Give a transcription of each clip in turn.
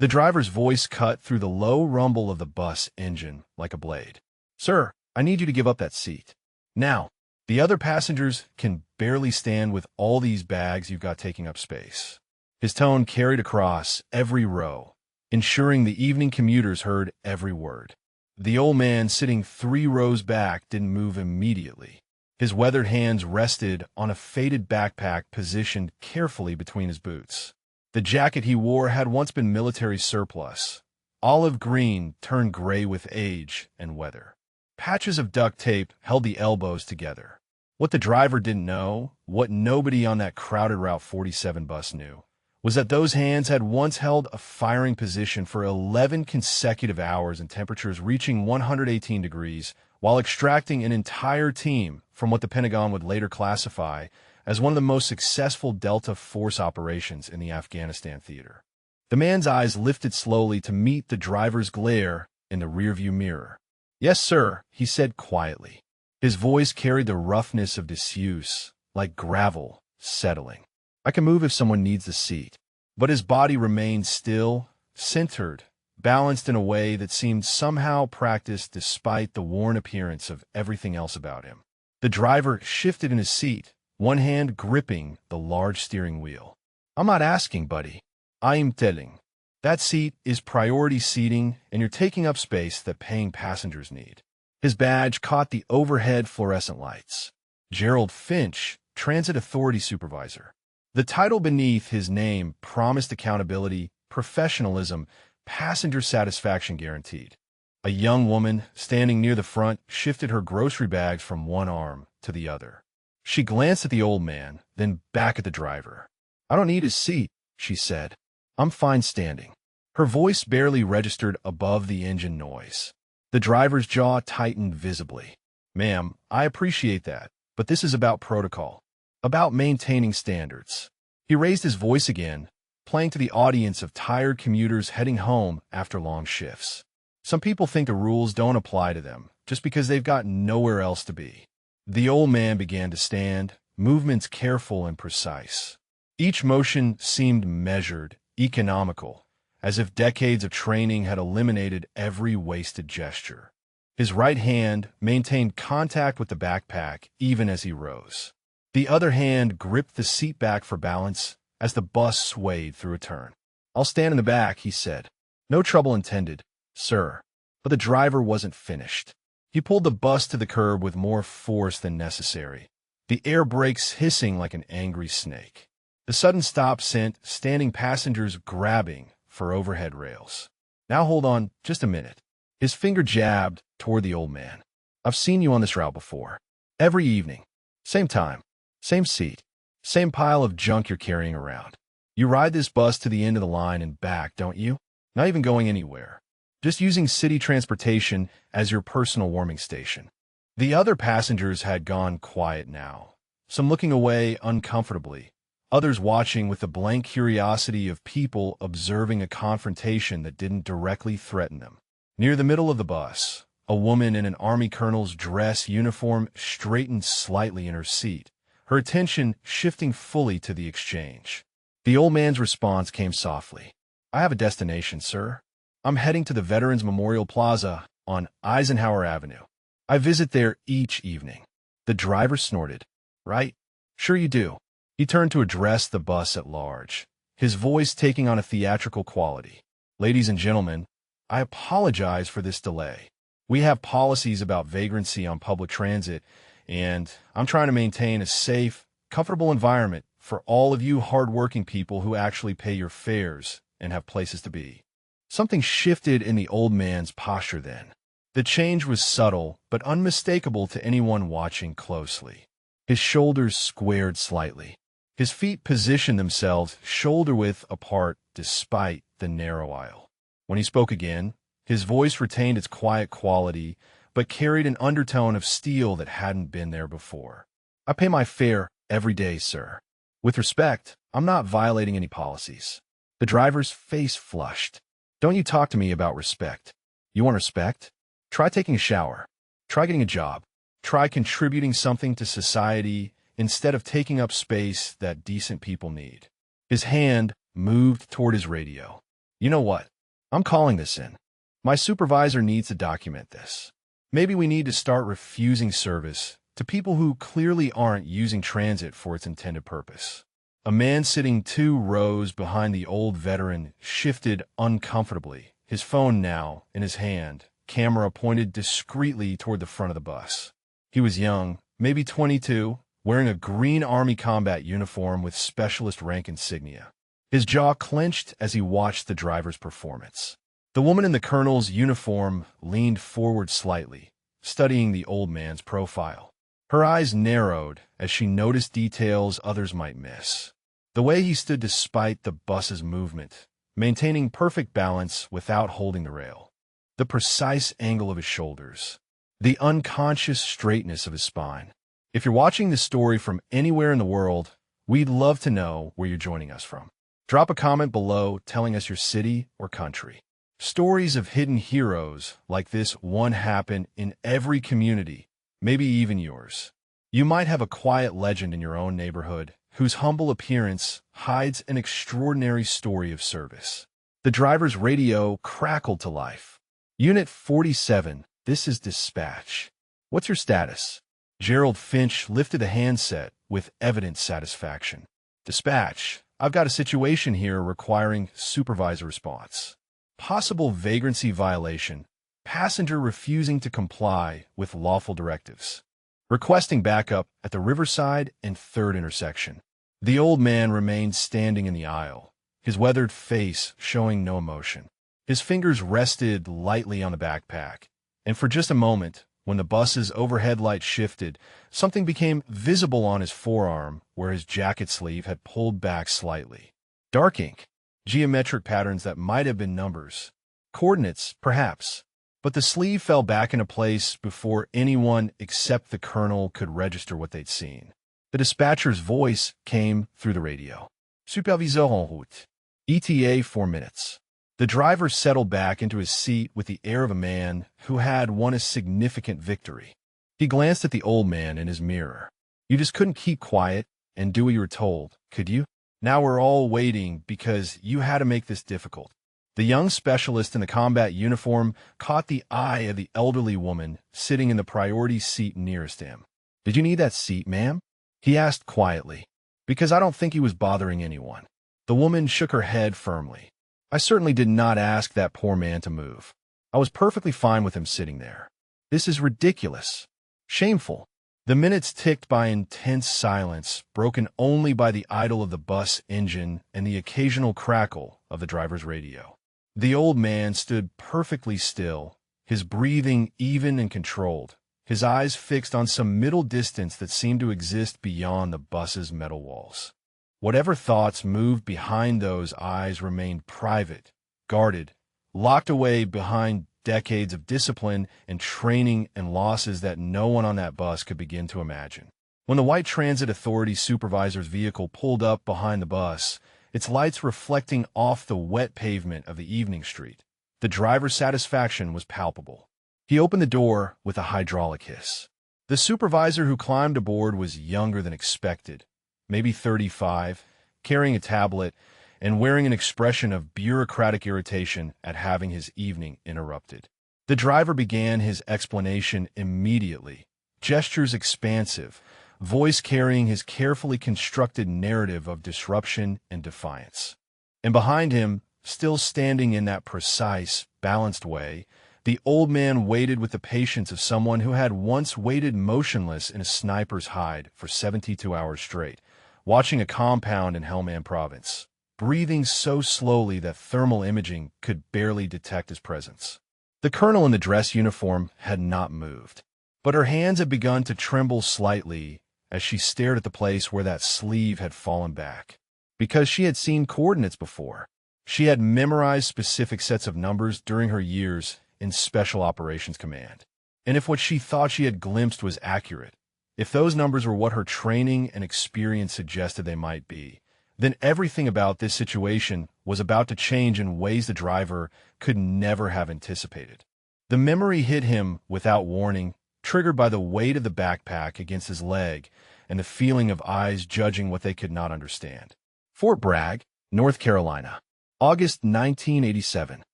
The driver's voice cut through the low rumble of the bus engine like a blade. "Sir, I need you to give up that seat. Now, the other passengers can barely stand with all these bags you've got taking up space." His tone carried across every row, ensuring the evening commuters heard every word. The old man sitting 3 rows back didn't move immediately. His weathered hands rested on a faded backpack positioned carefully between his boots. The jacket he wore had once been military surplus, olive green turned gray with age and weather. Patches of duct tape held the elbows together. What the driver didn't know, what nobody on that crowded Route 47 bus knew, was that those hands had once held a firing position for 11 consecutive hours in temperatures reaching 118 degrees, while extracting an entire team from what the Pentagon would later classify as one of the most successful Delta Force operations in the Afghanistan theater. The man's eyes lifted slowly to meet the driver's glare in the rearview mirror. "Yes, sir," he said quietly. His voice carried the roughness of disuse, like gravel settling. "I can move if someone needs the seat." But his body remained still, centered, balanced in a way that seemed somehow practiced despite the worn appearance of everything else about him. The driver shifted in his seat, one hand gripping the large steering wheel. "I'm not asking, buddy. I'm telling. That seat is priority seating, and you're taking up space that paying passengers need." His badge caught the overhead fluorescent lights. Gerald Finch, Transit Authority Supervisor. The title beneath his name promised accountability, professionalism, passenger satisfaction guaranteed. A young woman, standing near the front, shifted her grocery bags from one arm to the other. She glanced at the old man, then back at the driver. "I don't need his seat," she said. "I'm fine standing." Her voice barely registered above the engine noise. The driver's jaw tightened visibly. "Ma'am, I appreciate that, but this is about protocol, about maintaining standards." He raised his voice again, playing to the audience of tired commuters heading home after long shifts. "Some people think the rules don't apply to them just because they've got nowhere else to be." The old man began to stand, movements careful and precise. Each motion seemed measured, economical, as if decades of training had eliminated every wasted gesture. His right hand maintained contact with the backpack even as he rose. The other hand gripped the seat back for balance as the bus swayed through a turn. "I'll stand in the back," he said. "No trouble intended, sir." But the driver wasn't finished. He pulled the bus to the curb with more force than necessary, the air brakes hissing like an angry snake. The sudden stop sent standing passengers grabbing for overhead rails. "Now hold on just a minute." His finger jabbed toward the old man. "I've seen you on this route before. Every evening. Same time. Same seat. Same pile of junk you're carrying around. You ride this bus to the end of the line and back, don't you? Not even going anywhere. Just using city transportation as your personal warming station." The other passengers had gone quiet now, some looking away uncomfortably, others watching with the blank curiosity of people observing a confrontation that didn't directly threaten them. Near the middle of the bus, a woman in an Army colonel's dress uniform straightened slightly in her seat, her attention shifting fully to the exchange. The old man's response came softly. "I have a destination, sir. I'm heading to the Veterans Memorial Plaza on Eisenhower Avenue. I visit there each evening." The driver snorted. "Right? Sure you do." He turned to address the bus at large, his voice taking on a theatrical quality. "Ladies and gentlemen, I apologize for this delay. We have policies about vagrancy on public transit, and I'm trying to maintain a safe, comfortable environment for all of you hardworking people who actually pay your fares and have places to be." Something shifted in the old man's posture then. The change was subtle but unmistakable to anyone watching closely. His shoulders squared slightly. His feet positioned themselves shoulder-width apart despite the narrow aisle. When he spoke again, his voice retained its quiet quality but carried an undertone of steel that hadn't been there before. "I pay my fare every day, sir. With respect, I'm not violating any policies." The driver's face flushed. "Don't you talk to me about respect. You want respect? Try taking a shower. Try getting a job. Try contributing something to society instead of taking up space that decent people need." His hand moved toward his radio. You know what? I'm calling this in. My supervisor needs to document this. Maybe we need to start refusing service to people who clearly aren't using transit for its intended purpose. A man sitting 2 rows behind the old veteran shifted uncomfortably, his phone now in his hand, camera pointed discreetly toward the front of the bus. He was young, maybe 22, wearing a green Army combat uniform with specialist rank insignia. His jaw clenched as he watched the driver's performance. The woman in the colonel's uniform leaned forward slightly, studying the old man's profile. Her eyes narrowed as she noticed details others might miss. The way he stood despite the bus's movement, maintaining perfect balance without holding the rail. The precise angle of his shoulders. The unconscious straightness of his spine. If you're watching this story from anywhere in the world, we'd love to know where you're joining us from. Drop a comment below telling us your city or country. Stories of hidden heroes like this one happen in every community, maybe even yours. You might have a quiet legend in your own neighborhood whose humble appearance hides an extraordinary story of service. The driver's radio crackled to life. Unit 47, this is dispatch. What's your status? Gerald Finch lifted the handset with evident satisfaction. Dispatch, I've got a situation here requiring supervisor response. Possible vagrancy violation. Passenger refusing to comply with lawful directives. Requesting backup at the Riverside and 3rd intersection. The old man remained standing in the aisle, his weathered face showing no emotion. His fingers rested lightly on the backpack, and for just a moment, when the bus's overhead light shifted, something became visible on his forearm where his jacket sleeve had pulled back slightly. Dark ink, geometric patterns that might have been numbers. Coordinates, perhaps. But the sleeve fell back into place before anyone except the colonel could register what they'd seen. The dispatcher's voice came through the radio. Superviseur en route. ETA 4 minutes. The driver settled back into his seat with the air of a man who had won a significant victory. He glanced at the old man in his mirror. You just couldn't keep quiet and do what you were told, could you? Now we're all waiting because you had to make this difficult. The young specialist in the combat uniform caught the eye of the elderly woman sitting in the priority seat nearest him. Did you need that seat, ma'am? He asked quietly. Because I don't think he was bothering anyone. The woman shook her head firmly. I certainly did not ask that poor man to move. I was perfectly fine with him sitting there. This is ridiculous. Shameful. The minutes ticked by intense silence, broken only by the idle of the bus engine and the occasional crackle of the driver's radio. The old man stood perfectly still, his breathing even and controlled, his eyes fixed on some middle distance that seemed to exist beyond the bus's metal walls. Whatever thoughts moved behind those eyes remained private, guarded, locked away behind decades of discipline and training and losses that no one on that bus could begin to imagine. When the White Transit Authority supervisor's vehicle pulled up behind the bus, its lights reflecting off the wet pavement of the evening street, the driver's satisfaction was palpable. He opened the door with a hydraulic hiss. The supervisor who climbed aboard was younger than expected, maybe 35, carrying a tablet and wearing an expression of bureaucratic irritation at having his evening interrupted. The driver began his explanation immediately, gestures expansive, voice carrying his carefully constructed narrative of disruption and defiance. And behind him, still standing in that precise, balanced way, the old man waited with the patience of someone who had once waited motionless in a sniper's hide for 72 hours straight, watching a compound in Helmand Province, breathing so slowly that thermal imaging could barely detect his presence. The colonel in the dress uniform had not moved, but her hands had begun to tremble slightly as she stared at the place where that sleeve had fallen back. Because she had seen coordinates before. She had memorized specific sets of numbers during her years in Special Operations Command. And if what she thought she had glimpsed was accurate, if those numbers were what her training and experience suggested they might be, then everything about this situation was about to change in ways the driver could never have anticipated. The memory hit him without warning, triggered by the weight of the backpack against his leg and the feeling of eyes judging what they could not understand. Fort Bragg, North Carolina. August 1987.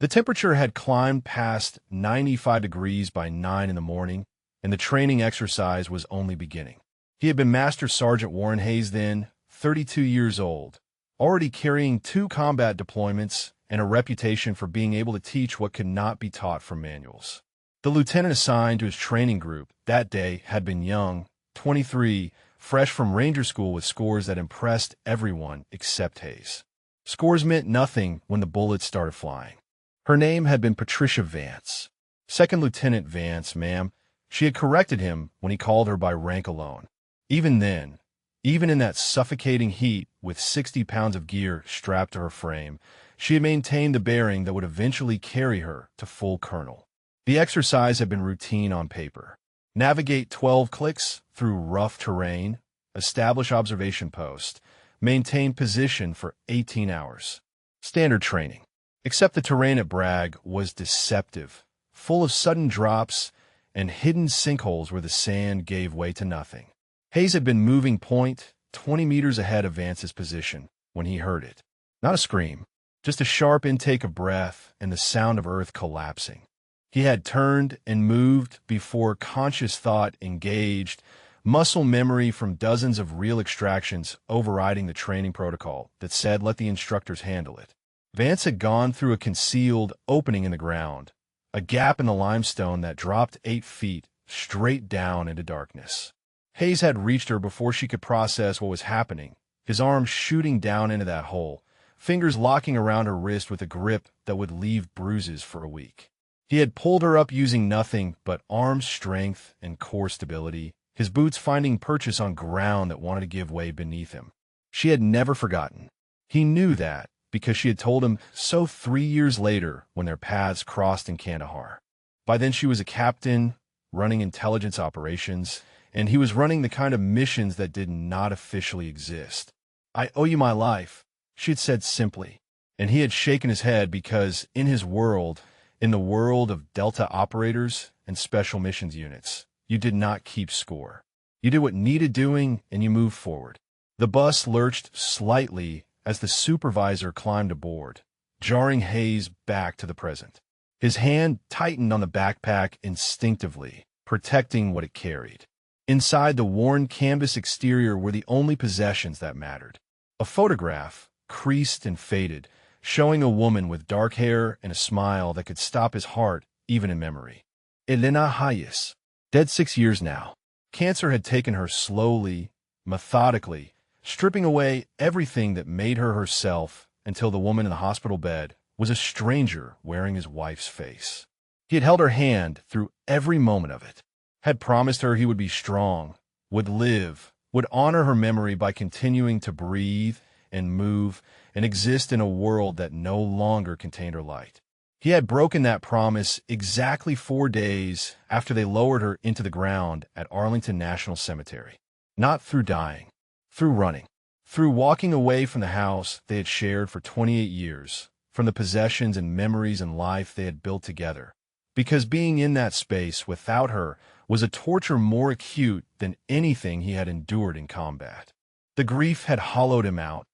The temperature had climbed past 95 degrees by 9 in the morning, and the training exercise was only beginning. He had been Master Sergeant Warren Hayes then, 32 years old, already carrying 2 combat deployments and a reputation for being able to teach what could not be taught from manuals. The lieutenant assigned to his training group that day had been young, 23, fresh from Ranger School with scores that impressed everyone except Hayes. Scores meant nothing when the bullets started flying. Her name had been Patricia Vance. Second Lieutenant Vance, ma'am. She had corrected him when he called her by rank alone. Even then, even in that suffocating heat with 60 pounds of gear strapped to her frame, she had maintained the bearing that would eventually carry her to full colonel. The exercise had been routine on paper. Navigate 12 clicks through rough terrain, establish observation post, maintain position for 18 hours. Standard training. Except the terrain at Bragg was deceptive, full of sudden drops and hidden sinkholes where the sand gave way to nothing. Hayes had been moving point 20 meters ahead of Vance's position when he heard it. Not a scream, just a sharp intake of breath and the sound of earth collapsing. He had turned and moved before conscious thought engaged, muscle memory from dozens of real extractions overriding the training protocol that said let the instructors handle it. Vance had gone through a concealed opening in the ground, a gap in the limestone that dropped 8 feet straight down into darkness. Hayes had reached her before she could process what was happening, his arm shooting down into that hole, fingers locking around her wrist with a grip that would leave bruises for a week. He had pulled her up using nothing but arm strength and core stability, his boots finding purchase on ground that wanted to give way beneath him. She had never forgotten. He knew that, because she had told him so 3 years later when their paths crossed in Kandahar. By then she was a captain, running intelligence operations, and he was running the kind of missions that did not officially exist. I owe you my life, she had said simply, and he had shaken his head because in his world, in the world of Delta operators and special missions units, you did not keep score. You did what needed doing and you moved forward. The bus lurched slightly as the supervisor climbed aboard, jarring Hayes back to the present. His hand tightened on the backpack instinctively, protecting what it carried. Inside the worn canvas exterior were the only possessions that mattered. A photograph, creased and faded, showing a woman with dark hair and a smile that could stop his heart even in memory. Elena Hayes, dead 6 years now. Cancer had taken her slowly, methodically, stripping away everything that made her herself until the woman in the hospital bed was a stranger wearing his wife's face. He had held her hand through every moment of it, had promised her he would be strong, would live, would honor her memory by continuing to breathe and move and exist in a world that no longer contained her light. He had broken that promise exactly 4 days after they lowered her into the ground at Arlington National Cemetery. Not through dying, through running, through walking away from the house they had shared for 28 years, from the possessions and memories and life they had built together. Because being in that space without her was a torture more acute than anything he had endured in combat. The grief had hollowed him out,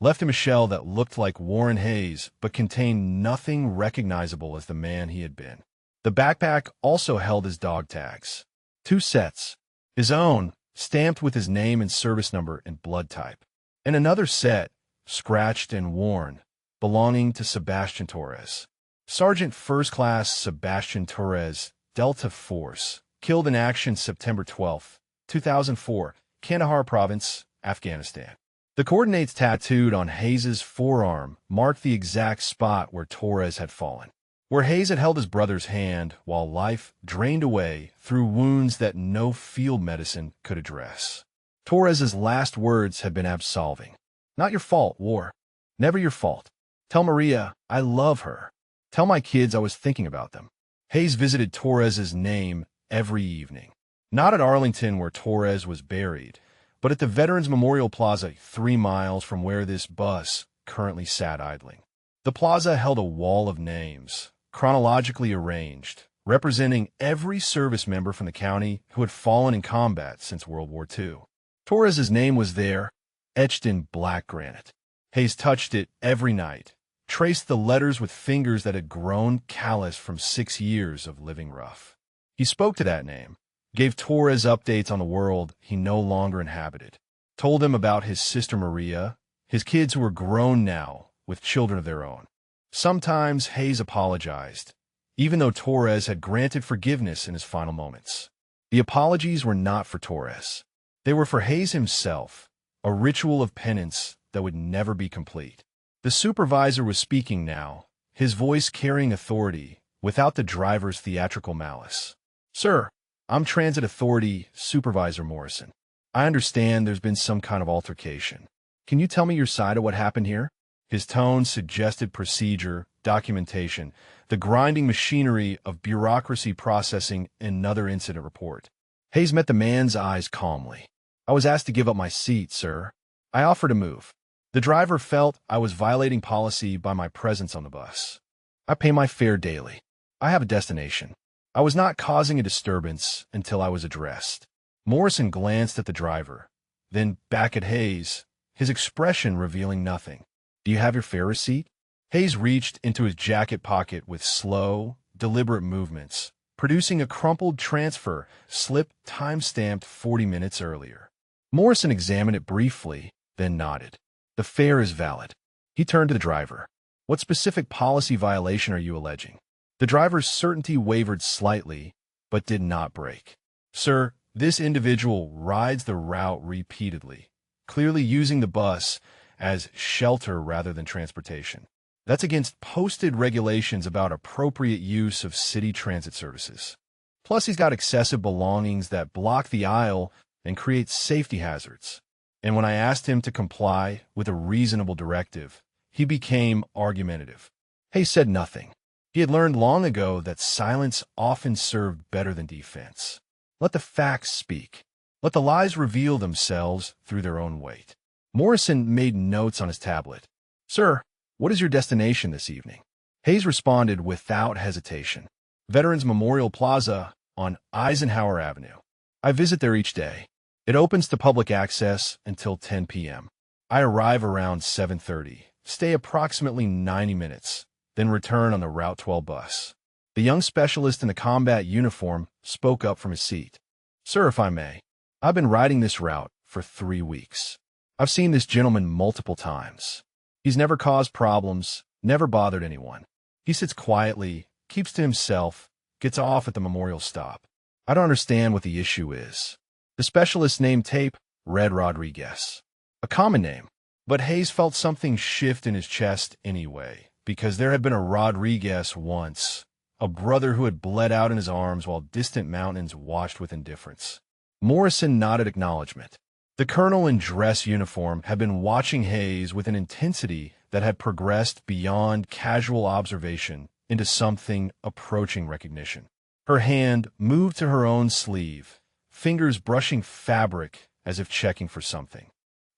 left him a shell that looked like Warren Hayes but contained nothing recognizable as the man he had been. The backpack also held his dog tags. 2 sets. His own, stamped with his name and service number and blood type, and another set, scratched and worn, belonging to Sebastian Torres. Sergeant First Class Sebastian Torres, Delta Force, killed in action September 12, 2004, Kandahar Province, Afghanistan. The coordinates tattooed on Hayes's forearm marked the exact spot where Torres had fallen, where Hayes had held his brother's hand while life drained away through wounds that no field medicine could address. Torres's last words had been absolving. Not your fault, War. Never your fault. Tell Maria I love her. Tell my kids I was thinking about them. Hayes visited Torres's name every evening. Not at Arlington where Torres was buried, but at the Veterans Memorial Plaza 3 miles from where this bus currently sat idling. The plaza held a wall of names, chronologically arranged, representing every service member from the county who had fallen in combat since World War II. Torres's name was there, etched in black granite. Hayes touched it every night, traced the letters with fingers that had grown callous from 6 years of living rough. He spoke to that name, gave Torres updates on the world he no longer inhabited, told him about his sister Maria, his kids who were grown now, with children of their own. Sometimes Hayes apologized, even though Torres had granted forgiveness in his final moments. The apologies were not for Torres. They were for Hayes himself, a ritual of penance that would never be complete. The supervisor was speaking now, his voice carrying authority without the driver's theatrical malice. "Sir, I'm Transit Authority Supervisor Morrison. I understand there's been some kind of altercation. Can you tell me your side of what happened here?" His tone suggested procedure, documentation, the grinding machinery of bureaucracy processing another incident report. Hayes met the man's eyes calmly. "I was asked to give up my seat, sir. I offered to move. The driver felt I was violating policy by my presence on the bus. I pay my fare daily. I have a destination. I was not causing a disturbance until I was addressed." Morrison glanced at the driver, then back at Hayes, his expression revealing nothing. "Do you have your fare receipt?" Hayes reached into his jacket pocket with slow, deliberate movements, producing a crumpled transfer slip time-stamped 40 minutes earlier. Morrison examined it briefly, then nodded. "The fare is valid." He turned to the driver. "What specific policy violation are you alleging?" The driver's certainty wavered slightly, but did not break. "Sir, this individual rides the route repeatedly, clearly using the bus as shelter rather than transportation. That's against posted regulations about appropriate use of city transit services. Plus, he's got excessive belongings that block the aisle and create safety hazards." And when I asked him to comply with a reasonable directive, he became argumentative. Hayes said nothing. He had learned long ago that silence often served better than defense. Let the facts speak. Let the lies reveal themselves through their own weight. Morrison made notes on his tablet. "Sir, what is your destination this evening?" Hayes responded without hesitation. "Veterans Memorial Plaza on Eisenhower Avenue. I visit there each day. It opens to public access until 10 p.m. I arrive around 7:30, stay approximately 90 minutes, then return on the Route 12 bus." The young specialist in the combat uniform spoke up from his seat. "Sir, if I may, I've been riding this route for 3 weeks. I've seen this gentleman multiple times. He's never caused problems, never bothered anyone. He sits quietly, keeps to himself, gets off at the memorial stop. I don't understand what the issue is." The specialist's name tape read Rodriguez. A common name, but Hayes felt something shift in his chest anyway, because there had been a Rodriguez once, a brother who had bled out in his arms while distant mountains watched with indifference. Morrison nodded acknowledgement. The colonel in dress uniform had been watching Hayes with an intensity that had progressed beyond casual observation into something approaching recognition. Her hand moved to her own sleeve, fingers brushing fabric as if checking for something.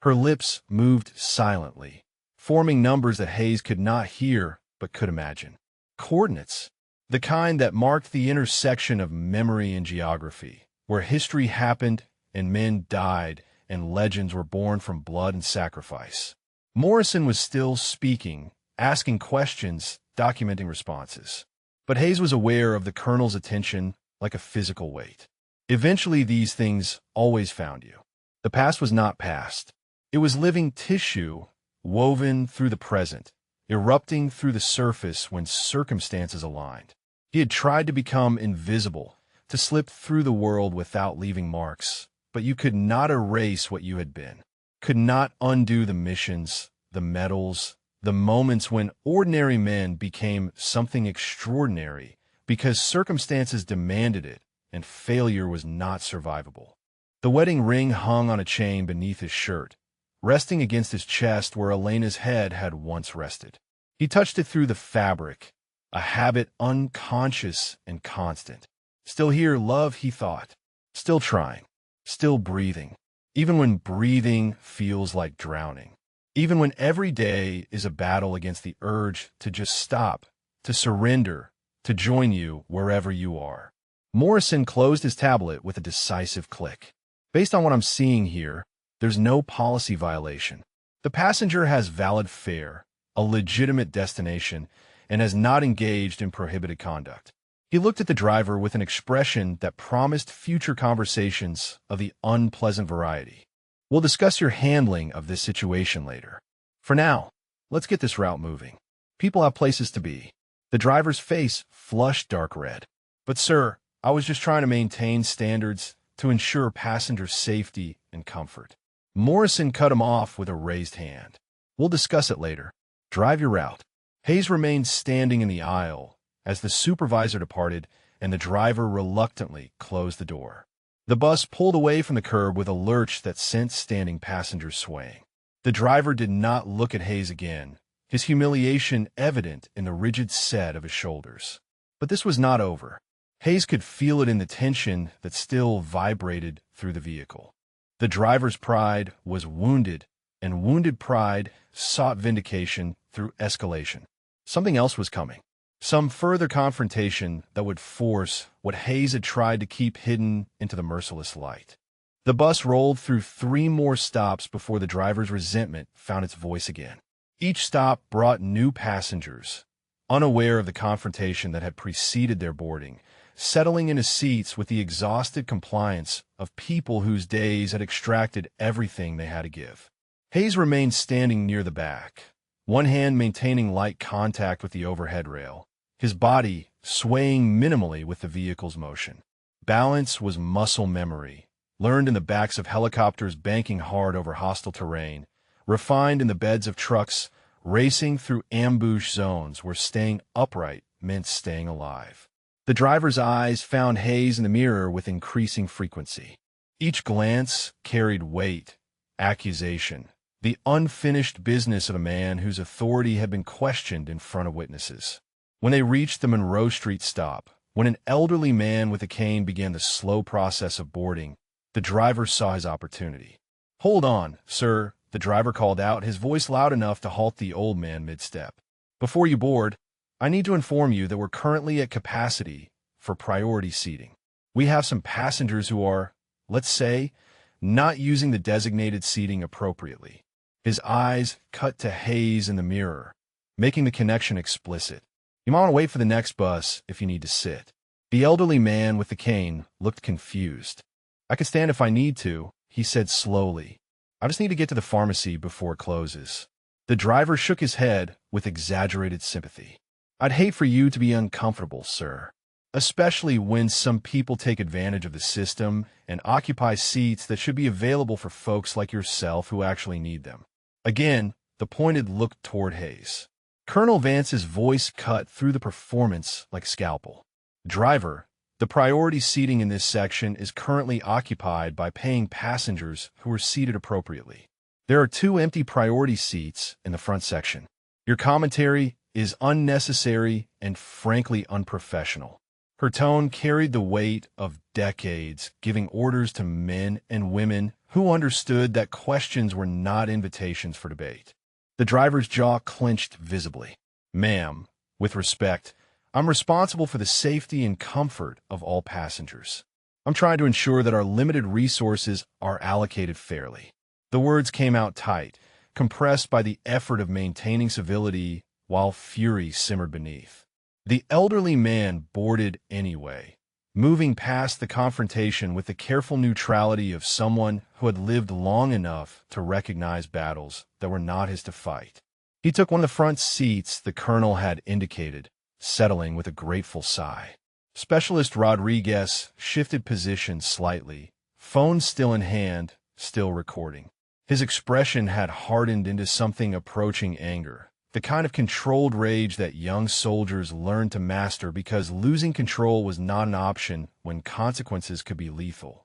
Her lips moved silently, forming numbers that Hayes could not hear but could imagine. Coordinates, the kind that marked the intersection of memory and geography, where history happened and men died and legends were born from blood and sacrifice. Morrison was still speaking, asking questions, documenting responses. But Hayes was aware of the colonel's attention like a physical weight. Eventually, these things always found you. The past was not past. It was living tissue, woven through the present, erupting through the surface when circumstances aligned. He had tried to become invisible, to slip through the world without leaving marks, but you could not erase what you had been, could not undo the missions, the medals, the moments when ordinary men became something extraordinary because circumstances demanded it and failure was not survivable. The wedding ring hung on a chain beneath his shirt, resting against his chest where Elena's head had once rested. He touched it through the fabric, a habit unconscious and constant. Still here, love, he thought. Still trying. Still breathing. Even when breathing feels like drowning. Even when every day is a battle against the urge to just stop, to surrender, to join you wherever you are. Morrison closed his tablet with a decisive click. Based on what I'm seeing here, there's no policy violation. The passenger has valid fare, a legitimate destination, and has not engaged in prohibited conduct. He looked at the driver with an expression that promised future conversations of the unpleasant variety. We'll discuss your handling of this situation later. For now, let's get this route moving. People have places to be. The driver's face flushed dark red. But sir, I was just trying to maintain standards to ensure passenger safety and comfort. Morrison cut him off with a raised hand. We'll discuss it later. Drive your route. Hayes remained standing in the aisle as the supervisor departed and the driver reluctantly closed the door. The bus pulled away from the curb with a lurch that sent standing passengers swaying. The driver did not look at Hayes again, his humiliation evident in the rigid set of his shoulders. But this was not over. Hayes could feel it in the tension that still vibrated through the vehicle. The driver's pride was wounded, and wounded pride sought vindication through escalation. Something else was coming. Some further confrontation that would force what Hayes had tried to keep hidden into the merciless light. The bus rolled through 3 more stops before the driver's resentment found its voice again. Each stop brought new passengers, unaware of the confrontation that had preceded their boarding, settling into seats with the exhausted compliance of people whose days had extracted everything they had to give. Hayes remained standing near the back, one hand maintaining light contact with the overhead rail, his body swaying minimally with the vehicle's motion. Balance was muscle memory, learned in the backs of helicopters banking hard over hostile terrain, refined in the beds of trucks racing through ambush zones where staying upright meant staying alive. The driver's eyes found Hayes in the mirror with increasing frequency. Each glance carried weight, accusation, the unfinished business of a man whose authority had been questioned in front of witnesses. When they reached the Monroe Street stop, when an elderly man with a cane began the slow process of boarding, the driver saw his opportunity. "Hold on, sir," the driver called out, his voice loud enough to halt the old man mid-step. "Before you board, I need to inform you that we're currently at capacity for priority seating. We have some passengers who are, let's say, not using the designated seating appropriately." His eyes cut to Hayes in the mirror, making the connection explicit. "You might want to wait for the next bus if you need to sit." The elderly man with the cane looked confused. "I can stand if I need to," he said slowly. "I just need to get to the pharmacy before it closes." The driver shook his head with exaggerated sympathy. "I'd hate for you to be uncomfortable, sir. Especially when some people take advantage of the system and occupy seats that should be available for folks like yourself who actually need them." Again, the pointed look toward Hayes. Colonel Vance's voice cut through the performance like a scalpel. "Driver, the priority seating in this section is currently occupied by paying passengers who are seated appropriately. There are 2 empty priority seats in the front section. Your commentary is unnecessary and frankly unprofessional." Her tone carried the weight of decades giving orders to men and women who understood that questions were not invitations for debate. The driver's jaw clenched visibly. "Ma'am, with respect, I'm responsible for the safety and comfort of all passengers. I'm trying to ensure that our limited resources are allocated fairly." The words came out tight, compressed by the effort of maintaining civility while fury simmered beneath. The elderly man boarded anyway, moving past the confrontation with the careful neutrality of someone who had lived long enough to recognize battles that were not his to fight. He took one of the front seats the colonel had indicated, settling with a grateful sigh. Specialist Rodriguez shifted position slightly, phone still in hand, still recording. His expression had hardened into something approaching anger, the kind of controlled rage that young soldiers learned to master because losing control was not an option when consequences could be lethal.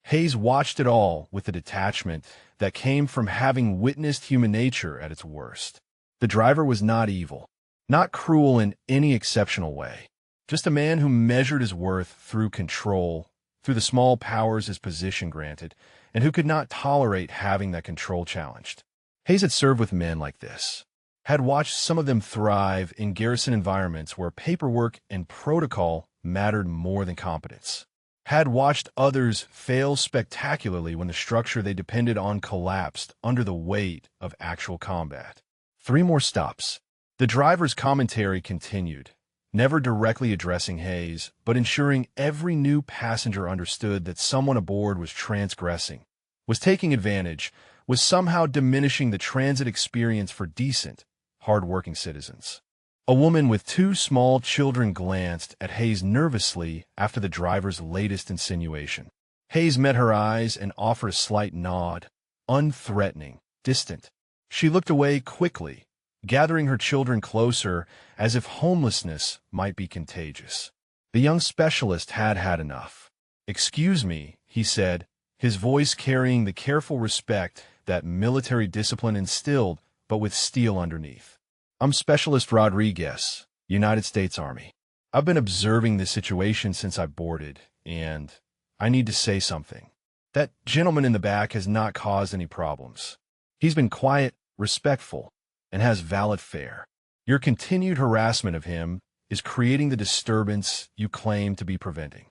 Hayes watched it all with the detachment that came from having witnessed human nature at its worst. The driver was not evil, not cruel in any exceptional way, just a man who measured his worth through control, through the small powers his position granted, and who could not tolerate having that control challenged. Hayes had served with men like this, had watched some of them thrive in garrison environments where paperwork and protocol mattered more than competence, had watched others fail spectacularly when the structure they depended on collapsed under the weight of actual combat. 3 more stops. The driver's commentary continued, never directly addressing Hayes, but ensuring every new passenger understood that someone aboard was transgressing, was taking advantage, was somehow diminishing the transit experience for decent, hard-working citizens. A woman with 2 small children glanced at Hayes nervously after the driver's latest insinuation. Hayes met her eyes and offered a slight nod, unthreatening, distant. She looked away quickly, gathering her children closer as if homelessness might be contagious. The young specialist had had enough. "Excuse me," he said, his voice carrying the careful respect that military discipline instilled, but with steel underneath. "I'm Specialist Rodriguez, United States Army. I've been observing this situation since I boarded, and I need to say something. That gentleman in the back has not caused any problems. He's been quiet, respectful, and has valid fare. Your continued harassment of him is creating the disturbance you claim to be preventing."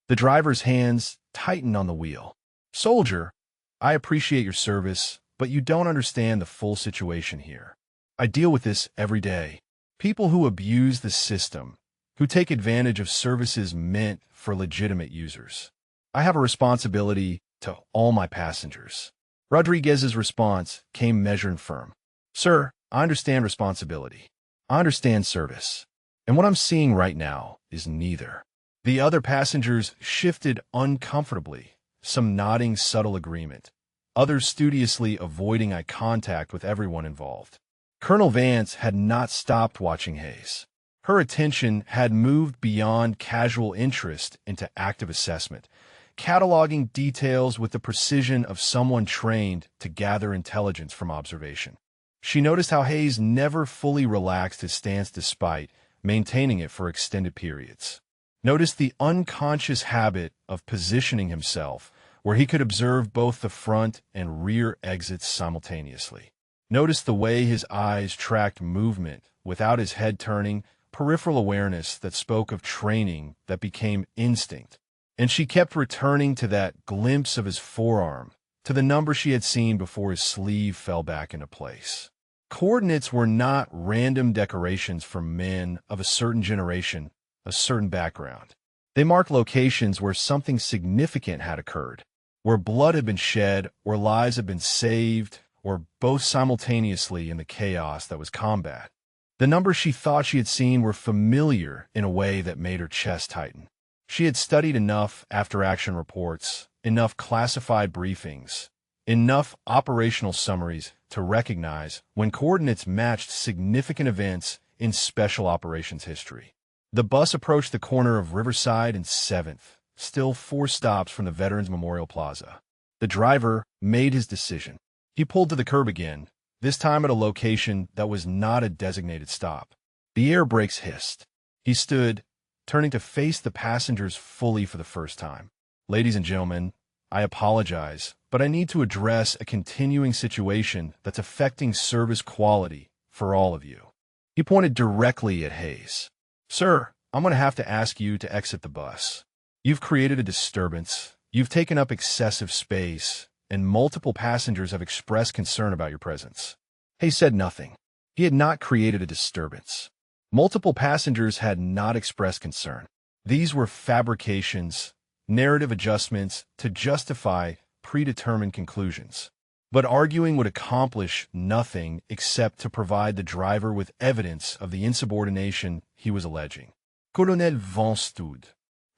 The driver's hands tightened on the wheel. "Soldier, I appreciate your service, but you don't understand the full situation here. I deal with this every day. People who abuse the system, who take advantage of services meant for legitimate users. I have a responsibility to all my passengers." Rodriguez's response came measured and firm. "Sir, I understand responsibility. I understand service. And what I'm seeing right now is neither." The other passengers shifted uncomfortably, some nodding subtle agreement, others studiously avoiding eye contact with everyone involved. Colonel Vance had not stopped watching Hayes. Her attention had moved beyond casual interest into active assessment, cataloging details with the precision of someone trained to gather intelligence from observation. She noticed how Hayes never fully relaxed his stance despite maintaining it for extended periods. Noticed the unconscious habit of positioning himself where he could observe both the front and rear exits simultaneously. Noticed the way his eyes tracked movement without his head turning, peripheral awareness that spoke of training that became instinct. And she kept returning to that glimpse of his forearm, to the number she had seen before his sleeve fell back into place. Coordinates were not random decorations for men of a certain generation, a certain background. They marked locations where something significant had occurred, where blood had been shed, or lives had been saved, or both simultaneously in the chaos that was combat. The numbers she thought she had seen were familiar in a way that made her chest tighten. She had studied enough after-action reports, enough classified briefings, enough operational summaries to recognize when coordinates matched significant events in special operations history. The bus approached the corner of Riverside and 7th, still 4 stops from the Veterans Memorial Plaza. The driver made his decision. He pulled to the curb again, this time at a location that was not a designated stop. The air brakes hissed. He stood, turning to face the passengers fully for the first time. "Ladies and gentlemen, I apologize, but I need to address a continuing situation that's affecting service quality for all of you." He pointed directly at Hayes. "Sir, I'm going to have to ask you to exit the bus. You've created a disturbance. You've taken up excessive space, and multiple passengers have expressed concern about your presence." Hayes said nothing. He had not created a disturbance. Multiple passengers had not expressed concern. These were fabrications, narrative adjustments to justify predetermined conclusions. But arguing would accomplish nothing except to provide the driver with evidence of the insubordination he was alleging. Colonel Vance stood.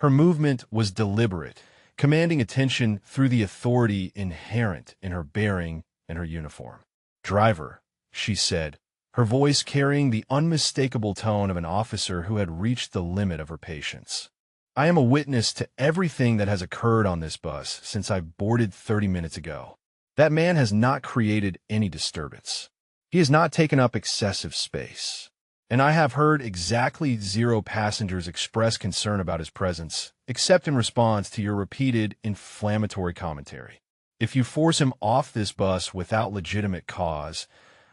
Her movement was deliberate, commanding attention through the authority inherent in her bearing and her uniform. "Driver," she said, her voice carrying the unmistakable tone of an officer who had reached the limit of her patience. "I am a witness to everything that has occurred on this bus since I boarded 30 minutes ago. That man has not created any disturbance. He has not taken up excessive space. And I have heard exactly 0 passengers express concern about his presence, except in response to your repeated inflammatory commentary. If you force him off this bus without legitimate cause,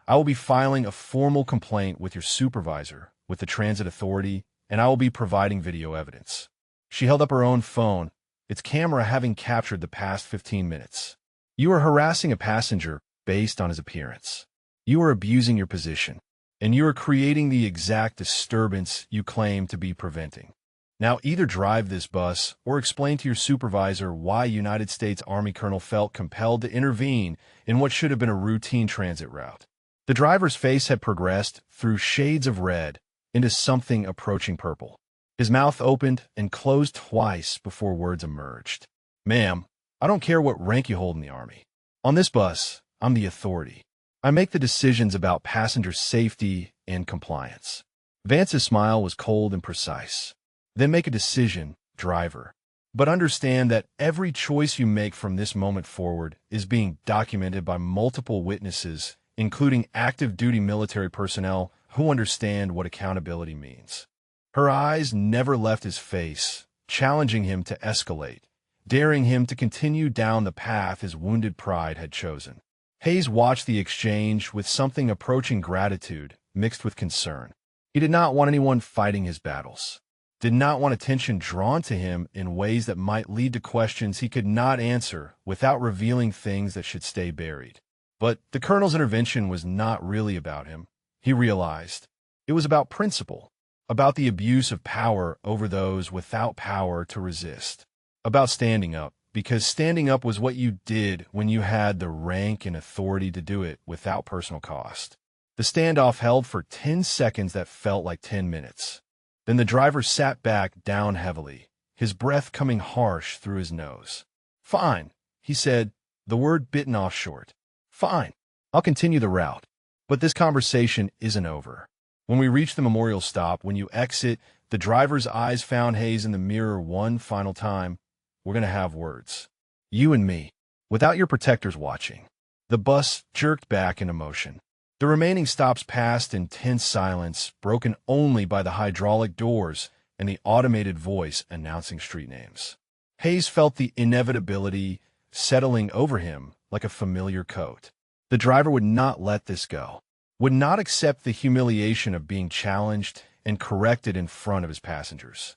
I will be filing a formal complaint with your supervisor, with the transit authority, and I will be providing video evidence." She held up her own phone, its camera having captured the past 15 minutes. "You are harassing a passenger based on his appearance. You are abusing your position, and you are creating the exact disturbance you claim to be preventing. Now either drive this bus or explain to your supervisor why United States Army Colonel felt compelled to intervene in what should have been a routine transit route. The driver's face had progressed through shades of red into something approaching purple. His mouth opened and closed twice before words emerged. Ma'am, I don't care what rank you hold in the Army. On this bus, I'm the authority. I make the decisions about passenger safety and compliance. Vance's smile was cold and precise. Then make a decision, driver. But understand that every choice you make from this moment forward is being documented by multiple witnesses, including active duty military personnel who understand what accountability means. Her eyes never left his face, challenging him to escalate, daring him to continue down the path his wounded pride had chosen. Hayes watched the exchange with something approaching gratitude mixed with concern. He did not want anyone fighting his battles, did not want attention drawn to him in ways that might lead to questions he could not answer without revealing things that should stay buried. But the colonel's intervention was not really about him. He realized it was about principle, about the abuse of power over those without power to resist, about standing up, because standing up was what you did when you had the rank and authority to do it without personal cost. The standoff held for 10 seconds that felt like 10 minutes. Then the driver sat back down heavily, his breath coming harsh through his nose. Fine, he said, the word bitten off short. Fine, I'll continue the route. But this conversation isn't over. When we reach the memorial stop, when you exit, the driver's eyes found Hayes in the mirror one final time. We're going to have words. You and me, without your protectors watching. The bus jerked back into motion. The remaining stops passed in tense silence, broken only by the hydraulic doors and the automated voice announcing street names. Hayes felt the inevitability settling over him like a familiar coat. The driver would not let this go, would not accept the humiliation of being challenged and corrected in front of his passengers,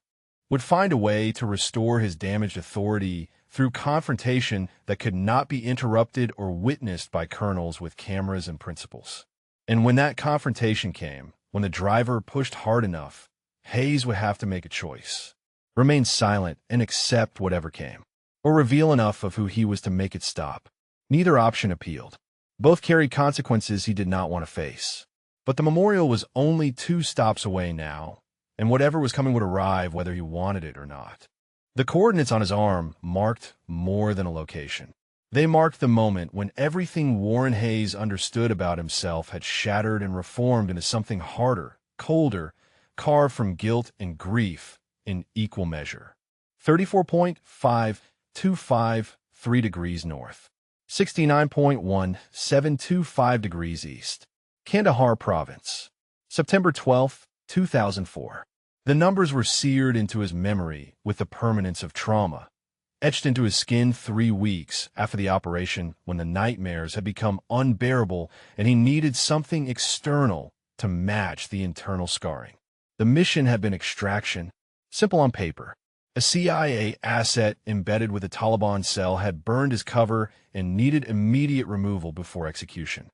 would find a way to restore his damaged authority through confrontation that could not be interrupted or witnessed by colonels with cameras and principals. And when that confrontation came, when the driver pushed hard enough, Hayes would have to make a choice. Remain silent and accept whatever came, or reveal enough of who he was to make it stop. Neither option appealed. Both carried consequences he did not want to face. But the memorial was only 2 stops away now, and whatever was coming would arrive whether he wanted it or not. The coordinates on his arm marked more than a location. They marked the moment when everything Warren Hayes understood about himself had shattered and reformed into something harder, colder, carved from guilt and grief in equal measure. 34.5253 degrees north, 69.1725 degrees east. Kandahar Province, September 12, 2004. The numbers were seared into his memory with the permanence of trauma, etched into his skin 3 weeks after the operation when the nightmares had become unbearable and he needed something external to match the internal scarring. The mission had been extraction, simple on paper. A CIA asset embedded with a Taliban cell had burned his cover and needed immediate removal before execution.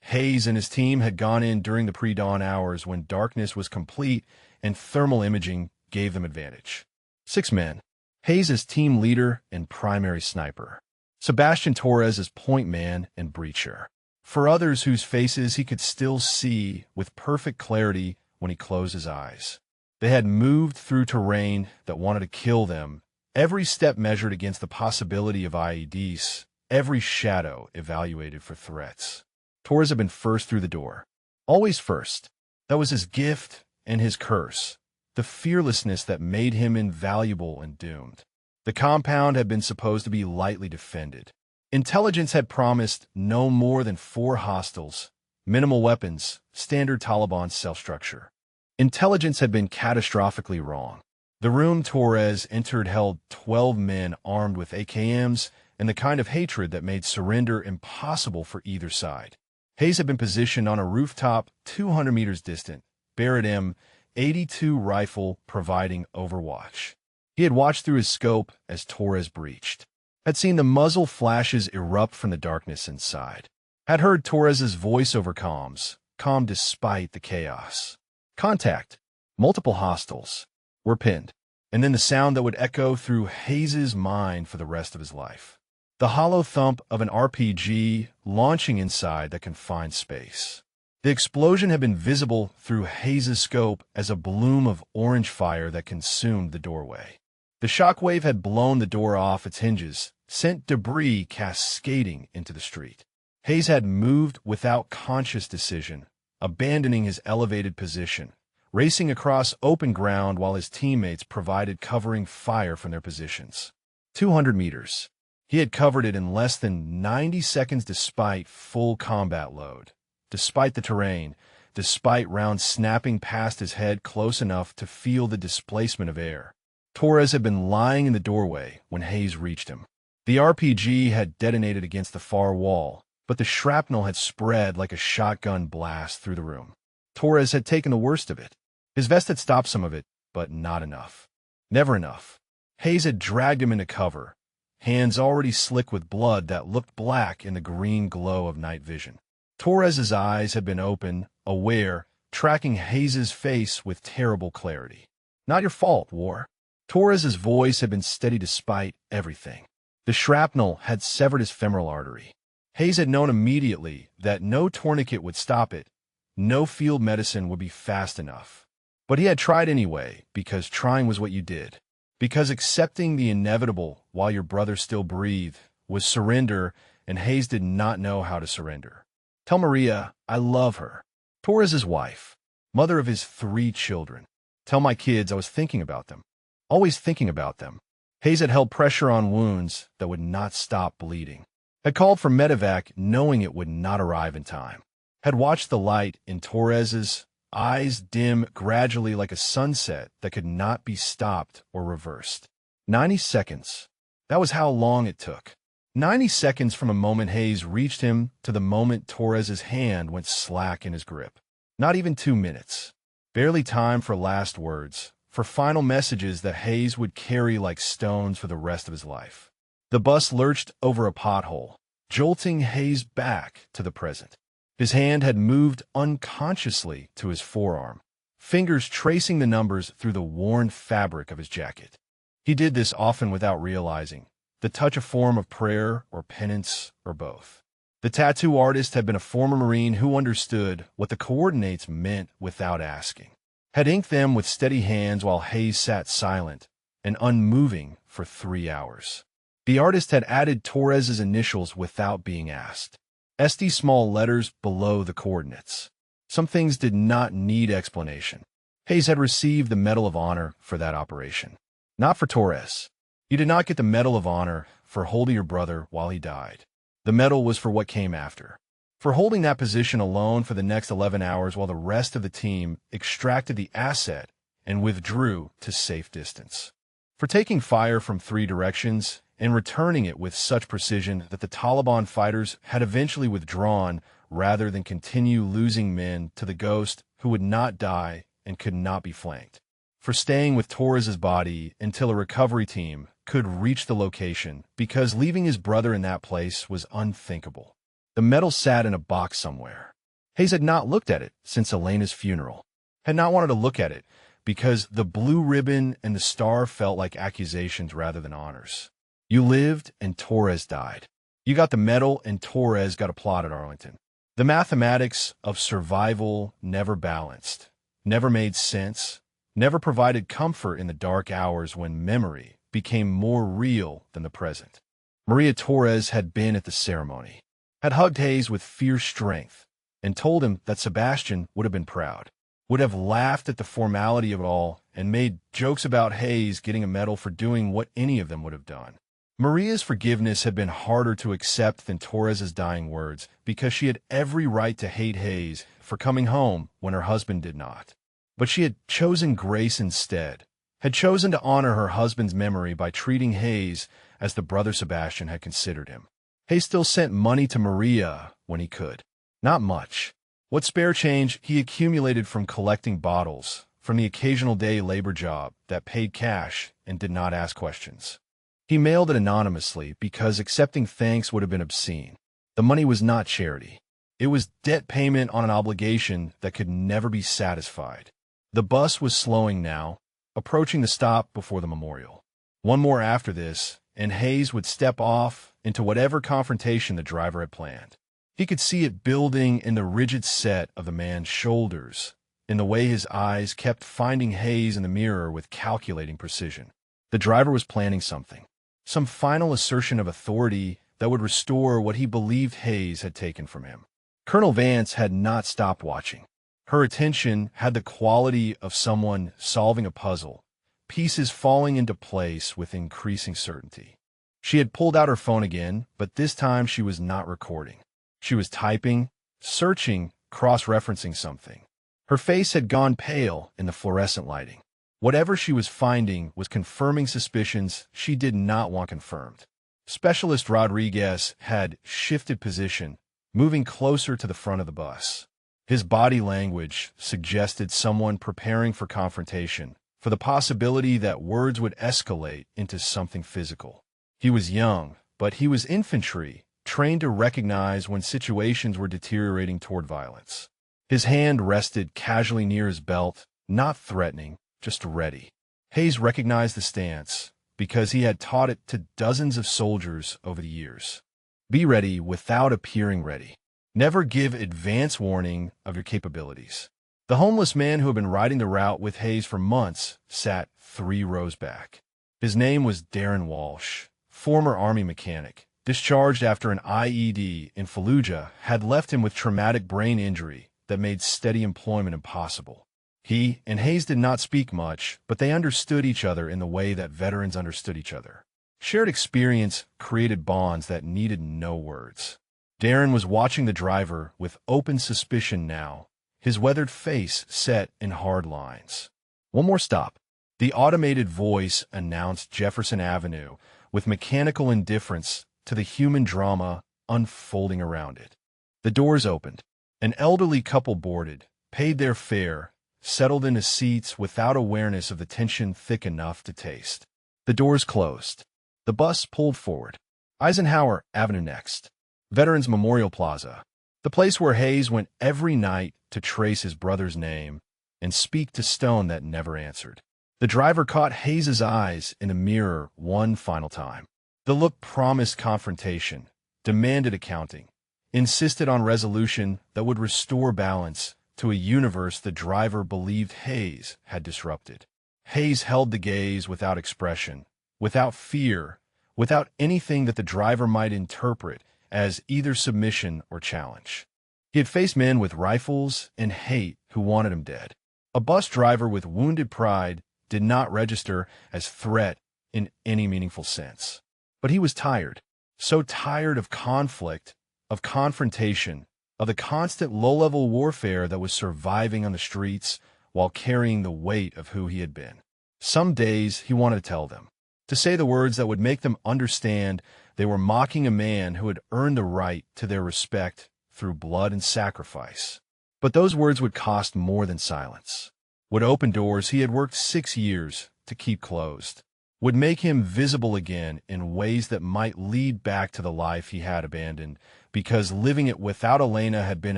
Hayes and his team had gone in during the pre-dawn hours when darkness was complete and thermal imaging gave them advantage. 6 men. Hayes as team leader and primary sniper. Sebastian Torres as point man and breacher. For others whose faces he could still see with perfect clarity when he closed his eyes. They had moved through terrain that wanted to kill them, every step measured against the possibility of IEDs, every shadow evaluated for threats. Torres had been first through the door. Always first. That was his gift and his curse, the fearlessness that made him invaluable and doomed. The compound had been supposed to be lightly defended. Intelligence had promised no more than 4 hostiles, minimal weapons, standard Taliban cell structure. Intelligence had been catastrophically wrong. The room Torres entered held 12 men armed with AKMs and the kind of hatred that made surrender impossible for either side. Hayes had been positioned on a rooftop 200 meters distant, Barrett M82 rifle providing overwatch. He had watched through his scope as Torres breached, had seen the muzzle flashes erupt from the darkness inside. had heard Torres's voice over comms, calm despite the chaos. Contact. Multiple hostiles were pinned, and then the sound that would echo through Hayes' mind for the rest of his life. The hollow thump of an RPG launching inside that confined space. The explosion had been visible through Hayes' scope as a bloom of orange fire that consumed the doorway. The shockwave had blown the door off its hinges, sent debris cascading into the street. Hayes had moved without conscious decision, abandoning his elevated position, racing across open ground while his teammates provided covering fire from their positions. 200 meters. He had covered it in less than 90 seconds despite full combat load, despite the terrain, despite rounds snapping past his head close enough to feel the displacement of air. Torres had been lying in the doorway when Hayes reached him. The RPG had detonated against the far wall, but the shrapnel had spread like a shotgun blast through the room. Torres had taken the worst of it. His vest had stopped some of it, but not enough. Never enough. Hayes had dragged him into cover, hands already slick with blood that looked black in the green glow of night vision. Torres's eyes had been open, aware, tracking Hayes' face with terrible clarity. Not your fault, War. Torres's voice had been steady despite everything. The shrapnel had severed his femoral artery. Hayes had known immediately that no tourniquet would stop it, no field medicine would be fast enough. But he had tried anyway, because trying was what you did. Because accepting the inevitable while your brother still breathed was surrender, and Hayes did not know how to surrender. Tell Maria I love her. Torres's wife, mother of his 3 children. Tell my kids I was thinking about them. Always thinking about them. Hayes had held pressure on wounds that would not stop bleeding. Had called for medevac knowing it would not arrive in time. Had watched the light in Torres's eyes dim gradually like a sunset that could not be stopped or reversed. 90 seconds. That was how long it took. 90 seconds from a moment Hayes reached him to the moment Torres's hand went slack in his grip. Not even 2 minutes. Barely time for last words, for final messages that Hayes would carry like stones for the rest of his life. The bus lurched over a pothole, jolting Hayes back to the present. His hand had moved unconsciously to his forearm, fingers tracing the numbers through the worn fabric of his jacket. He did this often without realizing, the touch a form of prayer or penance or both. The tattoo artist had been a former Marine who understood what the coordinates meant without asking. Had inked them with steady hands while Hayes sat silent and unmoving for 3 hours. The artist had added Torres's initials without being asked. SD small letters below the coordinates. Some things did not need explanation. Hayes had received the Medal of Honor for that operation. Not for Torres. You did not get the Medal of Honor for holding your brother while he died. The medal was for what came after. For holding that position alone for the next 11 hours while the rest of the team extracted the asset and withdrew to safe distance. For taking fire from 3 directions and returning it with such precision that the Taliban fighters had eventually withdrawn rather than continue losing men to the ghost who would not die and could not be flanked. For staying with Torres's body until a recovery team could reach the location because leaving his brother in that place was unthinkable. The medal sat in a box somewhere. Hayes had not looked at it since Elena's funeral. Had not wanted to look at it because the blue ribbon and the star felt like accusations rather than honors. You lived and Torres died. You got the medal and Torres got a plot at Arlington. The mathematics of survival never balanced, never made sense, never provided comfort in the dark hours when memory became more real than the present. Maria Torres had been at the ceremony, had hugged Hayes with fierce strength, and told him that Sebastian would have been proud, would have laughed at the formality of it all and made jokes about Hayes getting a medal for doing what any of them would have done. Maria's forgiveness had been harder to accept than Torres's dying words because she had every right to hate Hayes for coming home when her husband did not. But she had chosen grace instead, had chosen to honor her husband's memory by treating Hayes as the brother Sebastian had considered him. Hayes still sent money to Maria when he could. Not much. What spare change he accumulated from collecting bottles, from the occasional day labor job that paid cash and did not ask questions. He mailed it anonymously because accepting thanks would have been obscene. The money was not charity. It was debt payment on an obligation that could never be satisfied. The bus was slowing now, approaching the stop before the memorial. One more after this, and Hayes would step off into whatever confrontation the driver had planned. He could see it building in the rigid set of the man's shoulders, in the way his eyes kept finding Hayes in the mirror with calculating precision. The driver was planning something, some final assertion of authority that would restore what he believed Hayes had taken from him. Colonel Vance had not stopped watching. Her attention had the quality of someone solving a puzzle, pieces falling into place with increasing certainty. She had pulled out her phone again, but this time she was not recording. She was typing, searching, cross-referencing something. Her face had gone pale in the fluorescent lighting. Whatever she was finding was confirming suspicions she did not want confirmed. Specialist Rodriguez had shifted position, moving closer to the front of the bus. His body language suggested someone preparing for confrontation, for the possibility that words would escalate into something physical. He was young, but he was infantry, trained to recognize when situations were deteriorating toward violence. His hand rested casually near his belt, not threatening, just ready. Hayes recognized the stance because he had taught it to dozens of soldiers over the years. Be ready without appearing ready. Never give advance warning of your capabilities. The homeless man who had been riding the route with Hayes for months sat 3 rows back. His name was Darren Walsh, former Army mechanic, discharged after an IED in Fallujah had left him with traumatic brain injury that made steady employment impossible. He and Hayes did not speak much, but they understood each other in the way that veterans understood each other. Shared experience created bonds that needed no words. Darren was watching the driver with open suspicion now, his weathered face set in hard lines. One more stop. The automated voice announced Jefferson Avenue with mechanical indifference to the human drama unfolding around it. The doors opened. An elderly couple boarded, paid their fare, settled into seats without awareness of the tension thick enough to taste. The doors closed. The bus pulled forward. Eisenhower Avenue next. Veterans Memorial Plaza. The place where Hayes went every night to trace his brother's name and speak to stone that never answered. The driver caught Hayes's eyes in the mirror one final time. The look promised confrontation, demanded accounting, insisted on resolution that would restore balance to a universe the driver believed Hayes had disrupted. Hayes held the gaze without expression, without fear, without anything that the driver might interpret as either submission or challenge. He had faced men with rifles and hate who wanted him dead. A bus driver with wounded pride did not register as threat in any meaningful sense. But he was tired, so tired of conflict, of confrontation, of the constant low-level warfare that was surviving on the streets while carrying the weight of who he had been. Some days he wanted to tell them, to say the words that would make them understand they were mocking a man who had earned the right to their respect through blood and sacrifice. But those words would cost more than silence, would open doors he had worked 6 years to keep closed, would make him visible again in ways that might lead back to the life he had abandoned because living it without Elena had been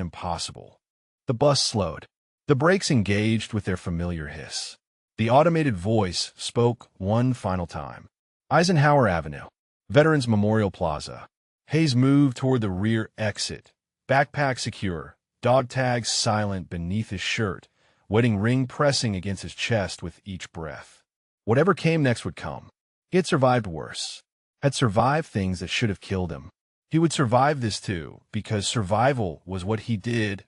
impossible. The bus slowed. The brakes engaged with their familiar hiss. The automated voice spoke one final time. Eisenhower Avenue, Veterans Memorial Plaza. Hayes moved toward the rear exit, backpack secure, dog tags silent beneath his shirt, wedding ring pressing against his chest with each breath. Whatever came next would come. He had survived worse, had survived things that should have killed him. He would survive this too, because survival was what he did,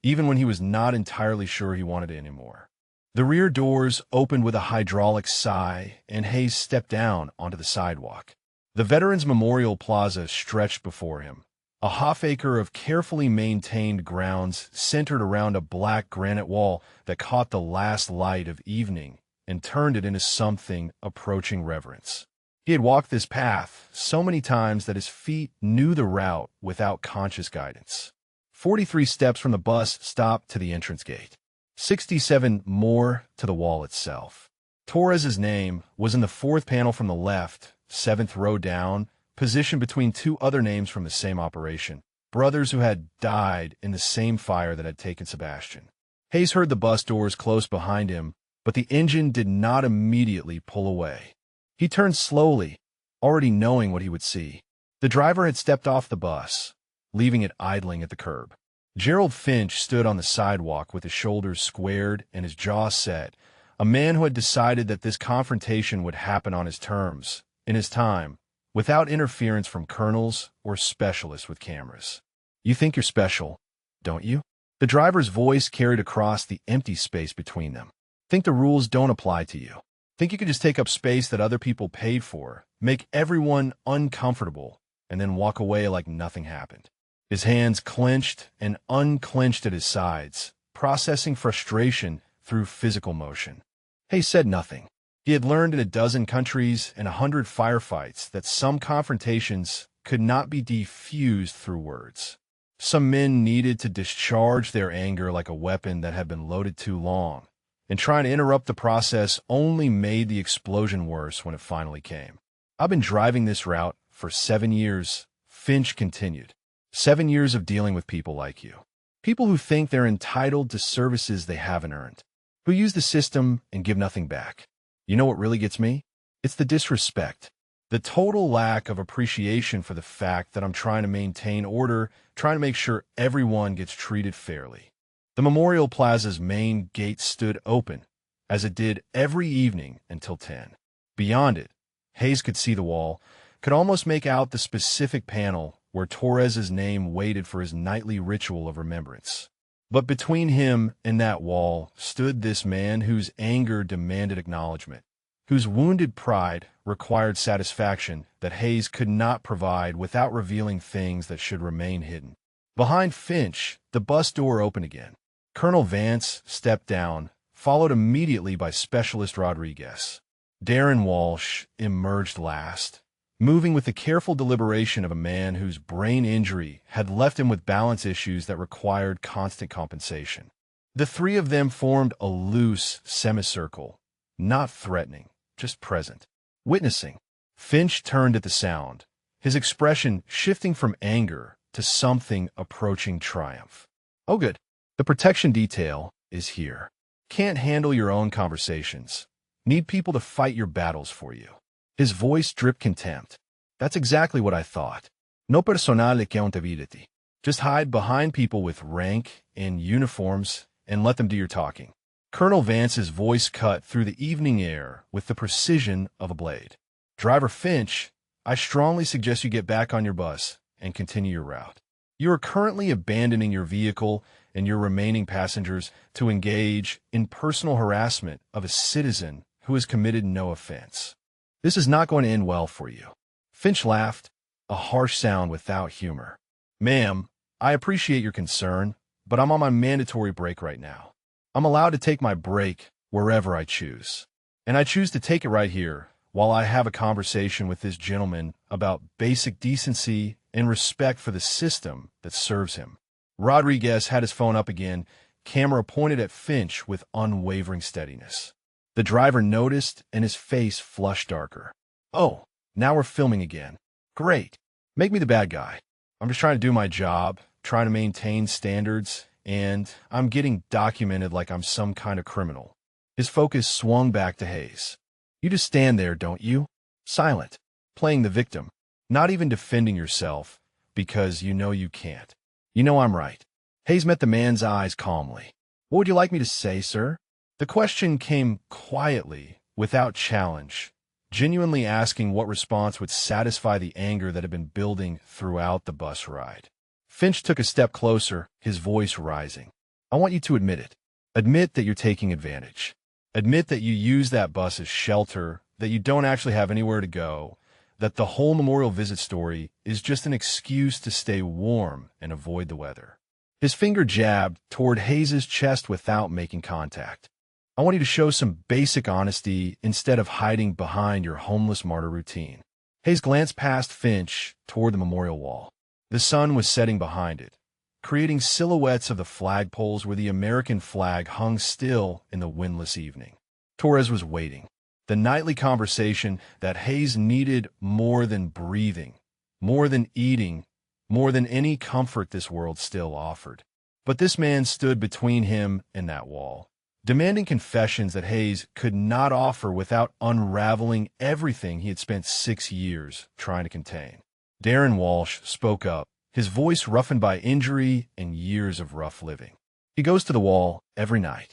even when he was not entirely sure he wanted it anymore. The rear doors opened with a hydraulic sigh, and Hayes stepped down onto the sidewalk. The Veterans Memorial Plaza stretched before him, a half-acre of carefully maintained grounds centered around a black granite wall that caught the last light of evening and turned it into something approaching reverence. He had walked this path so many times that his feet knew the route without conscious guidance. 43 steps from the bus stopped to the entrance gate. 67 more to the wall itself. Torres's name was in the 4th panel from the left, 7th row down, positioned between 2 other names from the same operation. brothers who had died in the same fire that had taken Sebastian. Hayes heard the bus doors close behind him, but the engine did not immediately pull away. He turned slowly, already knowing what he would see. The driver had stepped off the bus, leaving it idling at the curb. Gerald Finch stood on the sidewalk with his shoulders squared and his jaw set, a man who had decided that this confrontation would happen on his terms, in his time, without interference from colonels or specialists with cameras. You think you're special, don't you? The driver's voice carried across the empty space between them. Think the rules don't apply to you. Think you can just take up space that other people paid for, make everyone uncomfortable, and then walk away like nothing happened. His hands clenched and unclenched at his sides, processing frustration through physical motion. Hayes said nothing. He had learned in a dozen countries and 100 firefights that some confrontations could not be diffused through words. Some men needed to discharge their anger like a weapon that had been loaded too long, and trying to interrupt the process only made the explosion worse when it finally came. I've been driving this route for 7 years, Finch continued. 7 years of dealing with people like you. People who think they're entitled to services they haven't earned, who use the system and give nothing back. You know what really gets me? It's the disrespect, the total lack of appreciation for the fact that I'm trying to maintain order, trying to make sure everyone gets treated fairly. The Memorial Plaza's main gate stood open, as it did every evening until 10. Beyond it, Hayes could see the wall, could almost make out the specific panel where Torres's name waited for his nightly ritual of remembrance. But between him and that wall stood this man whose anger demanded acknowledgement, whose wounded pride required satisfaction that Hayes could not provide without revealing things that should remain hidden. Behind Finch, the bus door opened again. Colonel Vance stepped down, followed immediately by Specialist Rodriguez. Darren Walsh emerged last, moving with the careful deliberation of a man whose brain injury had left him with balance issues that required constant compensation. The three of them formed a loose semicircle, not threatening, just present, witnessing. Finch turned at the sound, his expression shifting from anger to something approaching triumph. Oh good, the protection detail is here. Can't handle your own conversations. Need people to fight your battles for you. His voice dripped contempt. That's exactly what I thought. No personal accountability. Just hide behind people with rank and uniforms and let them do your talking. Colonel Vance's voice cut through the evening air with the precision of a blade. Driver Finch, I strongly suggest you get back on your bus and continue your route. You are currently abandoning your vehicle and your remaining passengers to engage in personal harassment of a citizen who has committed no offense. This is not going to end well for you. Finch laughed, a harsh sound without humor. Ma'am, I appreciate your concern, but I'm on my mandatory break right now. I'm allowed to take my break wherever I choose. And I choose to take it right here while I have a conversation with this gentleman about basic decency and respect for the system that serves him. Rodriguez had his phone up again, camera pointed at Finch with unwavering steadiness. The driver noticed, and his face flushed darker. Oh, now we're filming again. Great. Make me the bad guy. I'm just trying to do my job, trying to maintain standards, and I'm getting documented like I'm some kind of criminal. His focus swung back to Hayes. You just stand there, don't you? Silent, playing the victim, not even defending yourself, because you know you can't. You know I'm right. Hayes met the man's eyes calmly. What would you like me to say, sir? The question came quietly, without challenge, genuinely asking what response would satisfy the anger that had been building throughout the bus ride. Finch took a step closer, his voice rising. I want you to admit it. Admit that you're taking advantage. Admit that you use that bus as shelter, that you don't actually have anywhere to go, that the whole memorial visit story is just an excuse to stay warm and avoid the weather. His finger jabbed toward Hayes's chest without making contact. I want you to show some basic honesty instead of hiding behind your homeless martyr routine. Hayes glanced past Finch toward the memorial wall. The sun was setting behind it, creating silhouettes of the flagpoles where the American flag hung still in the windless evening. Torres was waiting. The nightly conversation that Hayes needed more than breathing, more than eating, more than any comfort this world still offered. But this man stood between him and that wall, demanding confessions that Hayes could not offer without unraveling everything he had spent 6 years trying to contain. Darren Walsh spoke up, his voice roughened by injury and years of rough living. He goes to the wall every night.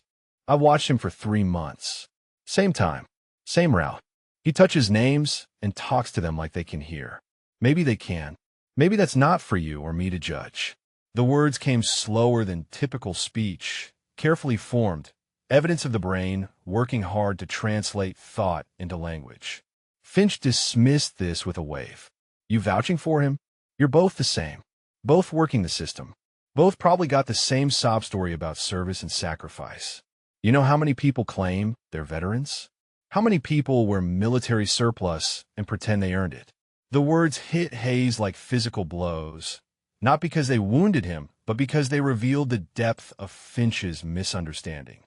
I watched him for 3 months. Same time, same route. He touches names and talks to them like they can hear. Maybe they can. Maybe that's not for you or me to judge. The words came slower than typical speech, carefully formed, evidence of the brain working hard to translate thought into language. Finch dismissed this with a wave. You vouching for him? You're both the same. Both working the system. Both probably got the same sob story about service and sacrifice. You know how many people claim they're veterans? How many people wear military surplus and pretend they earned it? The words hit Hayes like physical blows, not because they wounded him, but because they revealed the depth of Finch's misunderstanding.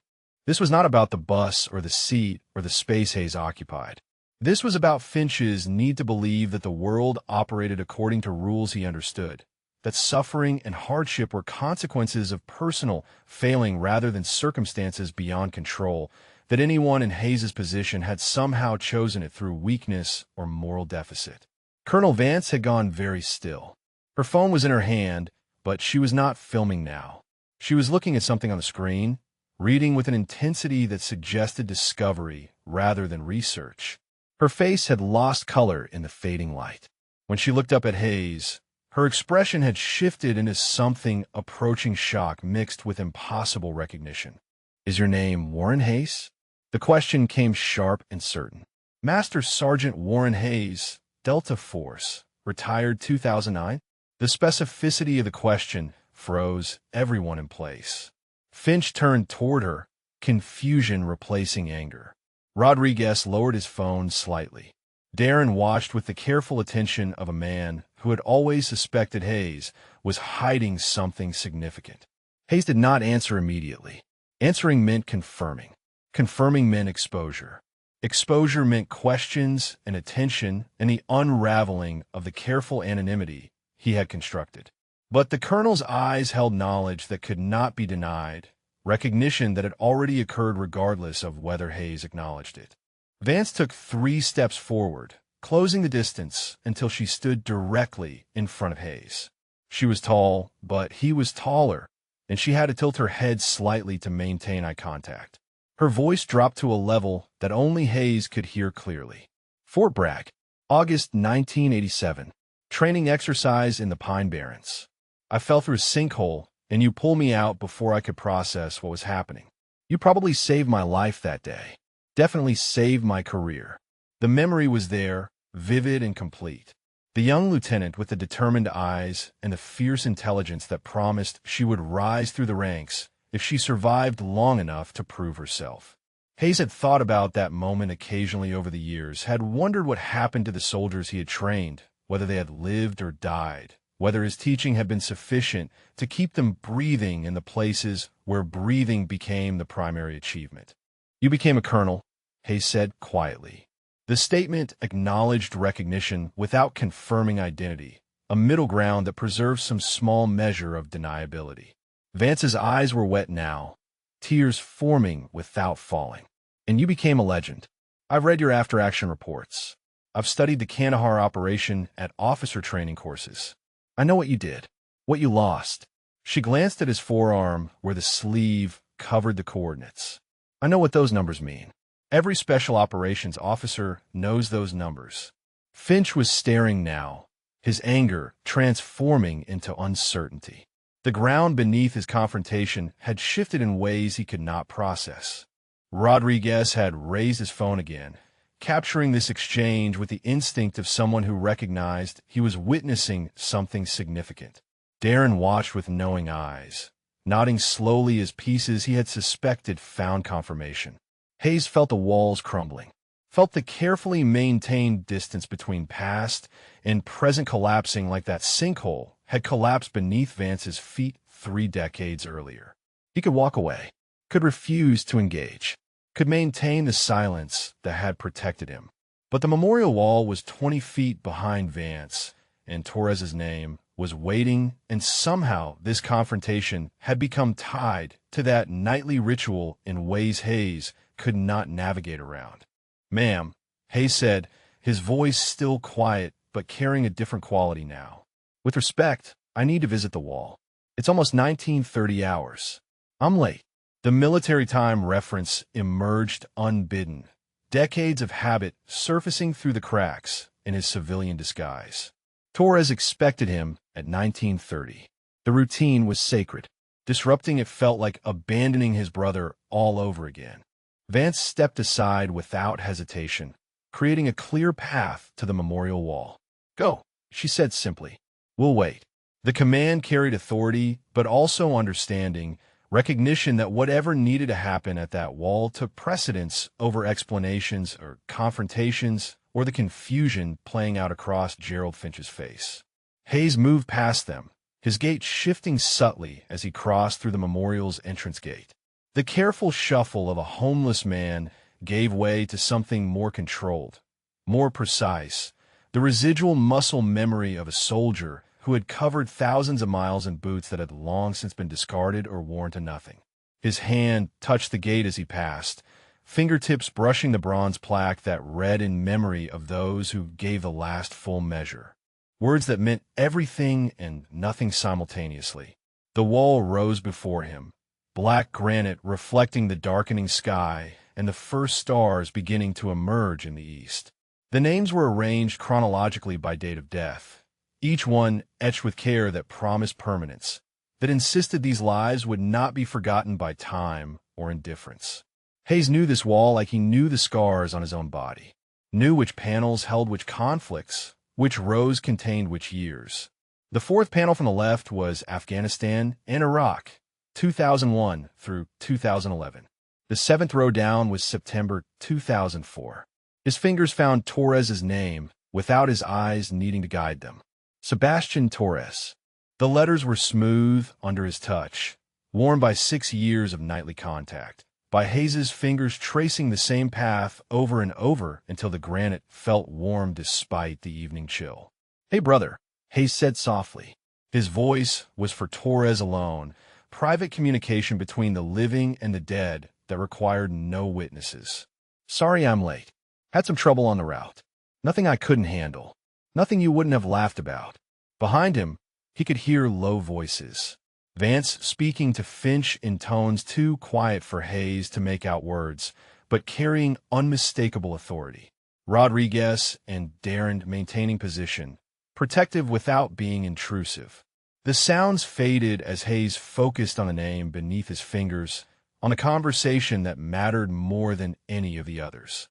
This was not about the bus or the seat or the space Hayes occupied. This was about Finch's need to believe that the world operated according to rules he understood, that suffering and hardship were consequences of personal failing rather than circumstances beyond control, that anyone in Hayes's position had somehow chosen it through weakness or moral deficit. Colonel Vance had gone very still. Her phone was in her hand, but she was not filming now. She was looking at something on the screen, reading with an intensity that suggested discovery rather than research. Her face had lost color in the fading light. When she looked up at Hayes, her expression had shifted into something approaching shock mixed with impossible recognition. Is your name Warren Hayes? The question came sharp and certain. Master Sergeant Warren Hayes, Delta Force, retired 2009? The specificity of the question froze everyone in place. Finch turned toward her, confusion replacing anger. Rodriguez lowered his phone slightly. Darren watched with the careful attention of a man who had always suspected Hayes was hiding something significant. Hayes did not answer immediately. Answering meant confirming. Confirming meant exposure. Exposure meant questions and attention and the unraveling of the careful anonymity he had constructed. But the colonel's eyes held knowledge that could not be denied, recognition that had already occurred regardless of whether Hayes acknowledged it. Vance took 3 steps forward, closing the distance until she stood directly in front of Hayes. She was tall, but he was taller, and she had to tilt her head slightly to maintain eye contact. Her voice dropped to a level that only Hayes could hear clearly. Fort Bragg, August 1987. Training exercise in the Pine Barrens. I fell through a sinkhole, and you pulled me out before I could process what was happening. You probably saved my life that day. Definitely saved my career. The memory was there, vivid and complete. The young lieutenant with the determined eyes and the fierce intelligence that promised she would rise through the ranks if she survived long enough to prove herself. Hayes had thought about that moment occasionally over the years, had wondered what happened to the soldiers he had trained, whether they had lived or died, whether his teaching had been sufficient to keep them breathing in the places where breathing became the primary achievement. You became a colonel, Hayes said quietly. The statement acknowledged recognition without confirming identity, a middle ground that preserved some small measure of deniability. Vance's eyes were wet now, tears forming without falling. And you became a legend. I've read your after-action reports. I've studied the Kandahar operation at officer training courses. I know what you did, what you lost. She glanced at his forearm where the sleeve covered the coordinates. I know what those numbers mean. Every special operations officer knows those numbers. Finch was staring now, his anger transforming into uncertainty. The ground beneath his confrontation had shifted in ways he could not process. Rodriguez had raised his phone again, capturing this exchange with the instinct of someone who recognized he was witnessing something significant. Darren watched with knowing eyes, nodding slowly as pieces he had suspected found confirmation. Hayes felt the walls crumbling, felt the carefully maintained distance between past and present collapsing like that sinkhole had collapsed beneath Vance's feet 3 decades earlier. He could walk away, could refuse to engage, could maintain the silence that had protected him. But the memorial wall was 20 feet behind Vance, and Torres's name was waiting, and somehow this confrontation had become tied to that nightly ritual in ways Hayes could not navigate around. "Ma'am," Hayes said, his voice still quiet but carrying a different quality now. "With respect, I need to visit the wall. It's almost 1930 hours. I'm late." The military time reference emerged unbidden, decades of habit surfacing through the cracks in his civilian disguise. Torres expected him at 1930. The routine was sacred. Disrupting it felt like abandoning his brother all over again. Vance stepped aside without hesitation, creating a clear path to the memorial wall. "Go," she said simply. "We'll wait." The command carried authority, but also understanding, recognition that whatever needed to happen at that wall took precedence over explanations or confrontations or the confusion playing out across Gerald Finch's face. Hayes moved past them, his gait shifting subtly as he crossed through the memorial's entrance gate. The careful shuffle of a homeless man gave way to something more controlled, more precise, the residual muscle memory of a soldier who had covered thousands of miles in boots that had long since been discarded or worn to nothing. His hand touched the gate as he passed, fingertips brushing the bronze plaque that read in memory of those who gave the last full measure. Words that meant everything and nothing simultaneously. The wall rose before him, black granite reflecting the darkening sky and the first stars beginning to emerge in the east. The names were arranged chronologically by date of death, each one etched with care that promised permanence, that insisted these lives would not be forgotten by time or indifference. Hayes knew this wall like he knew the scars on his own body, knew which panels held which conflicts, which rows contained which years. The fourth panel from the left was Afghanistan and Iraq, 2001 through 2011. The seventh row down was September 2004. His fingers found Torres's name without his eyes needing to guide them. Sebastian Torres. The letters were smooth under his touch, worn by 6 years of nightly contact, by Hayes's fingers tracing the same path over and over until the granite felt warm despite the evening chill. "Hey, brother," Hayes said softly. His voice was for Torres alone, private communication between the living and the dead that required no witnesses. "Sorry I'm late. Had some trouble on the route. Nothing I couldn't handle. Nothing you wouldn't have laughed about." Behind him, he could hear low voices. Vance speaking to Finch in tones too quiet for Hayes to make out words, but carrying unmistakable authority. Rodriguez and Darren maintaining position, protective without being intrusive. The sounds faded as Hayes focused on the name beneath his fingers, on a conversation that mattered more than any of the others.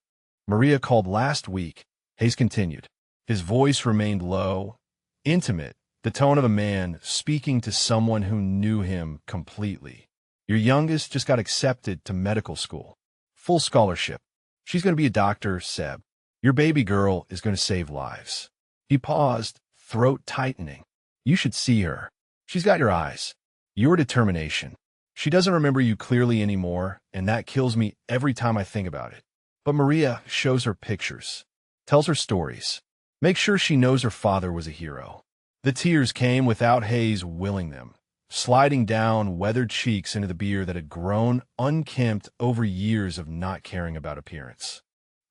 "Maria called last week," Hayes continued. His voice remained low, intimate, the tone of a man speaking to someone who knew him completely. "Your youngest just got accepted to medical school. Full scholarship. She's going to be a doctor, Seb. Your baby girl is going to save lives." He paused, throat tightening. "You should see her. She's got your eyes. Your determination. She doesn't remember you clearly anymore, and that kills me every time I think about it. But Maria shows her pictures, tells her stories, makes sure she knows her father was a hero." The tears came without Hayes willing them, sliding down weathered cheeks into the beard that had grown unkempt over years of not caring about appearance.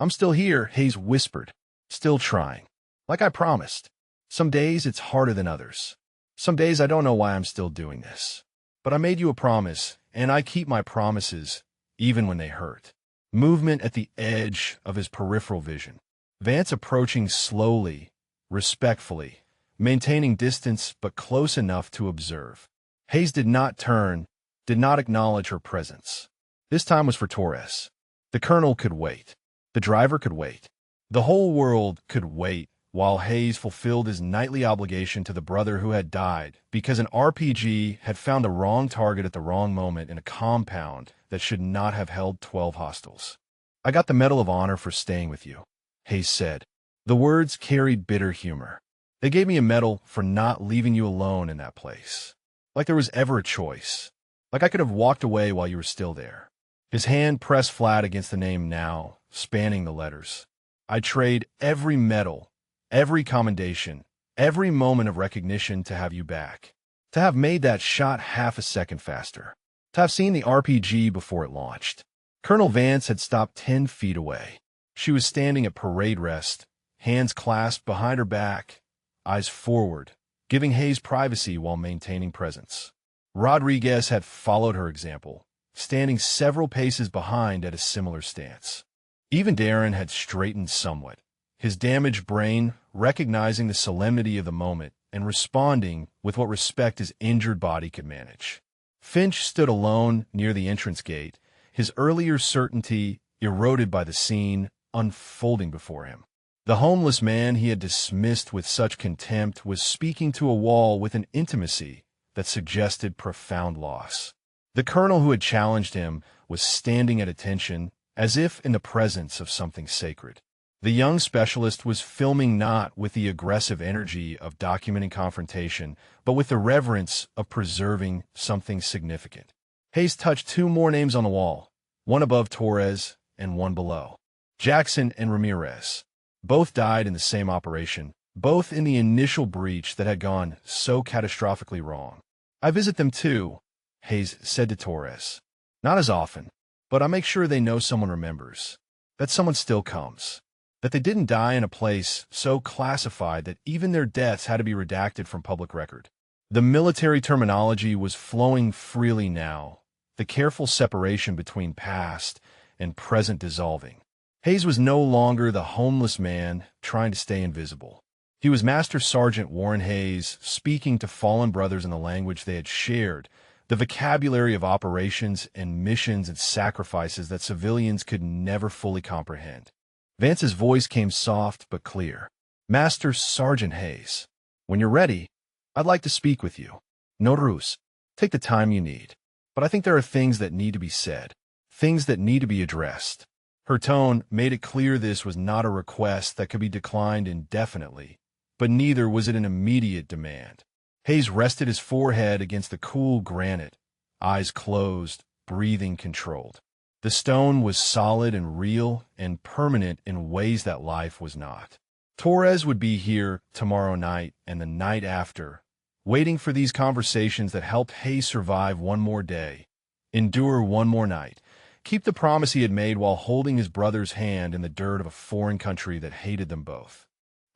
"I'm still here," Hayes whispered, "still trying. Like I promised. Some days it's harder than others. Some days I don't know why I'm still doing this. But I made you a promise, and I keep my promises, even when they hurt." Movement at the edge of his peripheral vision. Vance approaching slowly, respectfully, maintaining distance but close enough to observe. Hayes did not turn, did not acknowledge her presence. This time was for Torres. The colonel could wait. The driver could wait. The whole world could wait while Hayes fulfilled his nightly obligation to the brother who had died because an RPG had found the wrong target at the wrong moment in a compound that should not have held 12 hostiles. "I got the Medal of Honor for staying with you," Hayes said. The words carried bitter humor. "They gave me a medal for not leaving you alone in that place. Like there was ever a choice. Like I could have walked away while you were still there." His hand pressed flat against the name now, spanning the letters. "I'd trade every medal, every commendation, Every moment of recognition to have you back. To have made that shot half a second faster. To have seen the RPG before it launched. Colonel Vance had stopped 10 feet away. She was standing at parade rest, hands clasped behind her back, eyes forward, giving Hayes privacy while maintaining presence. Rodriguez had followed her example, standing several paces behind at a similar stance. Even Darren had straightened somewhat, his damaged brain recognizing the solemnity of the moment and responding with what respect his injured body could manage. Finch stood alone near the entrance gate, his earlier certainty eroded by the scene unfolding before him. The homeless man he had dismissed with such contempt was speaking to a wall with an intimacy that suggested profound loss. The colonel who had challenged him was standing at attention, as if in the presence of something sacred. The young specialist was filming not with the aggressive energy of documenting confrontation, but with the reverence of preserving something significant. Hayes touched 2 more names on the wall, one above Torres and one below. Jackson and Ramirez. Both died in the same operation, both in the initial breach that had gone so catastrophically wrong. I visit them too, Hayes said to Torres. Not as often, but I make sure they know someone remembers, that someone still comes, that they didn't die in a place so classified that even their deaths had to be redacted from public record. The military terminology was flowing freely now, the careful separation between past and present dissolving. Hayes was no longer the homeless man trying to stay invisible. He was Master Sergeant Warren Hayes, speaking to fallen brothers in the language they had shared, the vocabulary of operations and missions and sacrifices that civilians could never fully comprehend. Vance's voice came soft but clear. Master Sergeant Hayes, when you're ready, I'd like to speak with you. No ruse. Take the time you need. But I think there are things that need to be said, things that need to be addressed. Her tone made it clear this was not a request that could be declined indefinitely, but neither was it an immediate demand. Hayes rested his forehead against the cool granite, eyes closed, breathing controlled. The stone was solid and real and permanent in ways that life was not. Torres would be here tomorrow night and the night after, waiting for these conversations that helped Hayes survive one more day, endure one more night, keep the promise he had made while holding his brother's hand in the dirt of a foreign country that hated them both.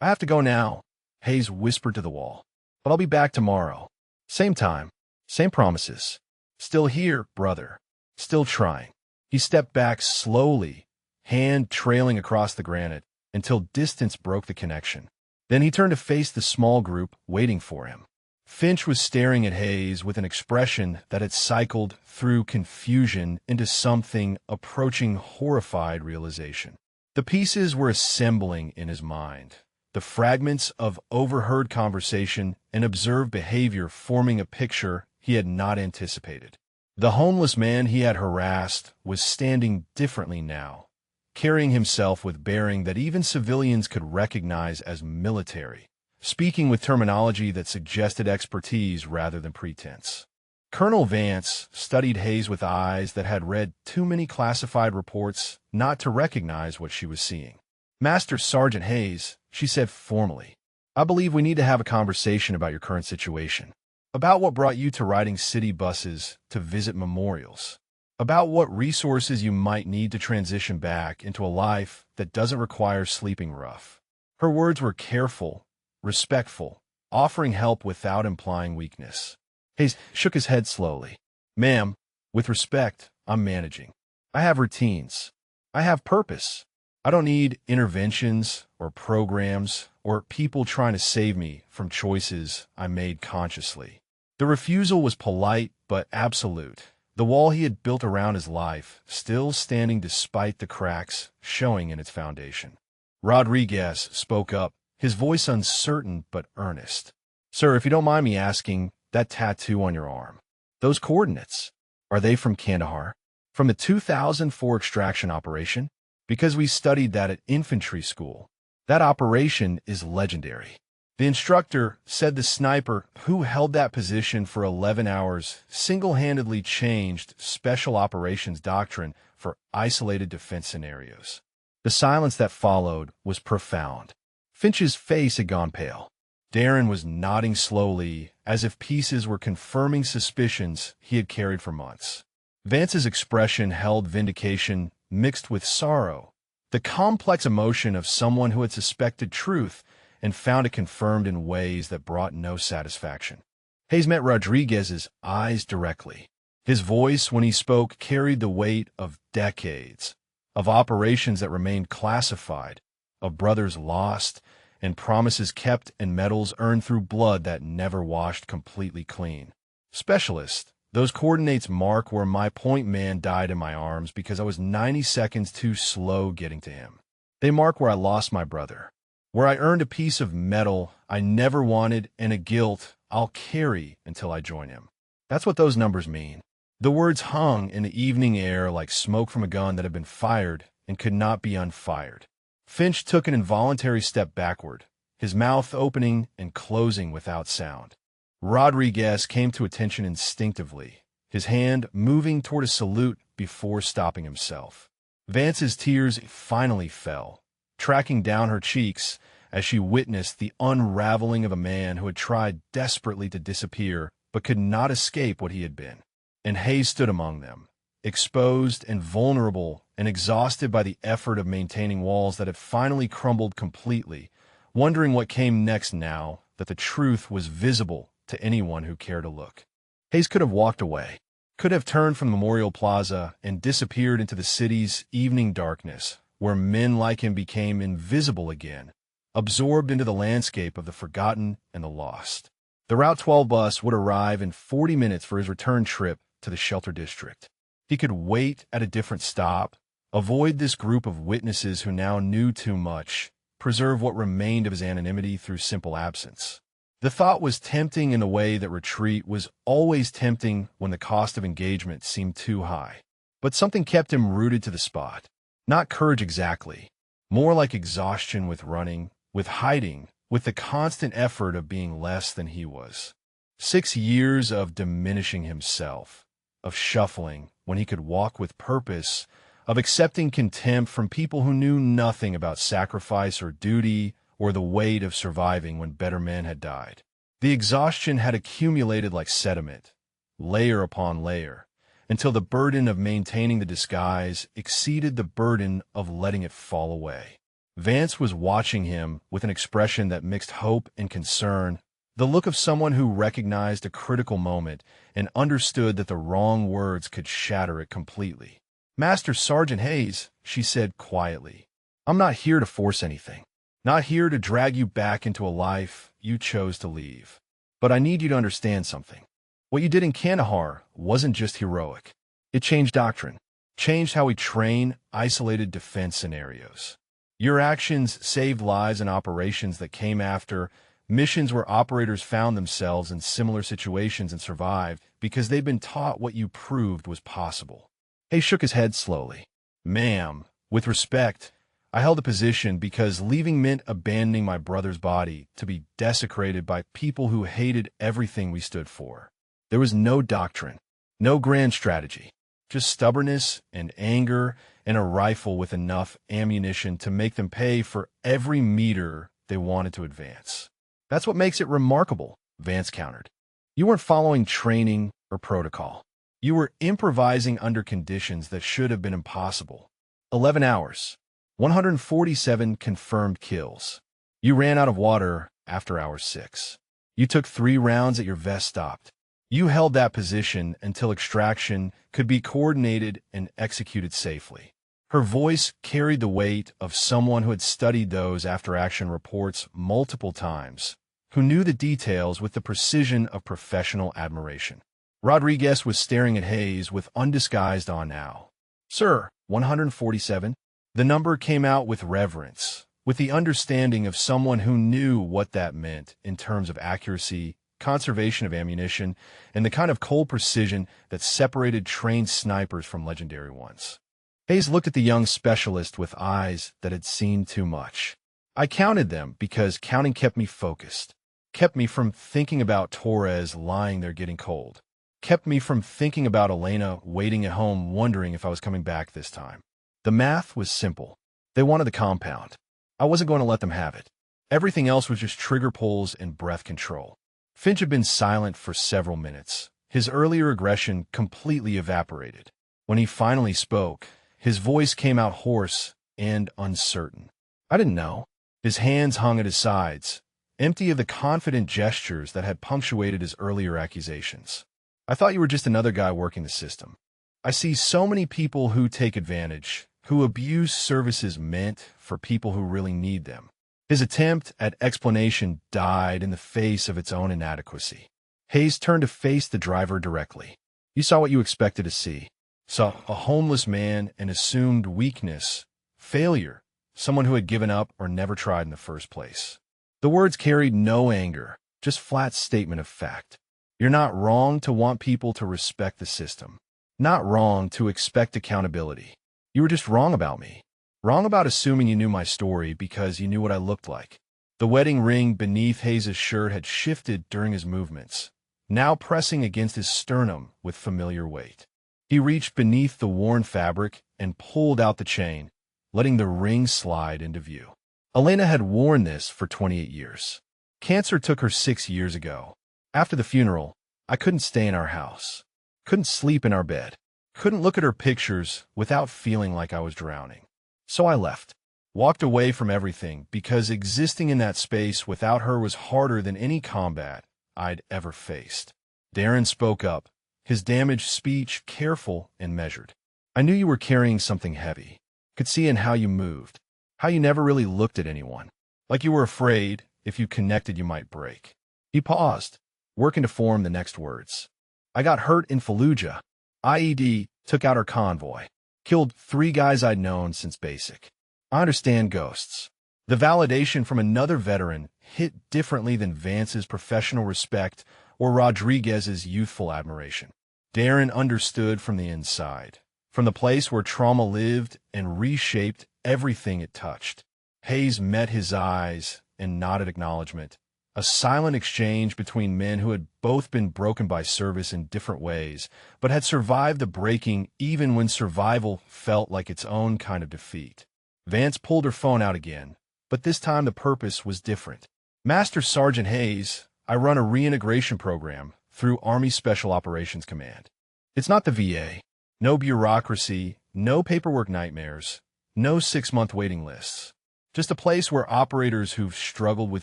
I have to go now, Hayes whispered to the wall, but I'll be back tomorrow. Same time, same promises. Still here, brother. Still trying. He stepped back slowly, hand trailing across the granite, until distance broke the connection. Then he turned to face the small group waiting for him. Finch was staring at Hayes with an expression that had cycled through confusion into something approaching horrified realization. The pieces were assembling in his mind, the fragments of overheard conversation and observed behavior forming a picture he had not anticipated. The homeless man he had harassed was standing differently now, carrying himself with bearing that even civilians could recognize as military, speaking with terminology that suggested expertise rather than pretense. Colonel Vance studied Hayes with eyes that had read too many classified reports not to recognize what she was seeing. Master Sergeant Hayes, she said formally, I believe we need to have a conversation about your current situation, about what brought you to riding city buses to visit memorials, about what resources you might need to transition back into a life that doesn't require sleeping rough. Her words were careful, respectful, offering help without implying weakness. Hayes shook his head slowly. Ma'am, with respect, I'm managing. I have routines. I have purpose. I don't need interventions or programs or people trying to save me from choices I made consciously. The refusal was polite but absolute, the wall he had built around his life still standing despite the cracks showing in its foundation. Rodriguez spoke up, his voice uncertain but earnest. Sir, if you don't mind me asking, that tattoo on your arm, those coordinates, are they from Kandahar? From the 2004 extraction operation? Because we studied that at infantry school. That operation is legendary. The instructor said the sniper who held that position for 11 hours single-handedly changed special operations doctrine for isolated defense scenarios. The silence that followed was profound. Finch's face had gone pale. Darren was nodding slowly, as if pieces were confirming suspicions he had carried for months. Vance's expression held vindication mixed with sorrow, the complex emotion of someone who had suspected truth and found it confirmed in ways that brought no satisfaction. Hayes met Rodriguez's eyes directly. His voice, when he spoke, carried the weight of decades, of operations that remained classified, of brothers lost, and promises kept and medals earned through blood that never washed completely clean. Specialist, those coordinates mark where my point man died in my arms because I was 90 seconds too slow getting to him. They mark where I lost my brother, where I earned a piece of metal I never wanted and a guilt I'll carry until I join him. That's what those numbers mean. The words hung in the evening air like smoke from a gun that had been fired and could not be unfired. Finch took an involuntary step backward, his mouth opening and closing without sound. Rodriguez came to attention instinctively, his hand moving toward a salute before stopping himself. Vance's tears finally fell, tracking down her cheeks as she witnessed the unraveling of a man who had tried desperately to disappear but could not escape what he had been. And Hayes stood among them, exposed and vulnerable and exhausted by the effort of maintaining walls that had finally crumbled completely, wondering what came next now that the truth was visible to anyone who cared to look. Hayes could have walked away, could have turned from Memorial Plaza and disappeared into the city's evening darkness, where men like him became invisible again, absorbed into the landscape of the forgotten and the lost. The Route 12 bus would arrive in 40 minutes for his return trip to the shelter district. He could wait at a different stop, avoid this group of witnesses who now knew too much, preserve what remained of his anonymity through simple absence. The thought was tempting in the way that retreat was always tempting when the cost of engagement seemed too high. But something kept him rooted to the spot. Not courage exactly, more like exhaustion with running, with hiding, with the constant effort of being less than he was. 6 years of diminishing himself, of shuffling when he could walk with purpose, of accepting contempt from people who knew nothing about sacrifice or duty or the weight of surviving when better men had died. The exhaustion had accumulated like sediment, layer upon layer, until the burden of maintaining the disguise exceeded the burden of letting it fall away. Vance was watching him with an expression that mixed hope and concern, the look of someone who recognized a critical moment and understood that the wrong words could shatter it completely. "Master Sergeant Hayes," she said quietly, "I'm not here to force anything. Not here to drag you back into a life you chose to leave. But I need you to understand something. What you did in Kandahar wasn't just heroic. It changed doctrine, changed how we train isolated defense scenarios. Your actions saved lives in operations that came after, missions where operators found themselves in similar situations and survived because they'd been taught what you proved was possible." Hayes shook his head slowly. "Ma'am, with respect, I held a position because leaving meant abandoning my brother's body to be desecrated by people who hated everything we stood for. There was no doctrine, no grand strategy, just stubbornness and anger and a rifle with enough ammunition to make them pay for every meter they wanted to advance. That's what makes it remarkable," Vance countered. "You weren't following training or protocol. You were improvising under conditions that should have been impossible. 11 hours. 147 confirmed kills. You ran out of water after hour 6. You took 3 rounds at your vest stopped. You held that position until extraction could be coordinated and executed safely." Her voice carried the weight of someone who had studied those after-action reports multiple times, who knew the details with the precision of professional admiration. Rodriguez was staring at Hayes with undisguised awe now. "Sir, 147? The number came out with reverence, with the understanding of someone who knew what that meant in terms of accuracy, conservation of ammunition, and the kind of cold precision that separated trained snipers from legendary ones." Hayes looked at the young specialist with eyes that had seen too much. "I counted them because counting kept me focused, kept me from thinking about Torres lying there getting cold, kept me from thinking about Elena waiting at home wondering if I was coming back this time. The math was simple. They wanted the compound. I wasn't going to let them have it. Everything else was just trigger pulls and breath control. Finch had been silent for several minutes. His earlier aggression completely evaporated. When he finally spoke, his voice came out hoarse and uncertain. I didn't know. His hands hung at his sides, empty of the confident gestures that had punctuated his earlier accusations. I thought you were just another guy working the system. I see so many people who take advantage, who abuse services meant for people who really need them. His attempt at explanation died in the face of its own inadequacy. Hayes turned to face the driver directly. You saw what you expected to see. Saw a homeless man and assumed weakness, failure, someone who had given up or never tried in the first place. The words carried no anger, just flat statement of fact. You're not wrong to want people to respect the system. Not wrong to expect accountability. You were just wrong about me. Wrong about assuming you knew my story because you knew what I looked like. The wedding ring beneath Hayes' shirt had shifted during his movements, now pressing against his sternum with familiar weight. He reached beneath the worn fabric and pulled out the chain, letting the ring slide into view. Elena had worn this for 28 years. Cancer took her 6 years ago. After the funeral, I couldn't stay in our house. Couldn't sleep in our bed. Couldn't look at her pictures without feeling like I was drowning. So I left. Walked away from everything because existing in that space without her was harder than any combat I'd ever faced. Darren spoke up, his damaged speech careful and measured. I knew you were carrying something heavy. Could see in how you moved. How you never really looked at anyone. Like you were afraid if you connected you might break. He paused, working to form the next words. I got hurt in Fallujah. IED took out our convoy. Killed 3 guys I'd known since basic. I understand ghosts. The validation from another veteran hit differently than Vance's professional respect or Rodriguez's youthful admiration. Darren understood from the inside, from the place where trauma lived and reshaped everything it touched. Hayes met his eyes and nodded acknowledgement, a silent exchange between men who had both been broken by service in different ways, but had survived the breaking even when survival felt like its own kind of defeat. Vance pulled her phone out again, but this time the purpose was different. Master Sergeant Hayes, I run a reintegration program through Army Special Operations Command. It's not the VA. No bureaucracy, no paperwork nightmares, no 6-month waiting lists. Just a place where operators who've struggled with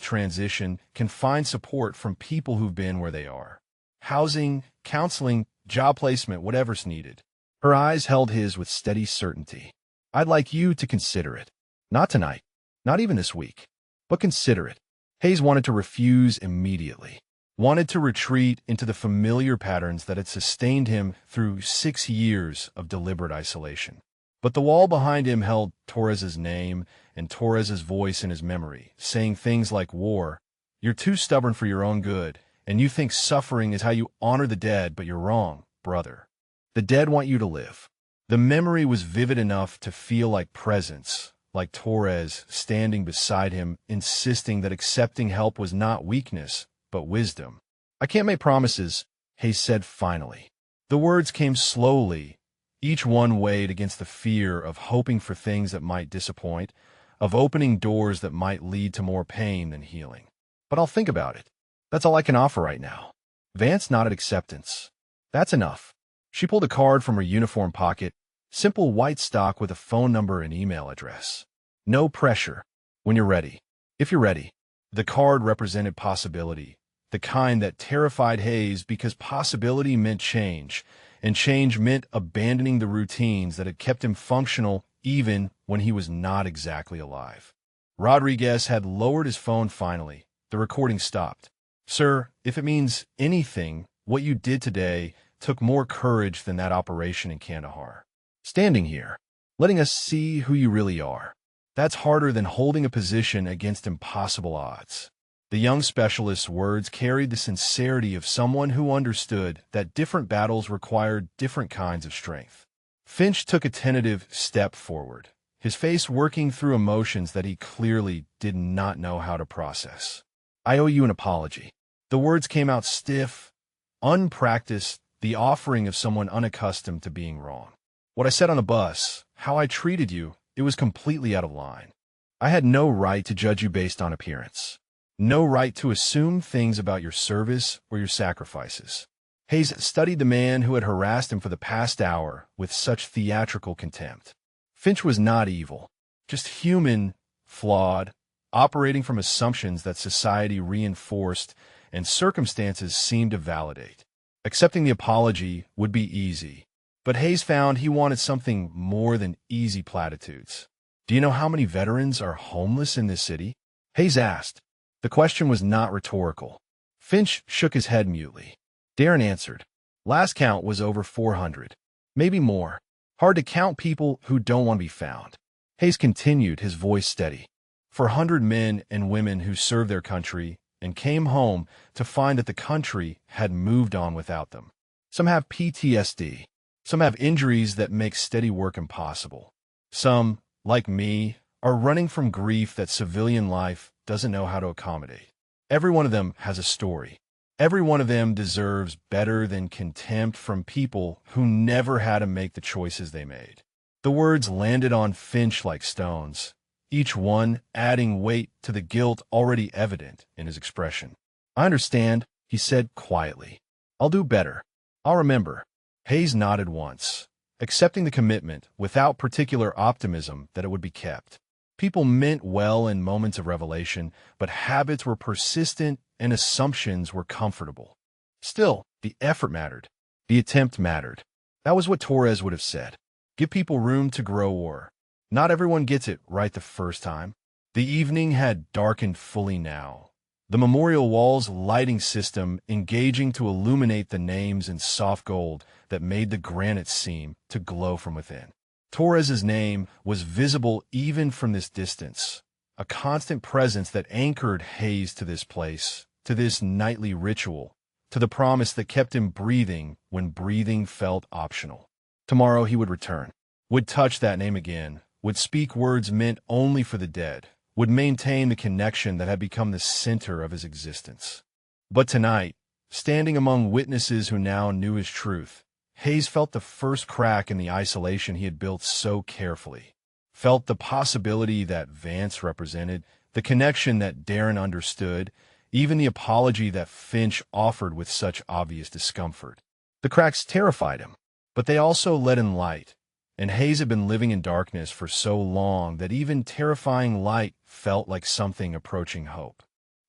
transition can find support from people who've been where they are. Housing, counseling, job placement, whatever's needed. Her eyes held his with steady certainty. I'd like you to consider it. Not tonight, not even this week, but consider it. Hayes wanted to refuse immediately. Wanted to retreat into the familiar patterns that had sustained him through 6 years of deliberate isolation. But the wall behind him held Torres's name and Torres's voice in his memory, saying things like war, you're too stubborn for your own good, and you think suffering is how you honor the dead, but you're wrong, brother. The dead want you to live. The memory was vivid enough to feel like presence, like Torres standing beside him, insisting that accepting help was not weakness, but wisdom. I can't make promises, Hayes said finally. The words came slowly, each one weighed against the fear of hoping for things that might disappoint, of opening doors that might lead to more pain than healing. But I'll think about it. That's all I can offer right now. Vance nodded acceptance. That's enough. She pulled a card from her uniform pocket, simple white stock with a phone number and email address. No pressure. When you're ready. If you're ready. The card represented possibility, the kind that terrified Hayes because possibility meant change, and change meant abandoning the routines that had kept him functional even when he was not exactly alive. Rodriguez had lowered his phone finally. The recording stopped. Sir, if it means anything, what you did today took more courage than that operation in Kandahar. Standing here, letting us see who you really are. That's harder than holding a position against impossible odds. The young specialist's words carried the sincerity of someone who understood that different battles required different kinds of strength. Finch took a tentative step forward, his face working through emotions that he clearly did not know how to process. I owe you an apology. The words came out stiff, unpracticed, the offering of someone unaccustomed to being wrong. What I said on the bus, how I treated you, it was completely out of line. I had no right to judge you based on appearance. No right to assume things about your service or your sacrifices. Hayes studied the man who had harassed him for the past hour with such theatrical contempt. Finch was not evil, just human, flawed, operating from assumptions that society reinforced and circumstances seemed to validate. Accepting the apology would be easy, but Hayes found he wanted something more than easy platitudes. Do you know how many veterans are homeless in this city? Hayes asked. The question was not rhetorical. Finch shook his head mutely. Darren answered. Last count was over 400. Maybe more. Hard to count people who don't want to be found. Hayes continued, his voice steady. 400 men and women who served their country and came home to find that the country had moved on without them. Some have PTSD. Some have injuries that make steady work impossible. Some, like me, are running from grief that civilian life doesn't know how to accommodate. Every one of them has a story. Every one of them deserves better than contempt from people who never had to make the choices they made. The words landed on Finch like stones, each one adding weight to the guilt already evident in his expression. I understand, he said quietly. I'll do better. I'll remember. Hayes nodded once, accepting the commitment without particular optimism that it would be kept. People meant well in moments of revelation, but habits were persistent and assumptions were comfortable. Still, the effort mattered. The attempt mattered. That was what Torres would have said. Give people room to grow or not everyone gets it right the first time. The evening had darkened fully now, the memorial wall's lighting system engaging to illuminate the names in soft gold that made the granite seem to glow from within. Torres's name was visible even from this distance, a constant presence that anchored Hayes to this place, to this nightly ritual, to the promise that kept him breathing when breathing felt optional. Tomorrow he would return, would touch that name again, would speak words meant only for the dead, would maintain the connection that had become the center of his existence. But tonight, standing among witnesses who now knew his truth, Hayes felt the first crack in the isolation he had built so carefully, felt the possibility that Vance represented, the connection that Darren understood, even the apology that Finch offered with such obvious discomfort. The cracks terrified him, but they also let in light, and Hayes had been living in darkness for so long that even terrifying light felt like something approaching hope.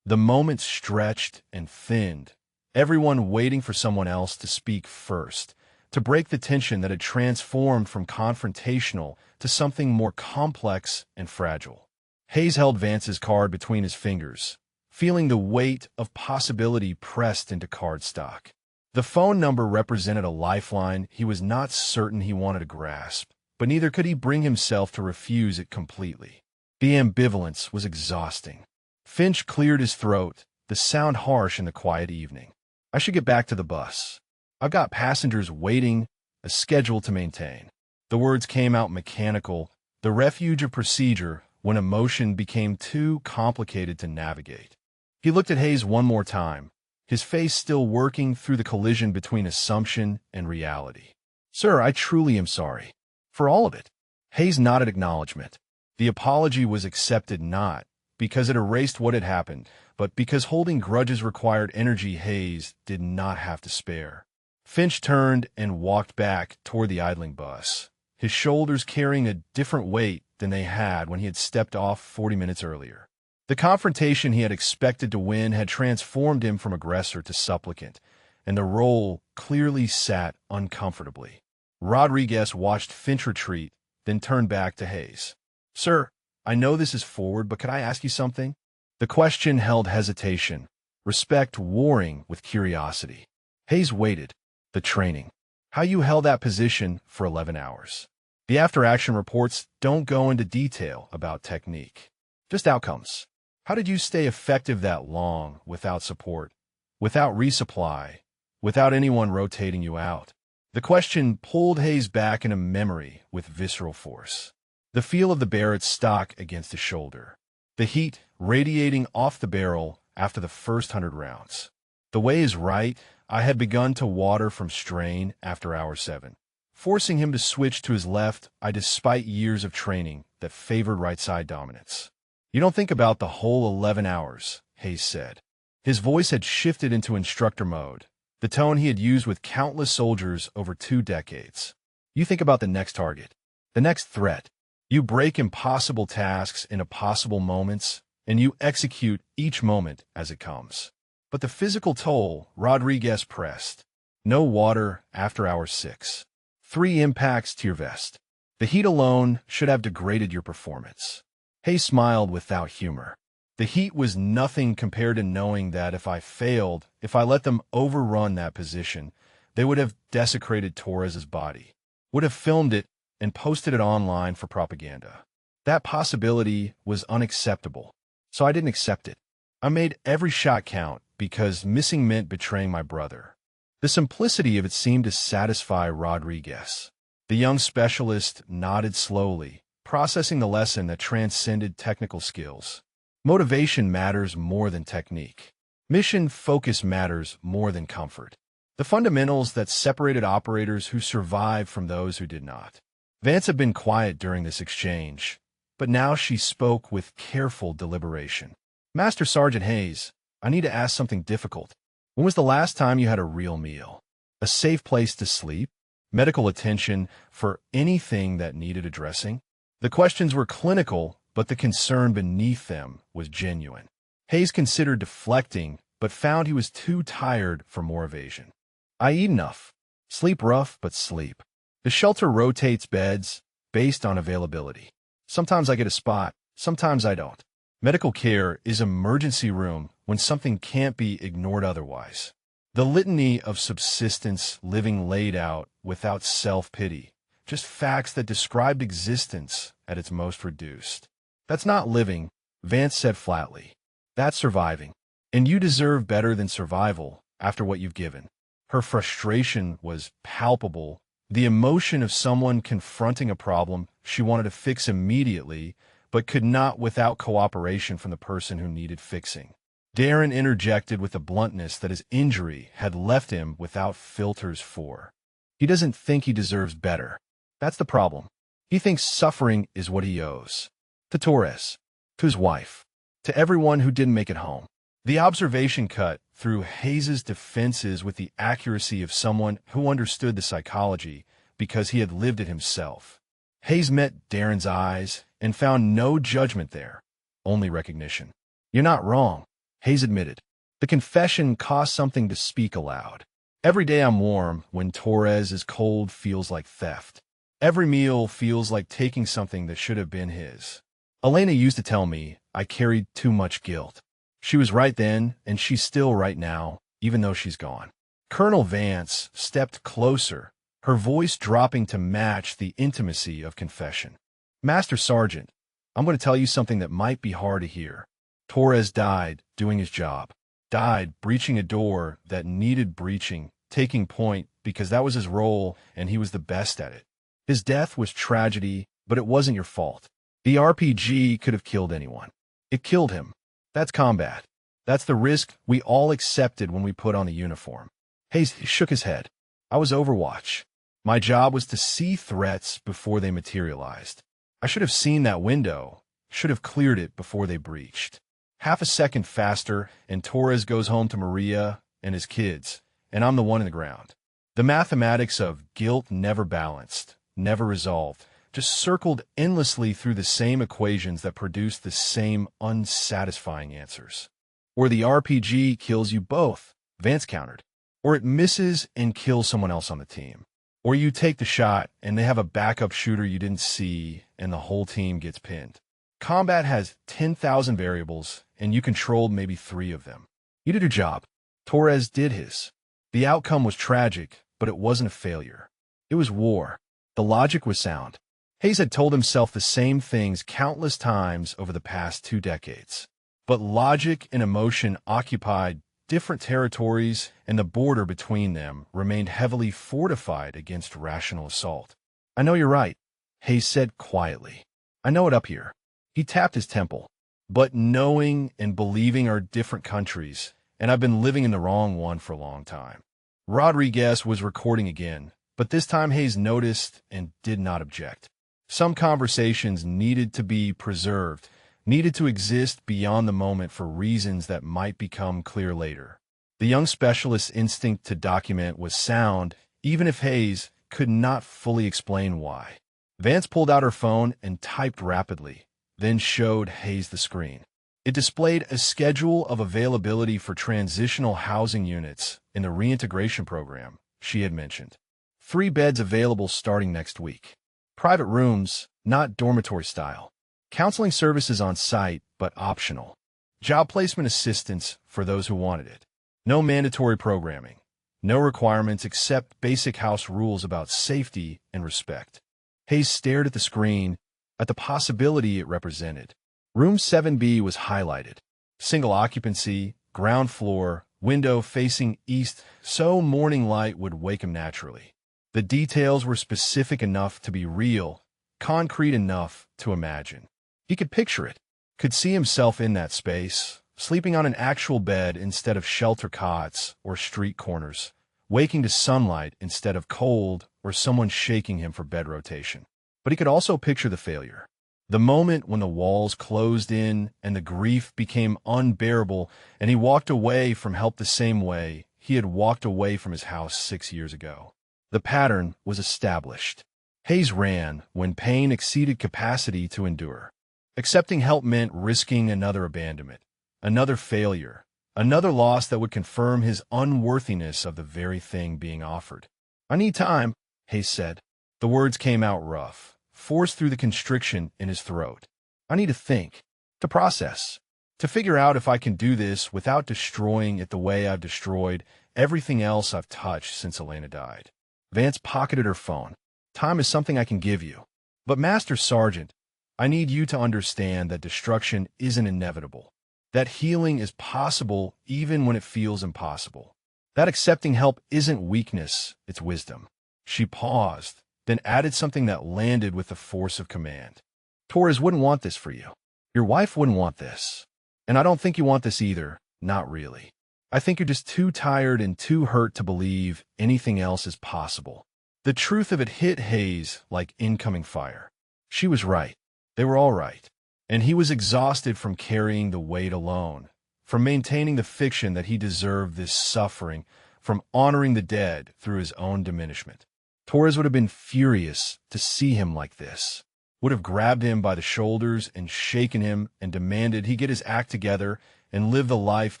The moments stretched and thinned, everyone waiting for someone else to speak first, to break the tension that had transformed from confrontational to something more complex and fragile. Hayes held Vance's card between his fingers, feeling the weight of possibility pressed into cardstock. The phone number represented a lifeline he was not certain he wanted to grasp, but neither could he bring himself to refuse it completely. The ambivalence was exhausting. Finch cleared his throat, the sound harsh in the quiet evening. I should get back to the bus. I've got passengers waiting, a schedule to maintain. The words came out mechanical, the refuge of procedure when emotion became too complicated to navigate. He looked at Hayes one more time, his face still working through the collision between assumption and reality. Sir, I truly am sorry. For all of it. Hayes nodded acknowledgement. The apology was accepted not because it erased what had happened, but because holding grudges required energy Hayes did not have to spare. Finch turned and walked back toward the idling bus, his shoulders carrying a different weight than they had when he had stepped off 40 minutes earlier. The confrontation he had expected to win had transformed him from aggressor to supplicant, and the role clearly sat uncomfortably. Rodriguez watched Finch retreat, then turned back to Hayes. Sir, I know this is forward, but could I ask you something? The question held hesitation, respect warring with curiosity. Hayes waited. The training. How you held that position for 11 hours. The after-action reports don't go into detail about technique, just outcomes. How did you stay effective that long without support, without resupply, without anyone rotating you out? The question pulled Hayes back into memory with visceral force. The feel of the Barrett's stock against his shoulder. The heat radiating off the barrel after the first 100 rounds. The way is right. I had begun to water from strain after hour 7, forcing him to switch to his left despite years of training that favored right-side dominance. You don't think about the whole 11 hours, Hayes said. His voice had shifted into instructor mode, the tone he had used with countless soldiers over 2 decades. You think about the next target, the next threat. You break impossible tasks into possible moments, and you execute each moment as it comes. But the physical toll, Rodriguez pressed. No water after hour 6. 3 impacts to your vest. The heat alone should have degraded your performance. Hayes smiled without humor. The heat was nothing compared to knowing that if I failed, if I let them overrun that position, they would have desecrated Torres's body, would have filmed it and posted it online for propaganda. That possibility was unacceptable, so I didn't accept it. I made every shot count because missing meant betraying my brother. The simplicity of it seemed to satisfy Rodriguez. The young specialist nodded slowly, processing the lesson that transcended technical skills. Motivation matters more than technique. Mission focus matters more than comfort. The fundamentals that separated operators who survived from those who did not. Vance had been quiet during this exchange, but now she spoke with careful deliberation. Master Sergeant Hayes, I need to ask something difficult. When was the last time you had a real meal? A safe place to sleep? Medical attention for anything that needed addressing? The questions were clinical, but the concern beneath them was genuine. Hayes considered deflecting, but found he was too tired for more evasion. I eat enough. Sleep rough, but sleep. The shelter rotates beds based on availability. Sometimes I get a spot, sometimes I don't. Medical care is emergency room when something can't be ignored otherwise. The litany of subsistence living laid out without self-pity, just facts that described existence at its most reduced. That's not living, Vance said flatly. That's surviving. And you deserve better than survival after what you've given. Her frustration was palpable, the emotion of someone confronting a problem she wanted to fix immediately, but could not without cooperation from the person who needed fixing. Darren interjected with a bluntness that his injury had left him without filters for. He doesn't think he deserves better. That's the problem. He thinks suffering is what he owes. To Torres, to his wife, to everyone who didn't make it home. The observation cut through Hayes' defenses with the accuracy of someone who understood the psychology because he had lived it himself. Hayes met Darren's eyes and found no judgment there, only recognition. You're not wrong, Hayes admitted. The confession cost something to speak aloud. Every day I'm warm when Torres is cold feels like theft. Every meal feels like taking something that should have been his. Elena used to tell me I carried too much guilt. She was right then, and she's still right now, even though she's gone. Colonel Vance stepped closer, her voice dropping to match the intimacy of confession. Master Sergeant, I'm going to tell you something that might be hard to hear. Torres died doing his job. Died breaching a door that needed breaching, taking point because that was his role and he was the best at it. His death was tragedy, but it wasn't your fault. The RPG could have killed anyone. It killed him. That's combat. That's the risk we all accepted when we put on the uniform. Hayes shook his head. I was Overwatch. My job was to see threats before they materialized. I should have seen that window, should have cleared it before they breached. Half a second faster, and Torres goes home to Maria and his kids, and I'm the one in the ground. The mathematics of guilt never balanced, never resolved, just circled endlessly through the same equations that produced the same unsatisfying answers. Or the RPG kills you both, Vance countered. Or it misses and kills someone else on the team. Or you take the shot and they have a backup shooter you didn't see and the whole team gets pinned. Combat has 10,000 variables and you controlled maybe 3 of them. You did your job. Torres did his. The outcome was tragic, but it wasn't a failure. It was war. The logic was sound. Hayes had told himself the same things countless times over the past 2 decades. But logic and emotion occupied different territories, and the border between them remained heavily fortified against rational assault. I know you're right, Hayes said quietly. I know it up here. He tapped his temple. But knowing and believing are different countries, and I've been living in the wrong one for a long time. Rodriguez was recording again, but this time Hayes noticed and did not object. Some conversations needed to be preserved needed to exist beyond the moment for reasons that might become clear later. The young specialist's instinct to document was sound, even if Hayes could not fully explain why. Vance pulled out her phone and typed rapidly, then showed Hayes the screen. It displayed a schedule of availability for transitional housing units in the reintegration program she had mentioned. 3 beds available starting next week. Private rooms, not dormitory style. Counseling services on site, but optional. Job placement assistance for those who wanted it. No mandatory programming. No requirements except basic house rules about safety and respect. Hayes stared at the screen, at the possibility it represented. Room 7B was highlighted. Single occupancy, ground floor, window facing east, so morning light would wake him naturally. The details were specific enough to be real, concrete enough to imagine. He could picture it, could see himself in that space, sleeping on an actual bed instead of shelter cots or street corners, waking to sunlight instead of cold or someone shaking him for bed rotation. But he could also picture the failure. The moment when the walls closed in and the grief became unbearable and he walked away from help the same way he had walked away from his house 6 years ago. The pattern was established. Hayes ran when pain exceeded capacity to endure. Accepting help meant risking another abandonment, another failure, another loss that would confirm his unworthiness of the very thing being offered. "I need time," Hayes said. The words came out rough, forced through the constriction in his throat. "I need to think, to process, to figure out if I can do this without destroying it the way I've destroyed everything else I've touched since Elena died." Vance pocketed her phone. "Time is something I can give you. But Master Sergeant, I need you to understand that destruction isn't inevitable. That healing is possible even when it feels impossible. That accepting help isn't weakness, it's wisdom." She paused, then added something that landed with the force of command. "Torres wouldn't want this for you. Your wife wouldn't want this. And I don't think you want this either, not really. I think you're just too tired and too hurt to believe anything else is possible." The truth of it hit Hayes like incoming fire. She was right. They were all right. And he was exhausted from carrying the weight alone, from maintaining the fiction that he deserved this suffering, from honoring the dead through his own diminishment. Torres would have been furious to see him like this, would have grabbed him by the shoulders and shaken him and demanded he get his act together and live the life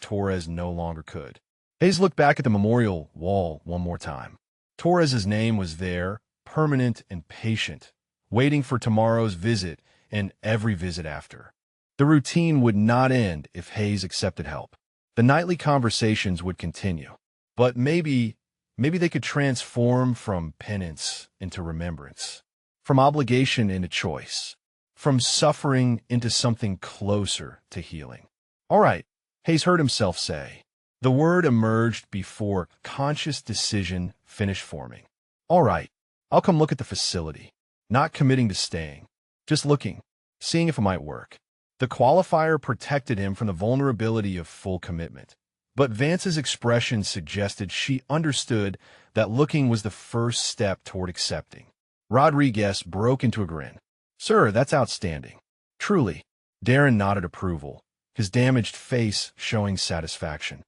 Torres no longer could. Hayes looked back at the memorial wall one more time. Torres's name was there, permanent and patient, waiting for tomorrow's visit and every visit after. The routine would not end if Hayes accepted help. The nightly conversations would continue. But maybe they could transform from penance into remembrance, from obligation into choice, from suffering into something closer to healing. "All right," Hayes heard himself say. The word emerged before conscious decision finished forming. "All right, I'll come look at the facility." Not committing to staying, just looking, seeing if it might work. The qualifier protected him from the vulnerability of full commitment. But Vance's expression suggested she understood that looking was the first step toward accepting. Rodriguez broke into a grin. "Sir, that's outstanding. Truly." Darren nodded approval, his damaged face showing satisfaction.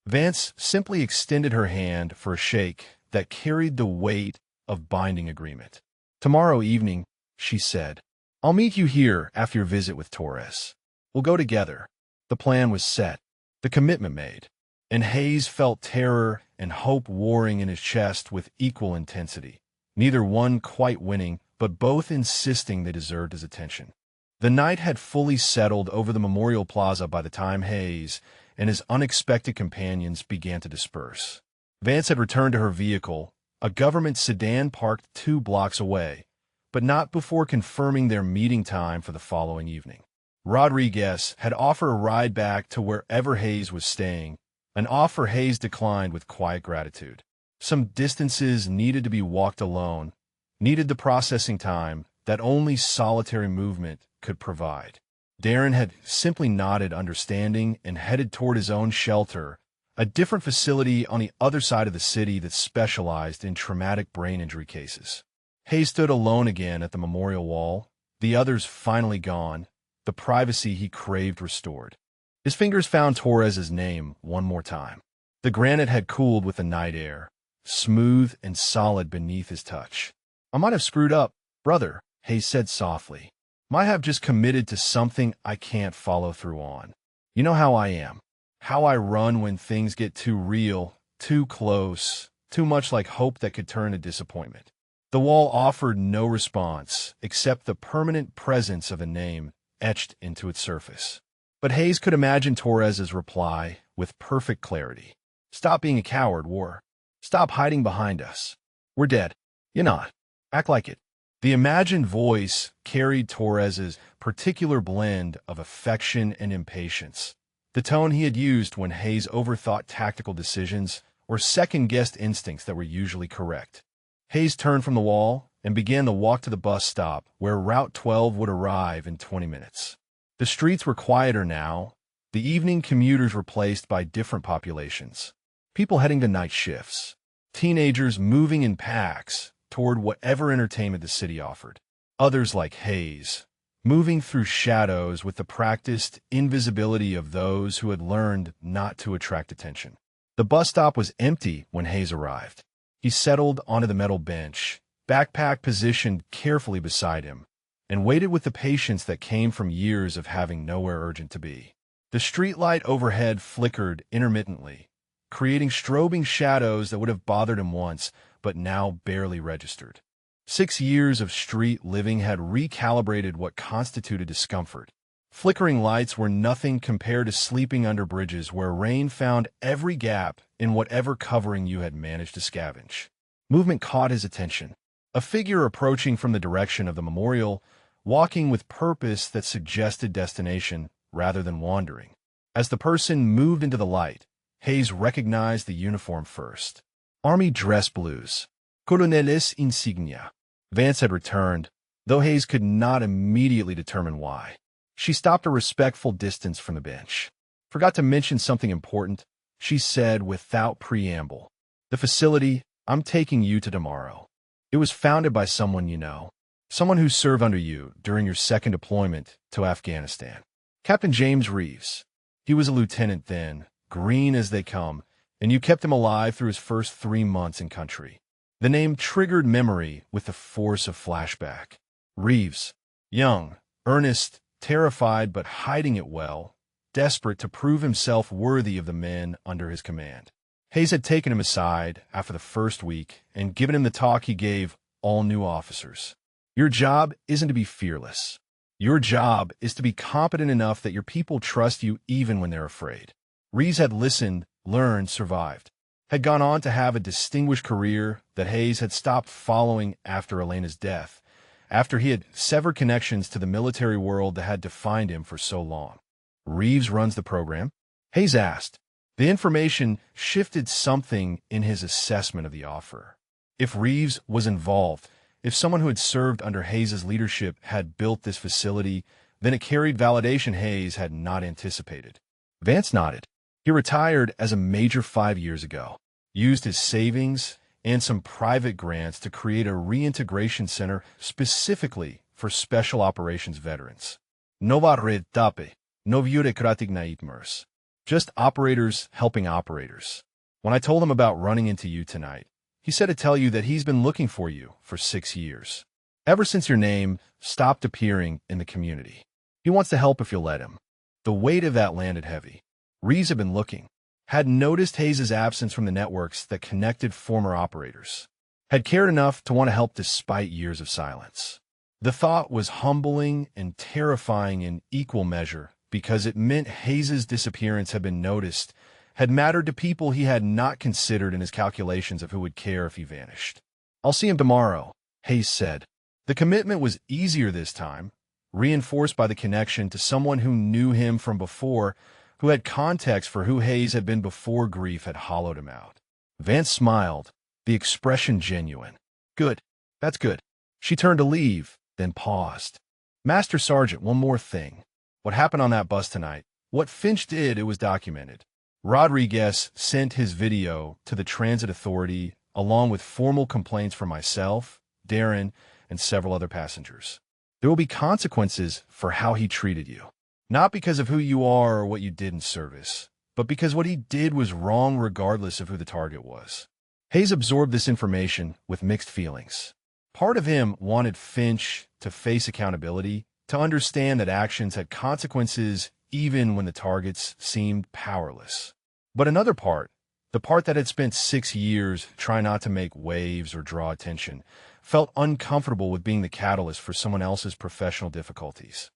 Vance simply extended her hand for a shake that carried the weight of binding agreement. "Tomorrow evening," she said, "I'll meet you here after your visit with Torres. We'll go together." The plan was set, the commitment made, and Hayes felt terror and hope warring in his chest with equal intensity, neither one quite winning, but both insisting they deserved his attention. The night had fully settled over the Memorial Plaza by the time Hayes and his unexpected companions began to disperse. Vance had returned to her vehicle, a government sedan parked 2 blocks away, but not before confirming their meeting time for the following evening. Rodriguez had offered a ride back to wherever Hayes was staying, an offer Hayes declined with quiet gratitude. Some distances needed to be walked alone, needed the processing time that only solitary movement could provide. Darren had simply nodded understanding and headed toward his own shelter, a different facility on the other side of the city that specialized in traumatic brain injury cases. Hayes stood alone again at the memorial wall, the others finally gone, the the privacy he craved restored. His fingers found Torres's name one more time. The granite had cooled with the night air, smooth and solid beneath his touch. I might have screwed up, brother, Hayes said softly. Might have just committed to something I can't follow through on. You know how I am. How I run when things get too real, too close, too much like hope that could turn to disappointment. The wall offered no response, except the permanent presence of a name etched into its surface. But Hayes could imagine Torres's reply with perfect clarity. Stop being a coward, War. Stop hiding behind us. We're dead. You're not. Act like it. The imagined voice carried Torres's particular blend of affection and impatience, the tone he had used when Hayes overthought tactical decisions or second-guessed instincts that were usually correct. Hayes turned from the wall and began the walk to the bus stop where Route 12 would arrive in 20 minutes. The streets were quieter now, the evening commuters replaced by different populations. People heading to night shifts, teenagers moving in packs toward whatever entertainment the city offered. Others like Hayes, moving through shadows with the practiced invisibility of those who had learned not to attract attention. The bus stop was empty when Hayes arrived. He settled onto the metal bench, backpack positioned carefully beside him, and waited with the patience that came from years of having nowhere urgent to be. The streetlight overhead flickered intermittently, creating strobing shadows that would have bothered him once, but now barely registered. 6 years of street living had recalibrated what constituted discomfort. Flickering lights were nothing compared to sleeping under bridges where rain found every gap in whatever covering you had managed to scavenge. Movement caught his attention. A figure approaching from the direction of the memorial, walking with purpose that suggested destination rather than wandering. As the person moved into the light, Hayes recognized the uniform first. Army dress blues. Coronelis insignia. Vance had returned, though Hayes could not immediately determine why. She stopped a respectful distance from the bench. Forgot to mention something important, she said without preamble. The facility, I'm taking you to tomorrow. It was founded by someone you know. Someone who served under you during your second deployment to Afghanistan. Captain James Reeves. He was a lieutenant then, green as they come, and you kept him alive through his first 3 months in country. The name triggered memory with the force of flashback. Reeves. Young, earnest, terrified but hiding it well, desperate to prove himself worthy of the men under his command. Hayes had taken him aside after the first week and given him the talk he gave all new officers. Your job isn't to be fearless. Your job is to be competent enough that your people trust you even when they're afraid. Reeves had listened, learned, survived. Had gone on to have a distinguished career that Hayes had stopped following after Elena's death, after he had severed connections to the military world that had defined him for so long. Reeves runs the program? Hayes asked. The information shifted something in his assessment of the offer. If Reeves was involved, if someone who had served under Hayes's leadership had built this facility, then it carried validation Hayes had not anticipated. Vance nodded. He retired as a major 5 years ago, used his savings and some private grants to create a reintegration center specifically for special operations veterans. Nova red tape, no bureaucratic nightmares. Just operators helping operators. When I told him about running into you tonight, he said to tell you that he's been looking for you for 6 years. Ever since your name stopped appearing in the community. He wants to help if you'll let him. The weight of that landed heavy. Reeves had been looking, had noticed Hayes' absence from the networks that connected former operators, had cared enough to want to help despite years of silence. The thought was humbling and terrifying in equal measure because it meant Hayes' disappearance had been noticed, had mattered to people he had not considered in his calculations of who would care if he vanished. I'll see him tomorrow, Hayes said. The commitment was easier this time, reinforced by the connection to someone who knew him from before, who had context for who Hayes had been before grief had hollowed him out. Vance smiled, the expression genuine. Good. That's good. She turned to leave, then paused. Master Sergeant, one more thing. What happened on that bus tonight? What Finch did, it was documented. Rodriguez sent his video to the Transit Authority along with formal complaints from myself, Darren, and several other passengers. There will be consequences for how he treated you. Not because of who you are or what you did in service, but because what he did was wrong regardless of who the target was. Hayes absorbed this information with mixed feelings. Part of him wanted Finch to face accountability, to understand that actions had consequences even when the targets seemed powerless. But another part, the part that had spent 6 years trying not to make waves or draw attention, felt uncomfortable with being the catalyst for someone else's professional difficulties.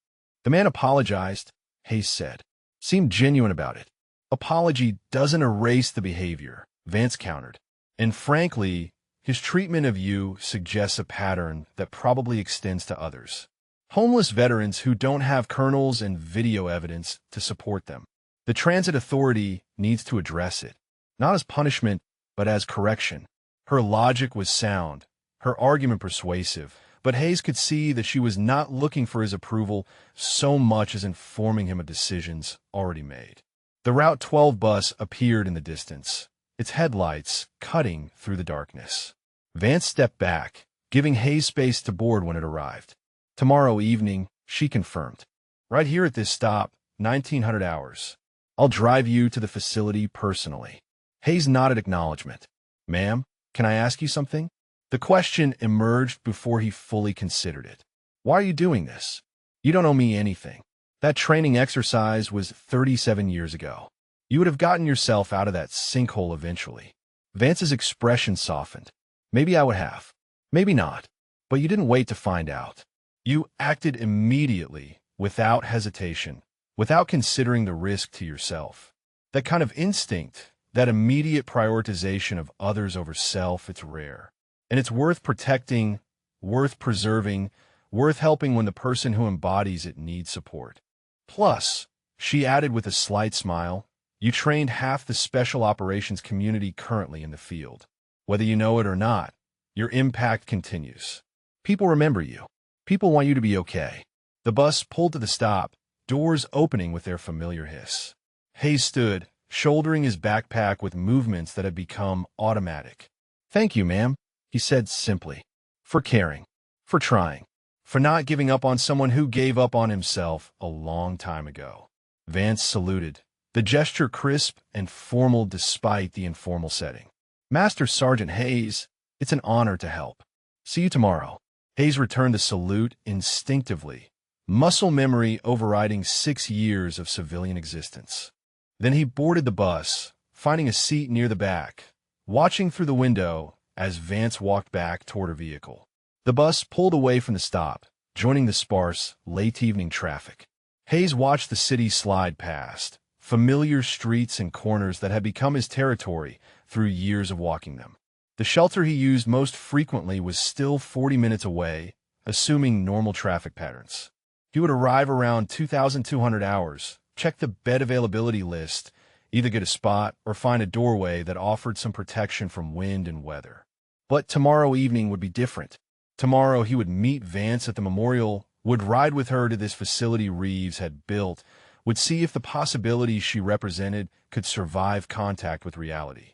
The man apologized, Hayes said. Seemed genuine about it. Apology doesn't erase the behavior, Vance countered. And frankly, his treatment of you suggests a pattern that probably extends to others. Homeless veterans who don't have colonels and video evidence to support them. The Transit Authority needs to address it, not as punishment, but as correction. Her logic was sound, her argument persuasive, but Hayes could see that she was not looking for his approval so much as informing him of decisions already made. The Route 12 bus appeared in the distance, its headlights cutting through the darkness. Vance stepped back, giving Hayes space to board when it arrived. Tomorrow evening, she confirmed. Right here at this stop, 1900 hours. I'll drive you to the facility personally. Hayes nodded acknowledgement. Ma'am, can I ask you something? The question emerged before he fully considered it. Why are you doing this? You don't owe me anything. That training exercise was 37 years ago. You would have gotten yourself out of that sinkhole eventually. Vance's expression softened. Maybe I would have. Maybe not. But you didn't wait to find out. You acted immediately, without hesitation, without considering the risk to yourself. That kind of instinct, that immediate prioritization of others over self, it's rare. And it's worth protecting, worth preserving, worth helping when the person who embodies it needs support. Plus, she added with a slight smile, you trained half the special operations community currently in the field. Whether you know it or not, your impact continues. People remember you. People want you to be okay. The bus pulled to the stop, doors opening with their familiar hiss. Hayes stood, shouldering his backpack with movements that had become automatic. Thank you, ma'am, he said simply. For caring. For trying. For not giving up on someone who gave up on himself a long time ago. Vance saluted, the gesture crisp and formal despite the informal setting. Master Sergeant Hayes, it's an honor to help. See you tomorrow. Hayes returned the salute instinctively, muscle memory overriding 6 years of civilian existence. Then he boarded the bus, finding a seat near the back, watching through the window as Vance walked back toward her vehicle. The bus pulled away from the stop, joining the sparse, late-evening traffic. Hayes watched the city slide past, familiar streets and corners that had become his territory through years of walking them. The shelter he used most frequently was still 40 minutes away, assuming normal traffic patterns. He would arrive around 2,200 hours, check the bed availability list, either get a spot or find a doorway that offered some protection from wind and weather. But tomorrow evening would be different. Tomorrow he would meet Vance at the memorial, would ride with her to this facility Reeves had built, would see if the possibilities she represented could survive contact with reality.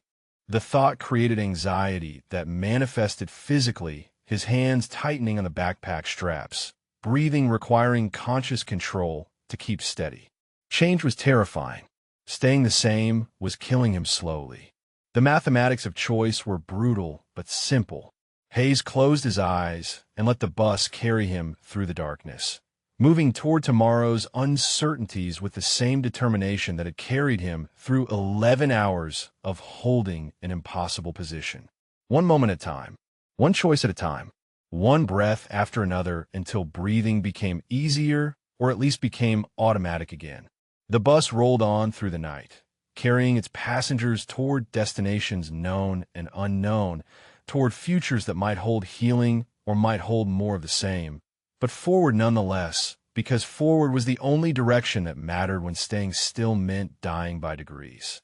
The thought created anxiety that manifested physically, his hands tightening on the backpack straps, breathing requiring conscious control to keep steady. Change was terrifying. Staying the same was killing him slowly. The mathematics of choice were brutal but simple. Hayes closed his eyes and let the bus carry him through the darkness, moving toward tomorrow's uncertainties with the same determination that had carried him through 11 hours of holding an impossible position. One moment at a time, one choice at a time, one breath after another until breathing became easier or at least became automatic again. The bus rolled on through the night, carrying its passengers toward destinations known and unknown, toward futures that might hold healing or might hold more of the same, but forward nonetheless, because forward was the only direction that mattered when staying still meant dying by degrees.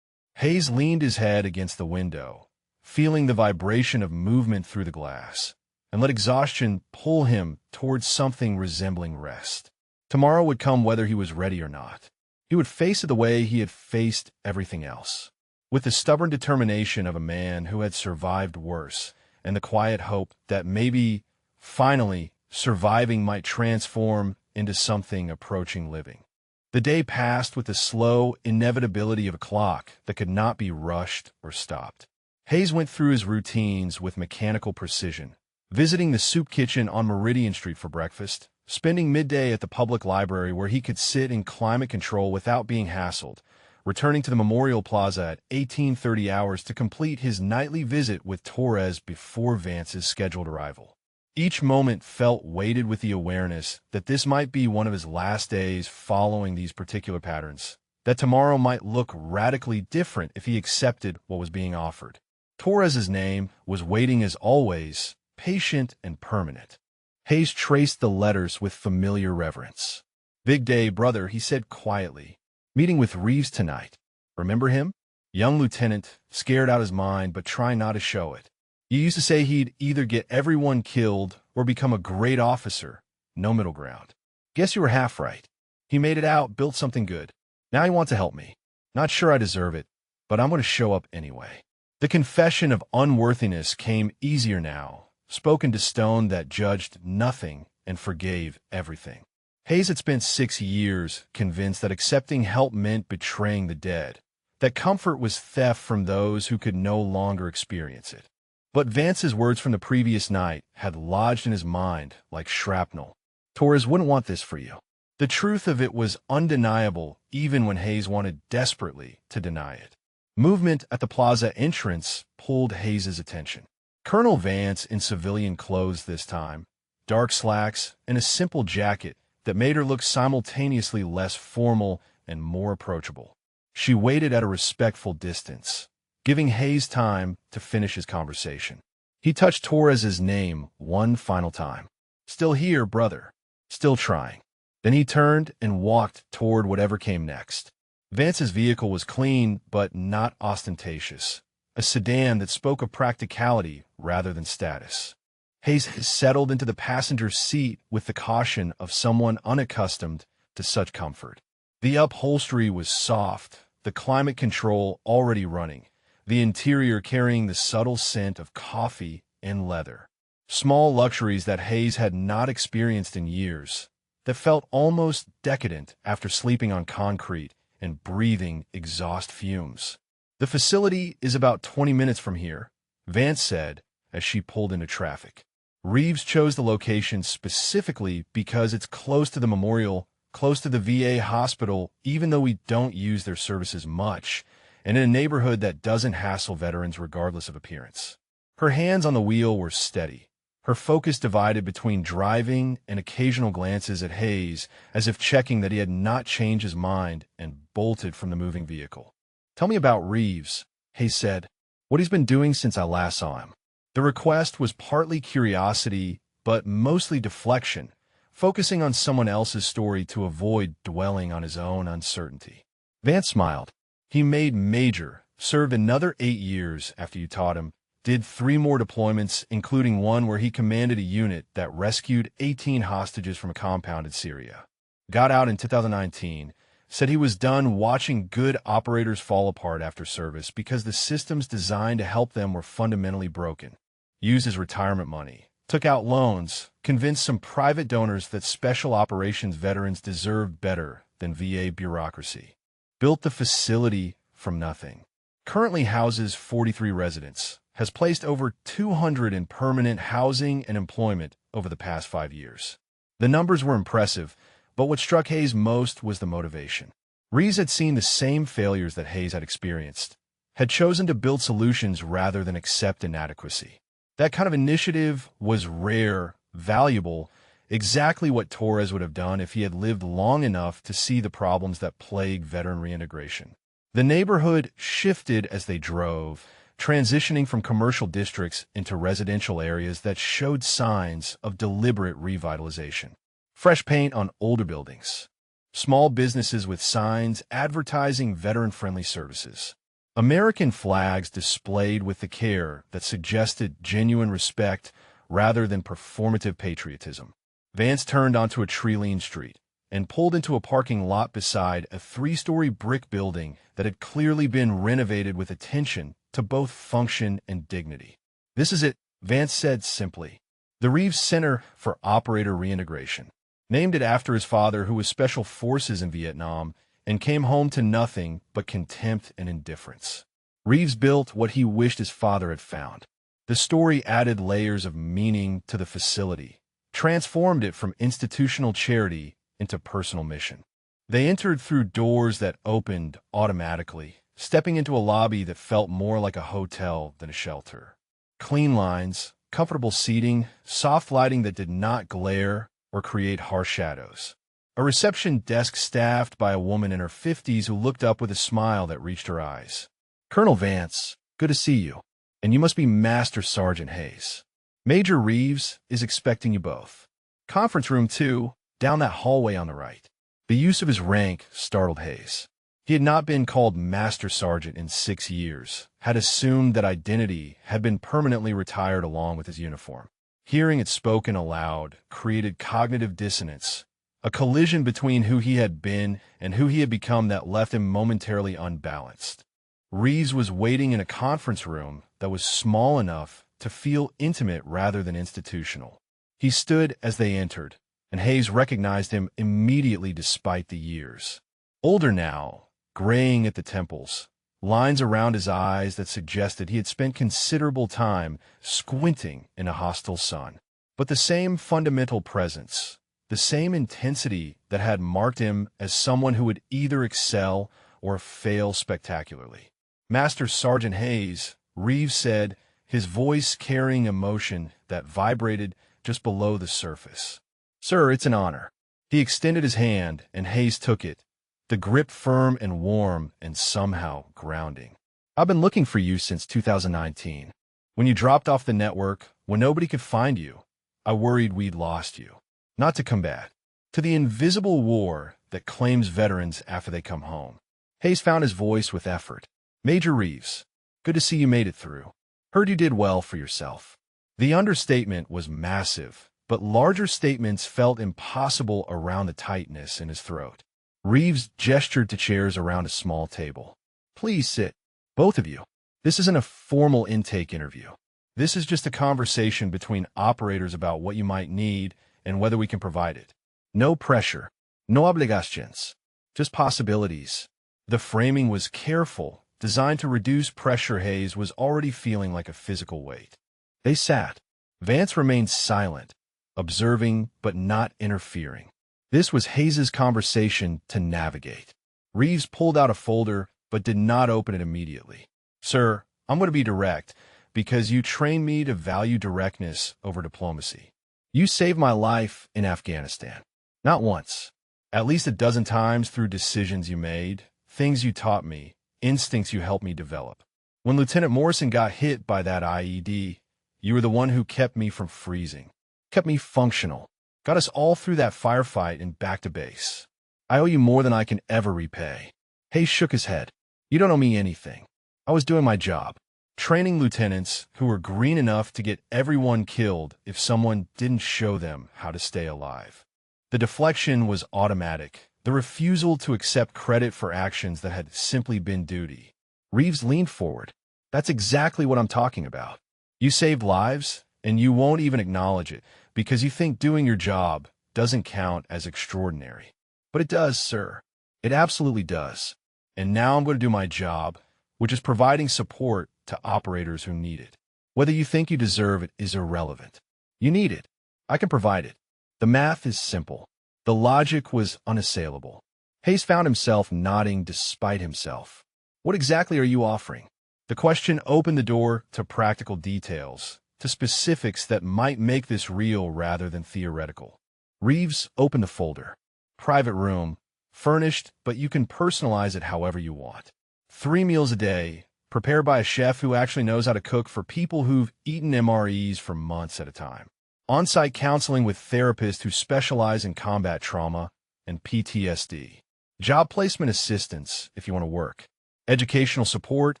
Hayes leaned his head against the window, feeling the vibration of movement through the glass, and let exhaustion pull him towards something resembling rest. Tomorrow would come whether he was ready or not. He would face it the way he had faced everything else, with the stubborn determination of a man who had survived worse, and the quiet hope that maybe, finally, surviving might transform into something approaching living. The day passed with the slow inevitability of a clock that could not be rushed or stopped. Hayes went through his routines with mechanical precision, visiting the soup kitchen on Meridian Street for breakfast, spending midday at the public library where he could sit in climate control without being hassled, returning to the Memorial Plaza at 1830 hours to complete his nightly visit with Torres before Vance's scheduled arrival. Each moment felt weighted with the awareness that this might be one of his last days following these particular patterns, that tomorrow might look radically different if he accepted what was being offered. Torres's name was waiting as always, patient and permanent. Hayes traced the letters with familiar reverence. "Big day, brother," he said quietly. "Meeting with Reeves tonight. Remember him? Young lieutenant, scared out his mind, but trying not to show it. You used to say he'd either get everyone killed or become a great officer. No middle ground. Guess you were half right. He made it out, built something good. Now he wants to help me. Not sure I deserve it, but I'm going to show up anyway." The confession of unworthiness came easier now, spoken to stone that judged nothing and forgave everything. Hayes had spent 6 years convinced that accepting help meant betraying the dead, that comfort was theft from those who could no longer experience it. But Vance's words from the previous night had lodged in his mind like shrapnel. Torres wouldn't want this for you. The truth of it was undeniable even when Hayes wanted desperately to deny it. Movement at the plaza entrance pulled Hayes's attention. Colonel Vance in civilian clothes this time, dark slacks and a simple jacket that made her look simultaneously less formal and more approachable. She waited at a respectful distance, giving Hayes time to finish his conversation. He touched Torres's name one final time. "Still here, brother. Still trying." Then he turned and walked toward whatever came next. Vance's vehicle was clean but not ostentatious, a sedan that spoke of practicality rather than status. Hayes settled into the passenger seat with the caution of someone unaccustomed to such comfort. The upholstery was soft, the climate control already running, the interior carrying the subtle scent of coffee and leather. Small luxuries that Hayes had not experienced in years, that felt almost decadent after sleeping on concrete and breathing exhaust fumes. "The facility is about 20 minutes from here," Vance said as she pulled into traffic. Reeves chose the location specifically because it's close to the memorial, close to the VA hospital, even though we don't use their services much, and in a neighborhood that doesn't hassle veterans regardless of appearance. Her hands on the wheel were steady, her focus divided between driving and occasional glances at Hayes, as if checking that he had not changed his mind, and bolted from the moving vehicle. "Tell me about Reeves," Hayes said. "What he's been doing since I last saw him." The request was partly curiosity, but mostly deflection, focusing on someone else's story to avoid dwelling on his own uncertainty. Vance smiled. "He made major, served another 8 years after you taught him, did 3 more deployments, including one where he commanded a unit that rescued 18 hostages from a compound in Syria. Got out in 2019, said he was done watching good operators fall apart after service because the systems designed to help them were fundamentally broken. Used his retirement money, took out loans, convinced some private donors that special operations veterans deserved better than VA bureaucracy. Built the facility from nothing. Currently houses 43 residents. Has placed over 200 in permanent housing and employment over the past 5 years. The numbers were impressive, but what struck Hayes most was the motivation. Reeves had seen the same failures that Hayes had experienced, had chosen to build solutions rather than accept inadequacy. That kind of initiative was rare, valuable, exactly what Torres would have done if he had lived long enough to see the problems that plague veteran reintegration. The neighborhood shifted as they drove, transitioning from commercial districts into residential areas that showed signs of deliberate revitalization. Fresh paint on older buildings. Small businesses with signs advertising veteran-friendly services. American flags displayed with the care that suggested genuine respect rather than performative patriotism. Vance turned onto a tree-lined street and pulled into a parking lot beside a 3-story brick building that had clearly been renovated with attention to both function and dignity. "This is it," Vance said simply. The the Reeves Center for Operator Reintegration. Named it after his father, who was Special Forces in Vietnam and came home to nothing but contempt and indifference. Reeves built what he wished his father had found. The story added layers of meaning to the facility, transformed it from institutional charity into personal mission. They entered through doors that opened automatically, stepping into a lobby that felt more like a hotel than a shelter. Clean lines, comfortable seating, soft lighting that did not glare or create harsh shadows. A reception desk staffed by a woman in her 50s who looked up with a smile that reached her eyes. "Colonel Vance, good to see you. And you must be Master Sergeant Hayes. Major Reeves is expecting you both. Conference room 2, down that hallway on the right." The use of his rank startled Hayes. He had not been called Master Sergeant in 6 years, had assumed that identity had been permanently retired along with his uniform. Hearing it spoken aloud created cognitive dissonance, a collision between who he had been and who he had become that left him momentarily unbalanced. Reeves was waiting in a conference room that was small enough to feel intimate rather than institutional. He stood as they entered, and Hayes recognized him immediately despite the years. Older now, graying at the temples, lines around his eyes that suggested he had spent considerable time squinting in a hostile sun. But the same fundamental presence, the same intensity that had marked him as someone who would either excel or fail spectacularly. "Master Sergeant Hayes," Reeves said, his voice carrying emotion that vibrated just below the surface. "Sir, it's an honor." He extended his hand, and Hayes took it, the grip firm and warm and somehow grounding. "I've been looking for you since 2019. When you dropped off the network, when nobody could find you, I worried we'd lost you. Not to combat, to the invisible war that claims veterans after they come home." Hayes found his voice with effort. "Major Reeves, good to see you made it through. Heard you did well for yourself." The understatement was massive, but larger statements felt impossible around the tightness in his throat. Reeves gestured to chairs around a small table. "Please sit, both of you. This isn't a formal intake interview. This is just a conversation between operators about what you might need and whether we can provide it. No pressure, no obligations, just possibilities." The framing was careful, designed to reduce pressure. Hayes was already feeling like a physical weight. They sat. Vance remained silent, observing but not interfering. This was Hayes's conversation to navigate. Reeves pulled out a folder but did not open it immediately. "Sir, I'm going to be direct because you trained me to value directness over diplomacy. You saved my life in Afghanistan. Not once. At least a dozen times through decisions you made, things you taught me, instincts you helped me develop. When Lieutenant Morrison got hit by that IED, you were the one who kept me from freezing, kept me functional, got us all through that firefight and back to base. I owe you more than I can ever repay." Hayes shook his head. "You don't owe me anything. I was doing my job, training lieutenants who were green enough to get everyone killed if someone didn't show them how to stay alive." The deflection was automatic, the refusal to accept credit for actions that had simply been duty. Reeves leaned forward. "That's exactly what I'm talking about. You saved lives, and you won't even acknowledge it because you think doing your job doesn't count as extraordinary. But it does, sir. It absolutely does. And now I'm going to do my job, which is providing support to operators who need it. Whether you think you deserve it is irrelevant. You need it. I can provide it. The math is simple. The logic was unassailable." Hayes found himself nodding despite himself. "What exactly are you offering?" The question opened the door to practical details, to specifics that might make this real rather than theoretical. Reeves opened the folder. "Private room, furnished, but you can personalize it however you want. 3 meals a day, prepared by a chef who actually knows how to cook for people who've eaten MREs for months at a time. On-site counseling with therapists who specialize in combat trauma and PTSD. Job placement assistance if you want to work. Educational support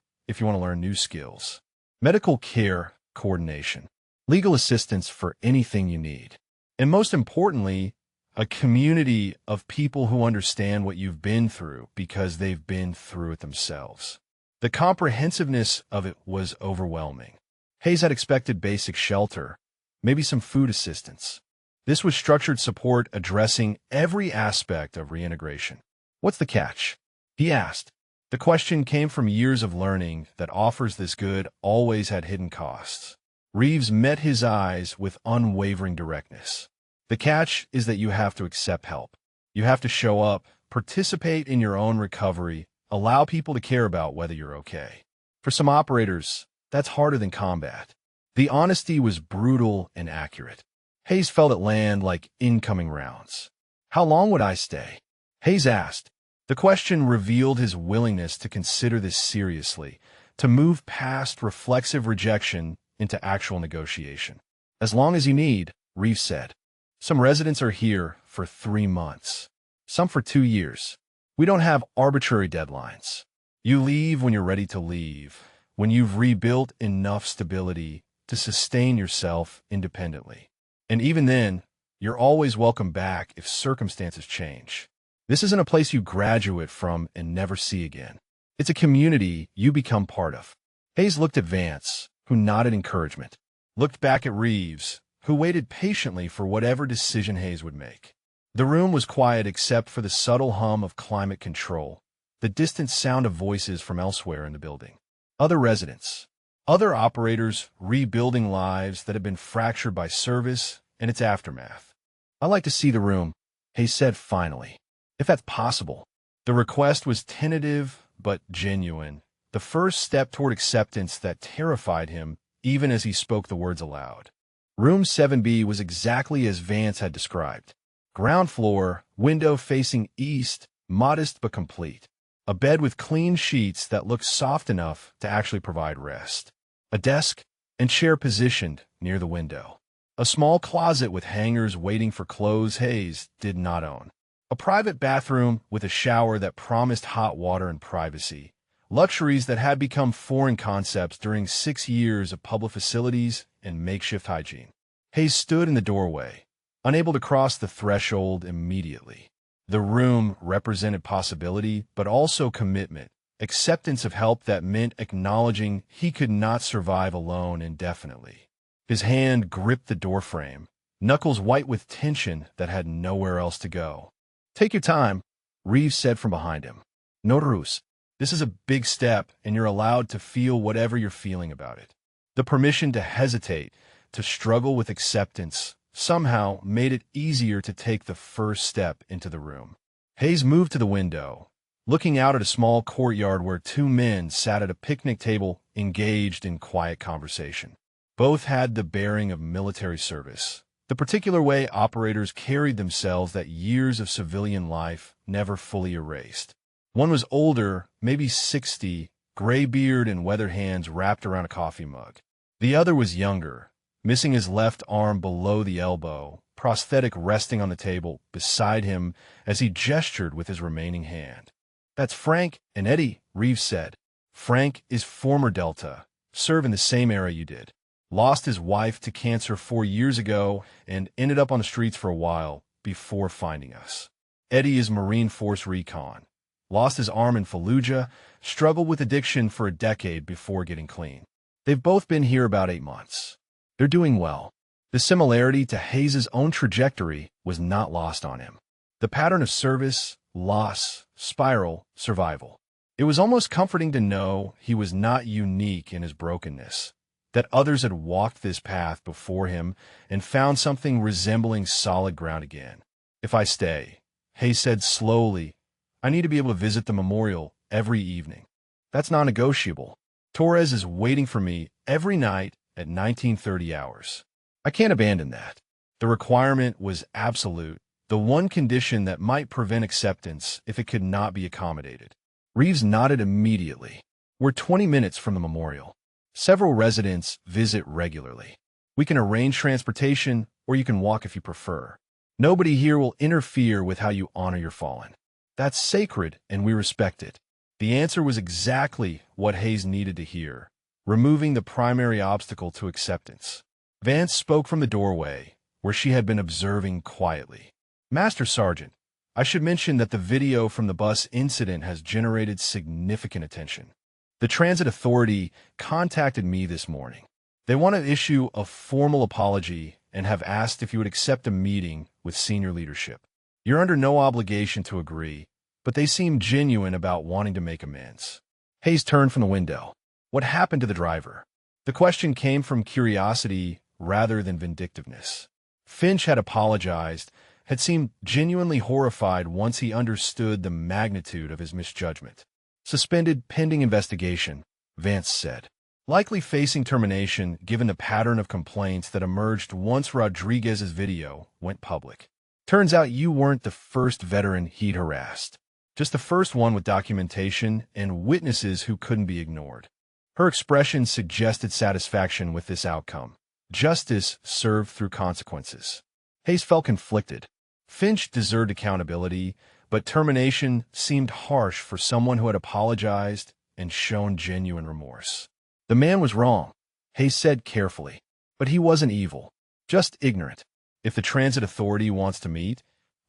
if you want to learn new skills. Medical care coordination. Legal assistance for anything you need. And most importantly, a community of people who understand what you've been through because they've been through it themselves." The comprehensiveness of it was overwhelming. Hayes had expected basic shelter, maybe some food assistance. This was structured support addressing every aspect of reintegration. What's the catch? He asked. The question came from years of learning that offers this good always had hidden costs. Reeves met his eyes with unwavering directness. The catch is that you have to accept help. You have to show up, participate in your own recovery, allow people to care about whether you're okay. For some operators, that's harder than combat. The honesty was brutal and accurate. Hayes felt it land like incoming rounds. How long would I stay? Hayes asked. The question revealed his willingness to consider this seriously, to move past reflexive rejection into actual negotiation. As long as you need, Reeves said. Some residents are here for 3 months, some for 2 years. We don't have arbitrary deadlines. You leave when you're ready to leave, when you've rebuilt enough stability to sustain yourself independently. And even then, you're always welcome back if circumstances change. This isn't a place you graduate from and never see again. It's a community you become part of. Hayes looked at Vance, who nodded encouragement, looked back at Reeves, who waited patiently for whatever decision Hayes would make. The room was quiet except for the subtle hum of climate control, the distant sound of voices from elsewhere in the building. Other residents, other operators rebuilding lives that had been fractured by service and its aftermath. "I'd like to see the room," Hayes said finally. "If that's possible." The request was tentative but genuine, the first step toward acceptance that terrified him even as he spoke the words aloud. Room 7B was exactly as Vance had described. Ground floor, window facing east, modest but complete. A bed with clean sheets that looked soft enough to actually provide rest. A desk and chair positioned near the window. A small closet with hangers waiting for clothes Hayes did not own. A private bathroom with a shower that promised hot water and privacy. Luxuries that had become foreign concepts during 6 years of public facilities and makeshift hygiene. Hayes stood in the doorway, unable to cross the threshold immediately. The room represented possibility, but also commitment, acceptance of help that meant acknowledging he could not survive alone indefinitely. His hand gripped the doorframe, knuckles white with tension that had nowhere else to go. "Take your time," Reeves said from behind him. "No ruse. This is a big step, and you're allowed to feel whatever you're feeling about it." The permission to hesitate, to struggle with acceptance, somehow made it easier to take the first step into the room. Hayes moved to the window, looking out at a small courtyard where 2 men sat at a picnic table engaged in quiet conversation. Both had the bearing of military service, the particular way operators carried themselves that years of civilian life never fully erased. One was older, maybe 60, gray beard and weathered hands wrapped around a coffee mug. The other was younger, missing his left arm below the elbow, prosthetic resting on the table beside him as he gestured with his remaining hand. "That's Frank and Eddie," Reeves said. "Frank is former Delta, served in the same era you did. Lost his wife to cancer 4 years ago and ended up on the streets for a while before finding us. Eddie is Marine Force Recon. Lost his arm in Fallujah, struggled with addiction for a decade before getting clean. They've both been here about 8 months. They're doing well." The similarity to Hayes' own trajectory was not lost on him. The pattern of service, loss, spiral, survival. It was almost comforting to know he was not unique in his brokenness, that others had walked this path before him and found something resembling solid ground again. "If I stay," Hayes said slowly, "I need to be able to visit the memorial every evening. That's non-negotiable. Torres is waiting for me every night at 1930 hours. I can't abandon that." The requirement was absolute, the one condition that might prevent acceptance if it could not be accommodated. Reeves nodded immediately. "We're 20 minutes from the memorial. Several residents visit regularly. We can arrange transportation, or you can walk if you prefer. Nobody here will interfere with how you honor your fallen. That's sacred, and we respect it." The answer was exactly what Hayes needed to hear, removing the primary obstacle to acceptance. Vance spoke from the doorway, where she had been observing quietly. "Master Sergeant, I should mention that the video from the bus incident has generated significant attention. The Transit Authority contacted me this morning. They want to issue a formal apology and have asked if you would accept a meeting with senior leadership. You're under no obligation to agree, but they seem genuine about wanting to make amends. Hayes turned from the window. What happened to the driver? The question came from curiosity rather than vindictiveness. Finch had apologized, had seemed genuinely horrified once he understood the magnitude of his misjudgment. Suspended pending investigation, Vance said. Likely facing termination given the pattern of complaints that emerged once Rodriguez's video went public. Turns out you weren't the first veteran he'd harassed. Just the first one with documentation and witnesses who couldn't be ignored. Her expression suggested satisfaction with this outcome. Justice served through consequences. Hayes felt conflicted. Finch deserved accountability, but termination seemed harsh for someone who had apologized and shown genuine remorse. The man was wrong, Hayes said carefully, but he wasn't evil, just ignorant. If the transit authority wants to meet,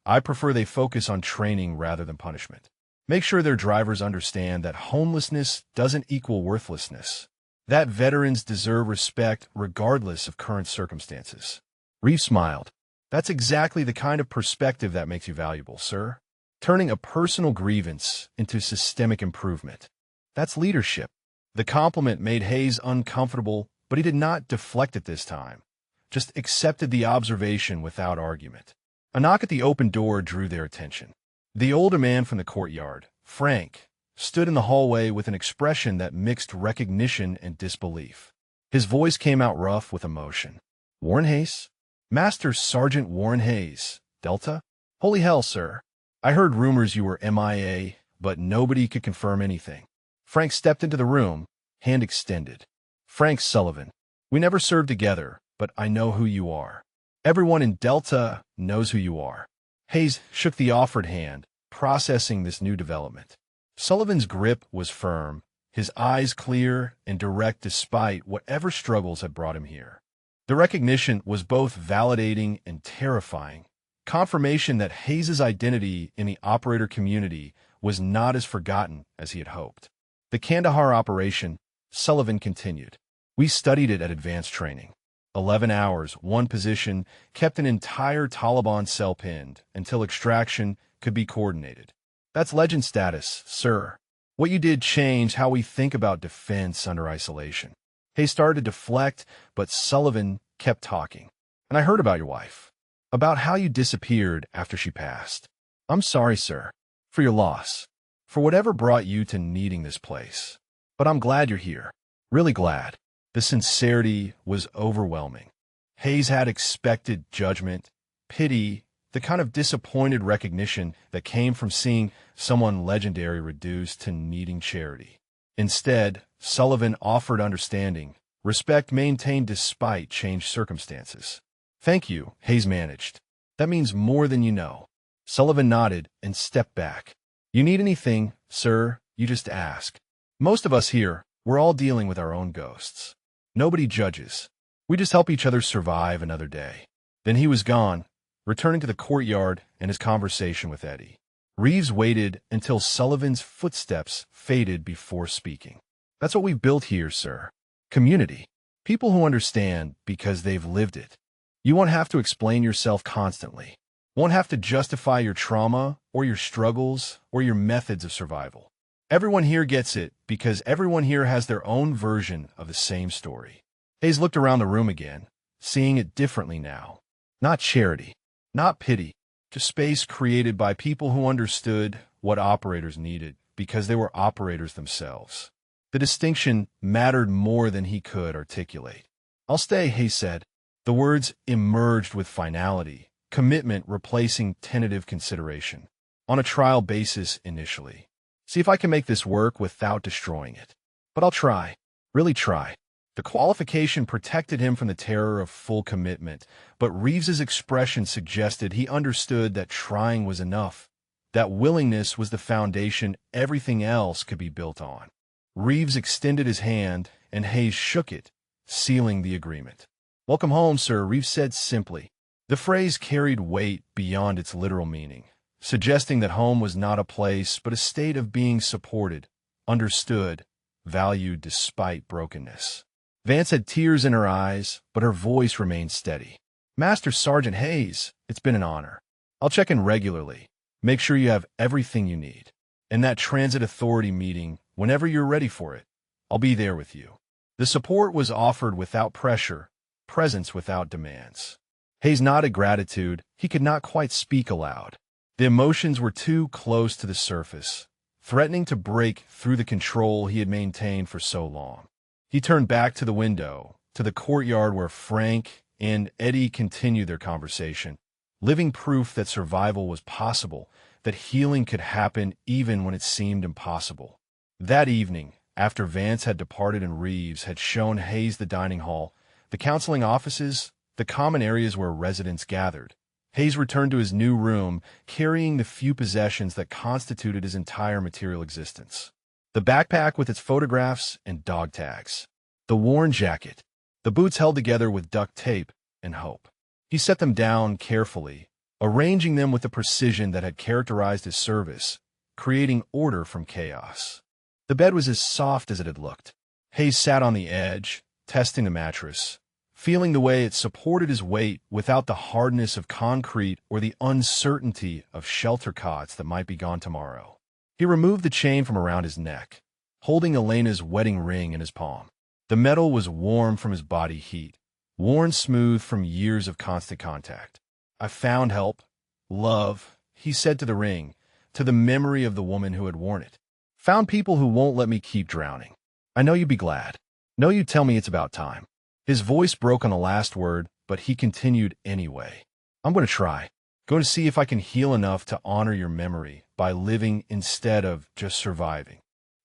I prefer they focus on training rather than punishment. Make sure their drivers understand that homelessness doesn't equal worthlessness, that veterans deserve respect regardless of current circumstances. Reeves smiled. That's exactly the kind of perspective that makes you valuable, sir. Turning a personal grievance into systemic improvement. That's leadership. The compliment made Hayes uncomfortable, but he did not deflect it this time, just accepted the observation without argument. A knock at the open door drew their attention. The older man from the courtyard, Frank, stood in the hallway with an expression that mixed recognition and disbelief. His voice came out rough with emotion. Warren Hayes? Master Sergeant Warren Hayes, Delta? Holy hell, sir. I heard rumors you were MIA, but nobody could confirm anything. Frank stepped into the room, hand extended. Frank Sullivan. We never served together, but I know who you are. Everyone in Delta knows who you are. Hayes shook the offered hand, processing this new development. Sullivan's grip was firm, his eyes clear and direct despite whatever struggles had brought him here. The recognition was both validating and terrifying, confirmation that Hayes's identity in the operator community was not as forgotten as he had hoped. The Kandahar operation, Sullivan continued. We studied it at advanced training. 11 hours, one position, kept an entire Taliban cell pinned until extraction could be coordinated. That's legend status, sir. What you did changed how we think about defense under isolation. Hayes started to deflect, but Sullivan kept talking. And I heard about your wife. About how you disappeared after she passed. I'm sorry, sir, for your loss. For whatever brought you to needing this place. But I'm glad you're here. Really glad. The sincerity was overwhelming. Hayes had expected judgment, pity, the kind of disappointed recognition that came from seeing someone legendary reduced to needing charity. Instead, Sullivan offered understanding, respect maintained despite changed circumstances. Thank you, Hayes managed. That means more than you know. Sullivan nodded and stepped back. You need anything, sir, you just ask. Most of us here, we're all dealing with our own ghosts. Nobody judges. We just help each other survive another day. Then he was gone, returning to the courtyard and his conversation with Eddie. Reeves waited until Sullivan's footsteps faded before speaking. That's what we've built here, sir. Community. People who understand because they've lived it. You won't have to explain yourself constantly. Won't have to justify your trauma or your struggles or your methods of survival. Everyone here gets it because everyone here has their own version of the same story. Hayes looked around the room again, seeing it differently now. Not charity, not pity, just space created by people who understood what operators needed because they were operators themselves. The distinction mattered more than he could articulate. I'll stay, Hayes said. The words emerged with finality. Commitment replacing tentative consideration. On a trial basis initially. See if I can make this work without destroying it. But I'll try. Really try. The qualification protected him from the terror of full commitment, but Reeves's expression suggested he understood that trying was enough. That willingness was the foundation everything else could be built on. Reeves extended his hand, and Hayes shook it, sealing the agreement. Welcome home, sir, Reeves said simply. The phrase carried weight beyond its literal meaning, suggesting that home was not a place but a state of being supported, understood, valued despite brokenness. Vance had tears in her eyes, but her voice remained steady. Master Sergeant Hayes, it's been an honor. I'll check in regularly. Make sure you have everything you need. In that transit authority meeting, whenever you're ready for it, I'll be there with you. The support was offered without pressure, presence without demands. Hayes nodded gratitude. He could not quite speak aloud. The emotions were too close to the surface, threatening to break through the control he had maintained for so long. He turned back to the window, to the courtyard where Frank and Eddie continued their conversation, living proof that survival was possible, that healing could happen even when it seemed impossible. That evening, after Vance had departed and Reeves had shown Hayes the dining hall, the counseling offices, the common areas where residents gathered, Hayes returned to his new room, carrying the few possessions that constituted his entire material existence. The backpack with its photographs and dog tags, the worn jacket, the boots held together with duct tape and hope. He set them down carefully, arranging them with the precision that had characterized his service, creating order from chaos. The bed was as soft as it had looked. Hayes sat on the edge, testing the mattress, feeling the way it supported his weight without the hardness of concrete or the uncertainty of shelter cots that might be gone tomorrow. He removed the chain from around his neck, holding Elena's wedding ring in his palm. The metal was warm from his body heat, worn smooth from years of constant contact. I found help, love, he said to the ring, to the memory of the woman who had worn it. Found people who won't let me keep drowning. I know you'd be glad. Know you'd tell me it's about time. His voice broke on the last word, but he continued anyway. I'm going to try. Going to see if I can heal enough to honor your memory by living instead of just surviving.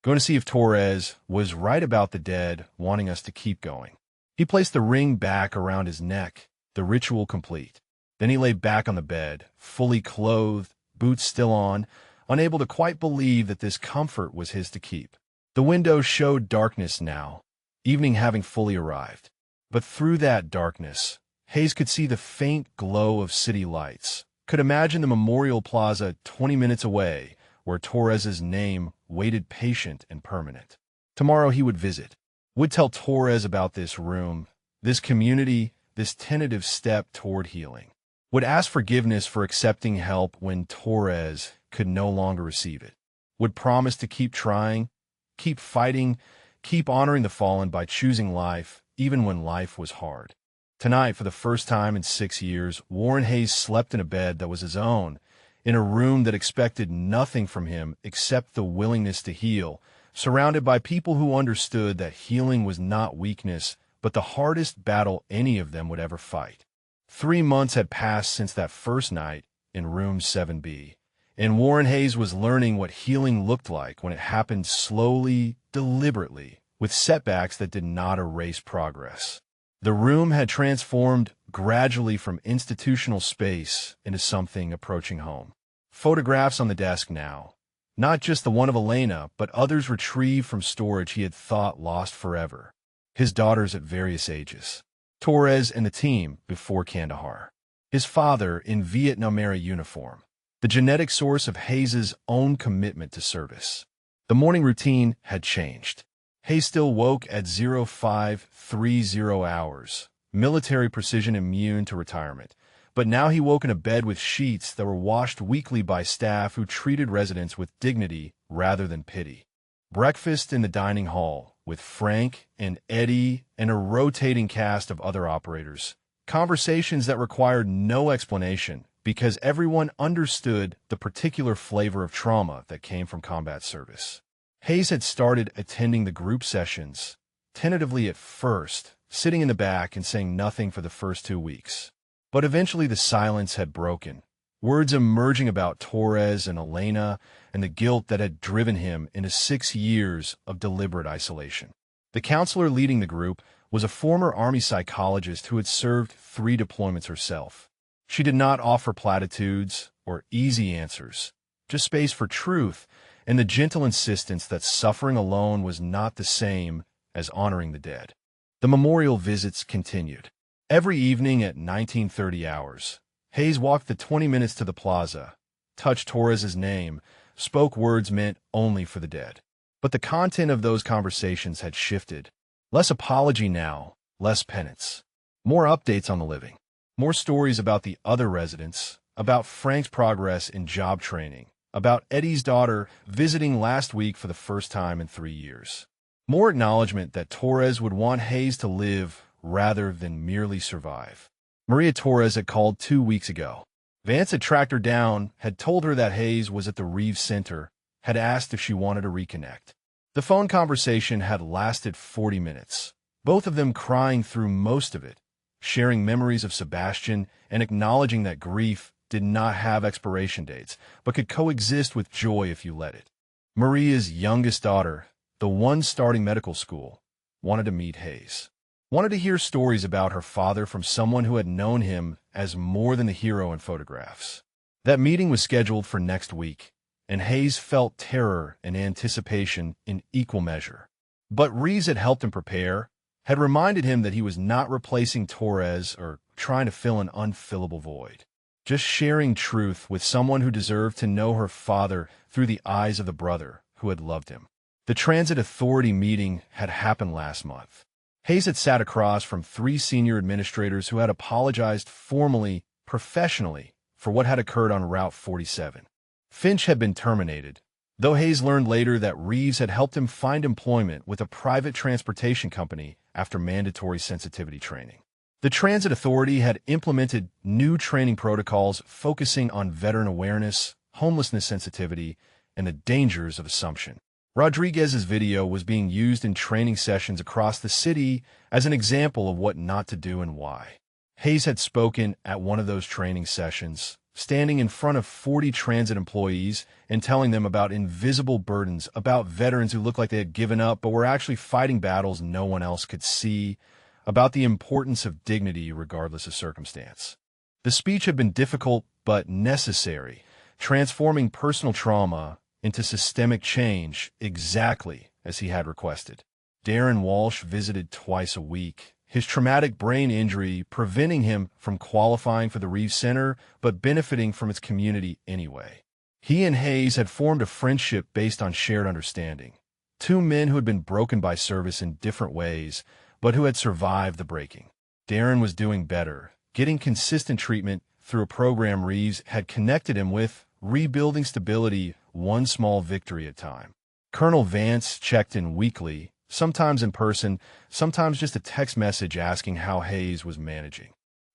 Going to see if Torres was right about the dead wanting us to keep going. He placed the ring back around his neck, the ritual complete. Then he lay back on the bed, fully clothed, boots still on, unable to quite believe that this comfort was his to keep. The window showed darkness now, evening having fully arrived. But through that darkness, Hayes could see the faint glow of city lights, could imagine the Memorial Plaza 20 minutes away, where Torres's name waited patient and permanent. Tomorrow he would visit, would tell Torres about this room, this community, this tentative step toward healing. Would ask forgiveness for accepting help when Torres could no longer receive it. Would promise to keep trying, keep fighting, keep honoring the fallen by choosing life, even when life was hard. Tonight, for the first time in 6 years, Warren Hayes slept in a bed that was his own, in a room that expected nothing from him except the willingness to heal, surrounded by people who understood that healing was not weakness, but the hardest battle any of them would ever fight. 3 months had passed since that first night in room 7B, and Warren Hayes was learning what healing looked like when it happened slowly, deliberately, with setbacks that did not erase progress. The room had transformed gradually from institutional space into something approaching home. Photographs on the desk now, not just the one of Elena, but others retrieved from storage he had thought lost forever. His daughters at various ages. Torres and the team before Kandahar. His father in Vietnam-era uniform. The genetic source of Hayes's own commitment to service. The morning routine had changed. Hayes still woke at 0530 hours, military precision immune to retirement. But now he woke in a bed with sheets that were washed weekly by staff who treated residents with dignity rather than pity. Breakfast in the dining hall with Frank and Eddie and a rotating cast of other operators. Conversations that required no explanation because everyone understood the particular flavor of trauma that came from combat service. Hayes had started attending the group sessions, tentatively at first, sitting in the back and saying nothing for the first 2 weeks. But eventually the silence had broken, words emerging about Torres and Elena and the guilt that had driven him into 6 years of deliberate isolation. The counselor leading the group was a former Army psychologist who had served 3 deployments herself. She did not offer platitudes or easy answers, just space for truth and the gentle insistence that suffering alone was not the same as honoring the dead. The memorial visits continued. Every evening at 1930 hours, Hayes walked the 20 minutes to the plaza, touched Torres's name, spoke words meant only for the dead. But the content of those conversations had shifted. Less apology now, less penance. More updates on the living. More stories about the other residents, about Frank's progress in job training, about Eddie's daughter visiting last week for the first time in 3 years. More acknowledgement that Torres would want Hayes to live rather than merely survive. Maria Torres had called 2 weeks ago. Vance had tracked her down, had told her that Hayes was at the Reeves Center, had asked if she wanted to reconnect. The phone conversation had lasted 40 minutes, both of them crying through most of it, sharing memories of Sebastian and acknowledging that grief did not have expiration dates, but could coexist with joy if you let it. Maria's youngest daughter, the one starting medical school, wanted to meet Hayes. Wanted to hear stories about her father from someone who had known him as more than the hero in photographs. That meeting was scheduled for next week, and Hayes felt terror and anticipation in equal measure. But Reeves had helped him prepare, had reminded him that he was not replacing Torres or trying to fill an unfillable void. Just sharing truth with someone who deserved to know her father through the eyes of the brother who had loved him. The Transit Authority meeting had happened last month. Hayes had sat across from 3 senior administrators who had apologized formally, professionally, for what had occurred on Route 47. Finch had been terminated, though Hayes learned later that Reeves had helped him find employment with a private transportation company after mandatory sensitivity training. The Transit Authority had implemented new training protocols focusing on veteran awareness, homelessness sensitivity, and the dangers of assumption. Rodriguez's video was being used in training sessions across the city as an example of what not to do and why. Hayes had spoken at one of those training sessions, standing in front of 40 transit employees and telling them about invisible burdens, about veterans who looked like they had given up but were actually fighting battles no one else could see, about the importance of dignity regardless of circumstance. The speech had been difficult but necessary, transforming personal trauma into systemic change exactly as he had requested. Darren Walsh visited twice a week, his traumatic brain injury preventing him from qualifying for the Reeves Center but benefiting from its community anyway. He and Hayes had formed a friendship based on shared understanding. 2 men who had been broken by service in different ways, but who had survived the breaking. Darren was doing better, getting consistent treatment through a program Reeves had connected him with, rebuilding stability one small victory at a time. Colonel Vance checked in weekly, sometimes in person, sometimes just a text message asking how Hayes was managing.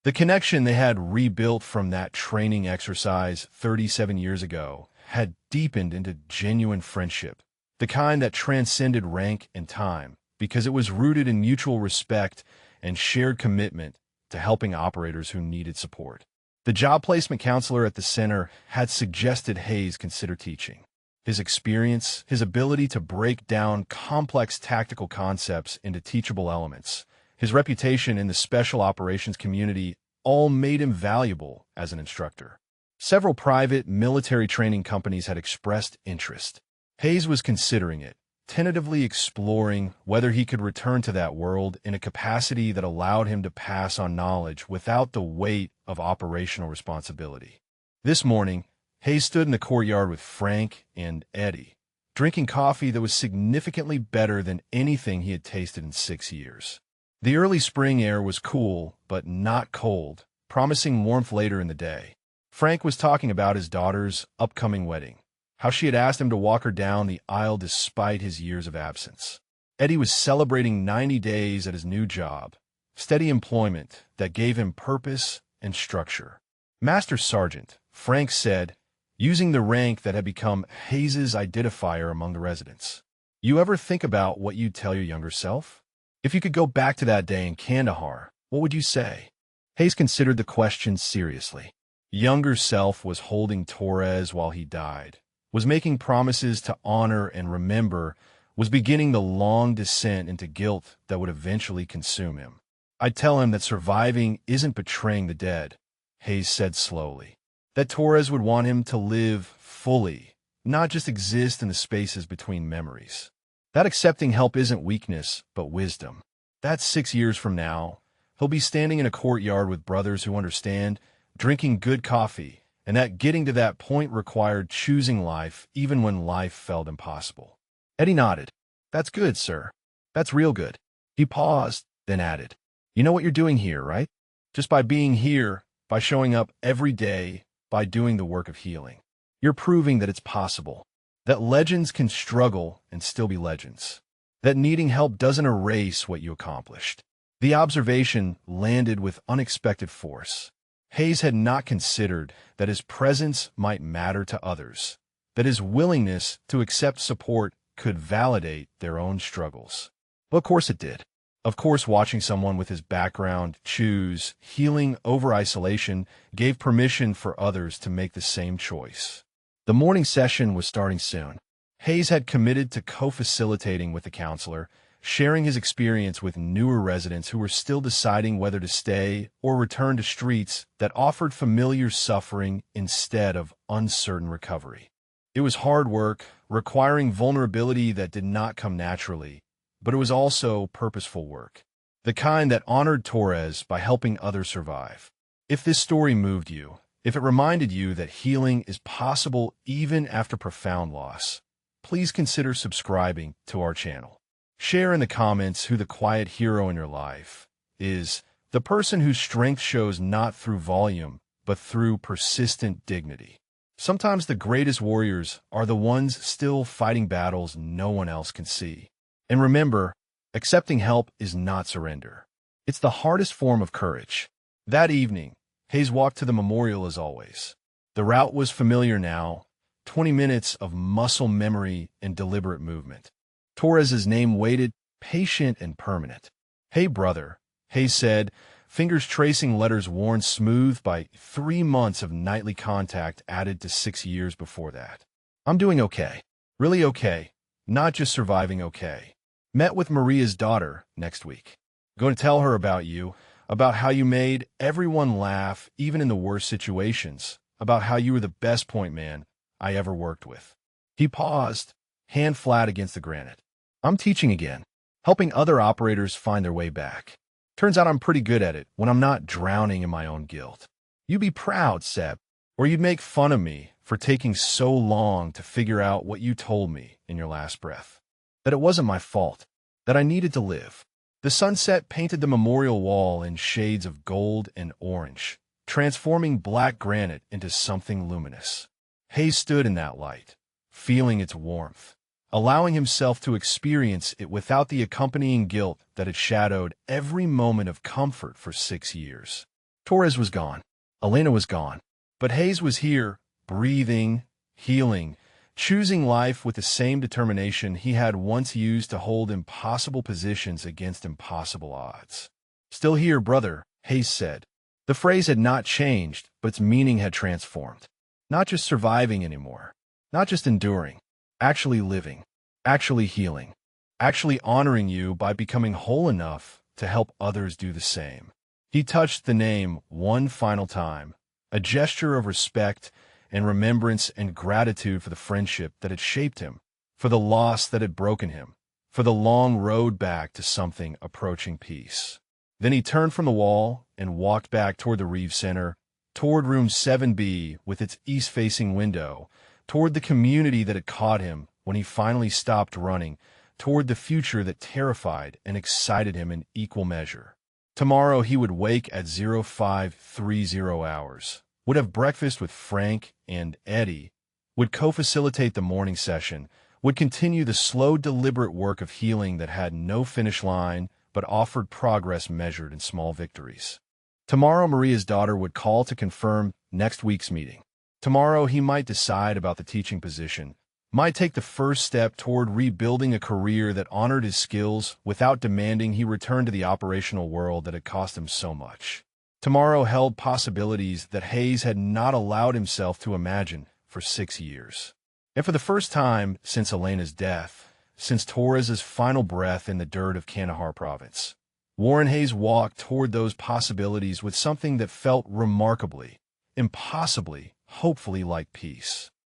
The connection they had rebuilt from that training exercise 37 years ago had deepened into genuine friendship, the kind that transcended rank and time, because it was rooted in mutual respect and shared commitment to helping operators who needed support. The job placement counselor at the center had suggested Hayes consider teaching. His experience, his ability to break down complex tactical concepts into teachable elements, his reputation in the special operations community all made him valuable as an instructor. Several private military training companies had expressed interest. Hayes was considering it, tentatively exploring whether he could return to that world in a capacity that allowed him to pass on knowledge without the weight of operational responsibility. This morning, Hayes stood in the courtyard with Frank and Eddie, drinking coffee that was significantly better than anything he had tasted in 6 years. The early spring air was cool, but not cold, promising warmth later in the day. Frank was talking about his daughter's upcoming wedding, how she had asked him to walk her down the aisle despite his years of absence. Eddie was celebrating 90 days at his new job, steady employment that gave him purpose and structure. Master Sergeant, Frank said, using the rank that had become Hayes's identifier among the residents. You ever think about what you'd tell your younger self? If you could go back to that day in Kandahar, what would you say? Hayes considered the question seriously. Younger self was holding Torres while he died, was making promises to honor and remember, was beginning the long descent into guilt that would eventually consume him. I'd tell him that surviving isn't betraying the dead, Hayes said slowly. That Torres would want him to live fully, not just exist in the spaces between memories. That accepting help isn't weakness, but wisdom. That 6 years from now, he'll be standing in a courtyard with brothers who understand, drinking good coffee, and that getting to that point required choosing life even when life felt impossible. Eddie nodded. That's good, sir. That's real good. He paused, then added, "You know what you're doing here, right? Just by being here, by showing up every day, by doing the work of healing. You're proving that it's possible, that legends can struggle and still be legends, that needing help doesn't erase what you accomplished." The observation landed with unexpected force. Hayes had not considered that his presence might matter to others, that his willingness to accept support could validate their own struggles. Well, of course it did. Of course, watching someone with his background choose healing over isolation gave permission for others to make the same choice. The morning session was starting soon. Hayes had committed to co-facilitating with the counselor, sharing his experience with newer residents who were still deciding whether to stay or return to streets that offered familiar suffering instead of uncertain recovery. It was hard work, requiring vulnerability that did not come naturally, but it was also purposeful work, the kind that honored Torres by helping others survive. If this story moved you, if it reminded you that healing is possible even after profound loss, please consider subscribing to our channel. Share in the comments who the quiet hero in your life is, the person whose strength shows not through volume, but through persistent dignity. Sometimes the greatest warriors are the ones still fighting battles no one else can see. And remember, accepting help is not surrender. It's the hardest form of courage. That evening, Hayes walked to the memorial as always. The route was familiar now, 20 minutes of muscle memory and deliberate movement. Torres's name waited, patient and permanent. "Hey, brother," Hayes said, fingers tracing letters worn smooth by 3 months of nightly contact added to 6 years before that. "I'm doing okay. Really okay. Not just surviving okay. Met with Maria's daughter next week. Going to tell her about you, about how you made everyone laugh even in the worst situations, about how you were the best point man I ever worked with." He paused, hand flat against the granite. "I'm teaching again, helping other operators find their way back. Turns out I'm pretty good at it when I'm not drowning in my own guilt. You'd be proud, Seb, or you'd make fun of me for taking so long to figure out what you told me in your last breath. That it wasn't my fault, that I needed to live." The sunset painted the memorial wall in shades of gold and orange, transforming black granite into something luminous. Hayes stood in that light, feeling its warmth, allowing himself to experience it without the accompanying guilt that had shadowed every moment of comfort for 6 years. Torres was gone. Elena was gone. But Hayes was here, breathing, healing, choosing life with the same determination he had once used to hold impossible positions against impossible odds. "Still here, brother," Hayes said. The phrase had not changed, but its meaning had transformed. Not just surviving anymore, not just enduring, actually living, actually healing, actually honoring you by becoming whole enough to help others do the same. He touched the name one final time, a gesture of respect and remembrance and gratitude for the friendship that had shaped him, for the loss that had broken him, for the long road back to something approaching peace. Then he turned from the wall and walked back toward the Reeves Center, toward room 7B with its east-facing window, toward the community that had caught him when he finally stopped running, toward the future that terrified and excited him in equal measure. Tomorrow he would wake at 0530 hours, would have breakfast with Frank and Eddie, would co-facilitate the morning session, would continue the slow, deliberate work of healing that had no finish line but offered progress measured in small victories. Tomorrow Maria's daughter would call to confirm next week's meeting. Tomorrow he might decide about the teaching position, might take the first step toward rebuilding a career that honored his skills without demanding he return to the operational world that had cost him so much. Tomorrow held possibilities that Hayes had not allowed himself to imagine for 6 years. And for the first time since Elena's death, since Torres's final breath in the dirt of Kandahar province, Warren Hayes walked toward those possibilities with something that felt remarkably, impossibly, hopefully like peace.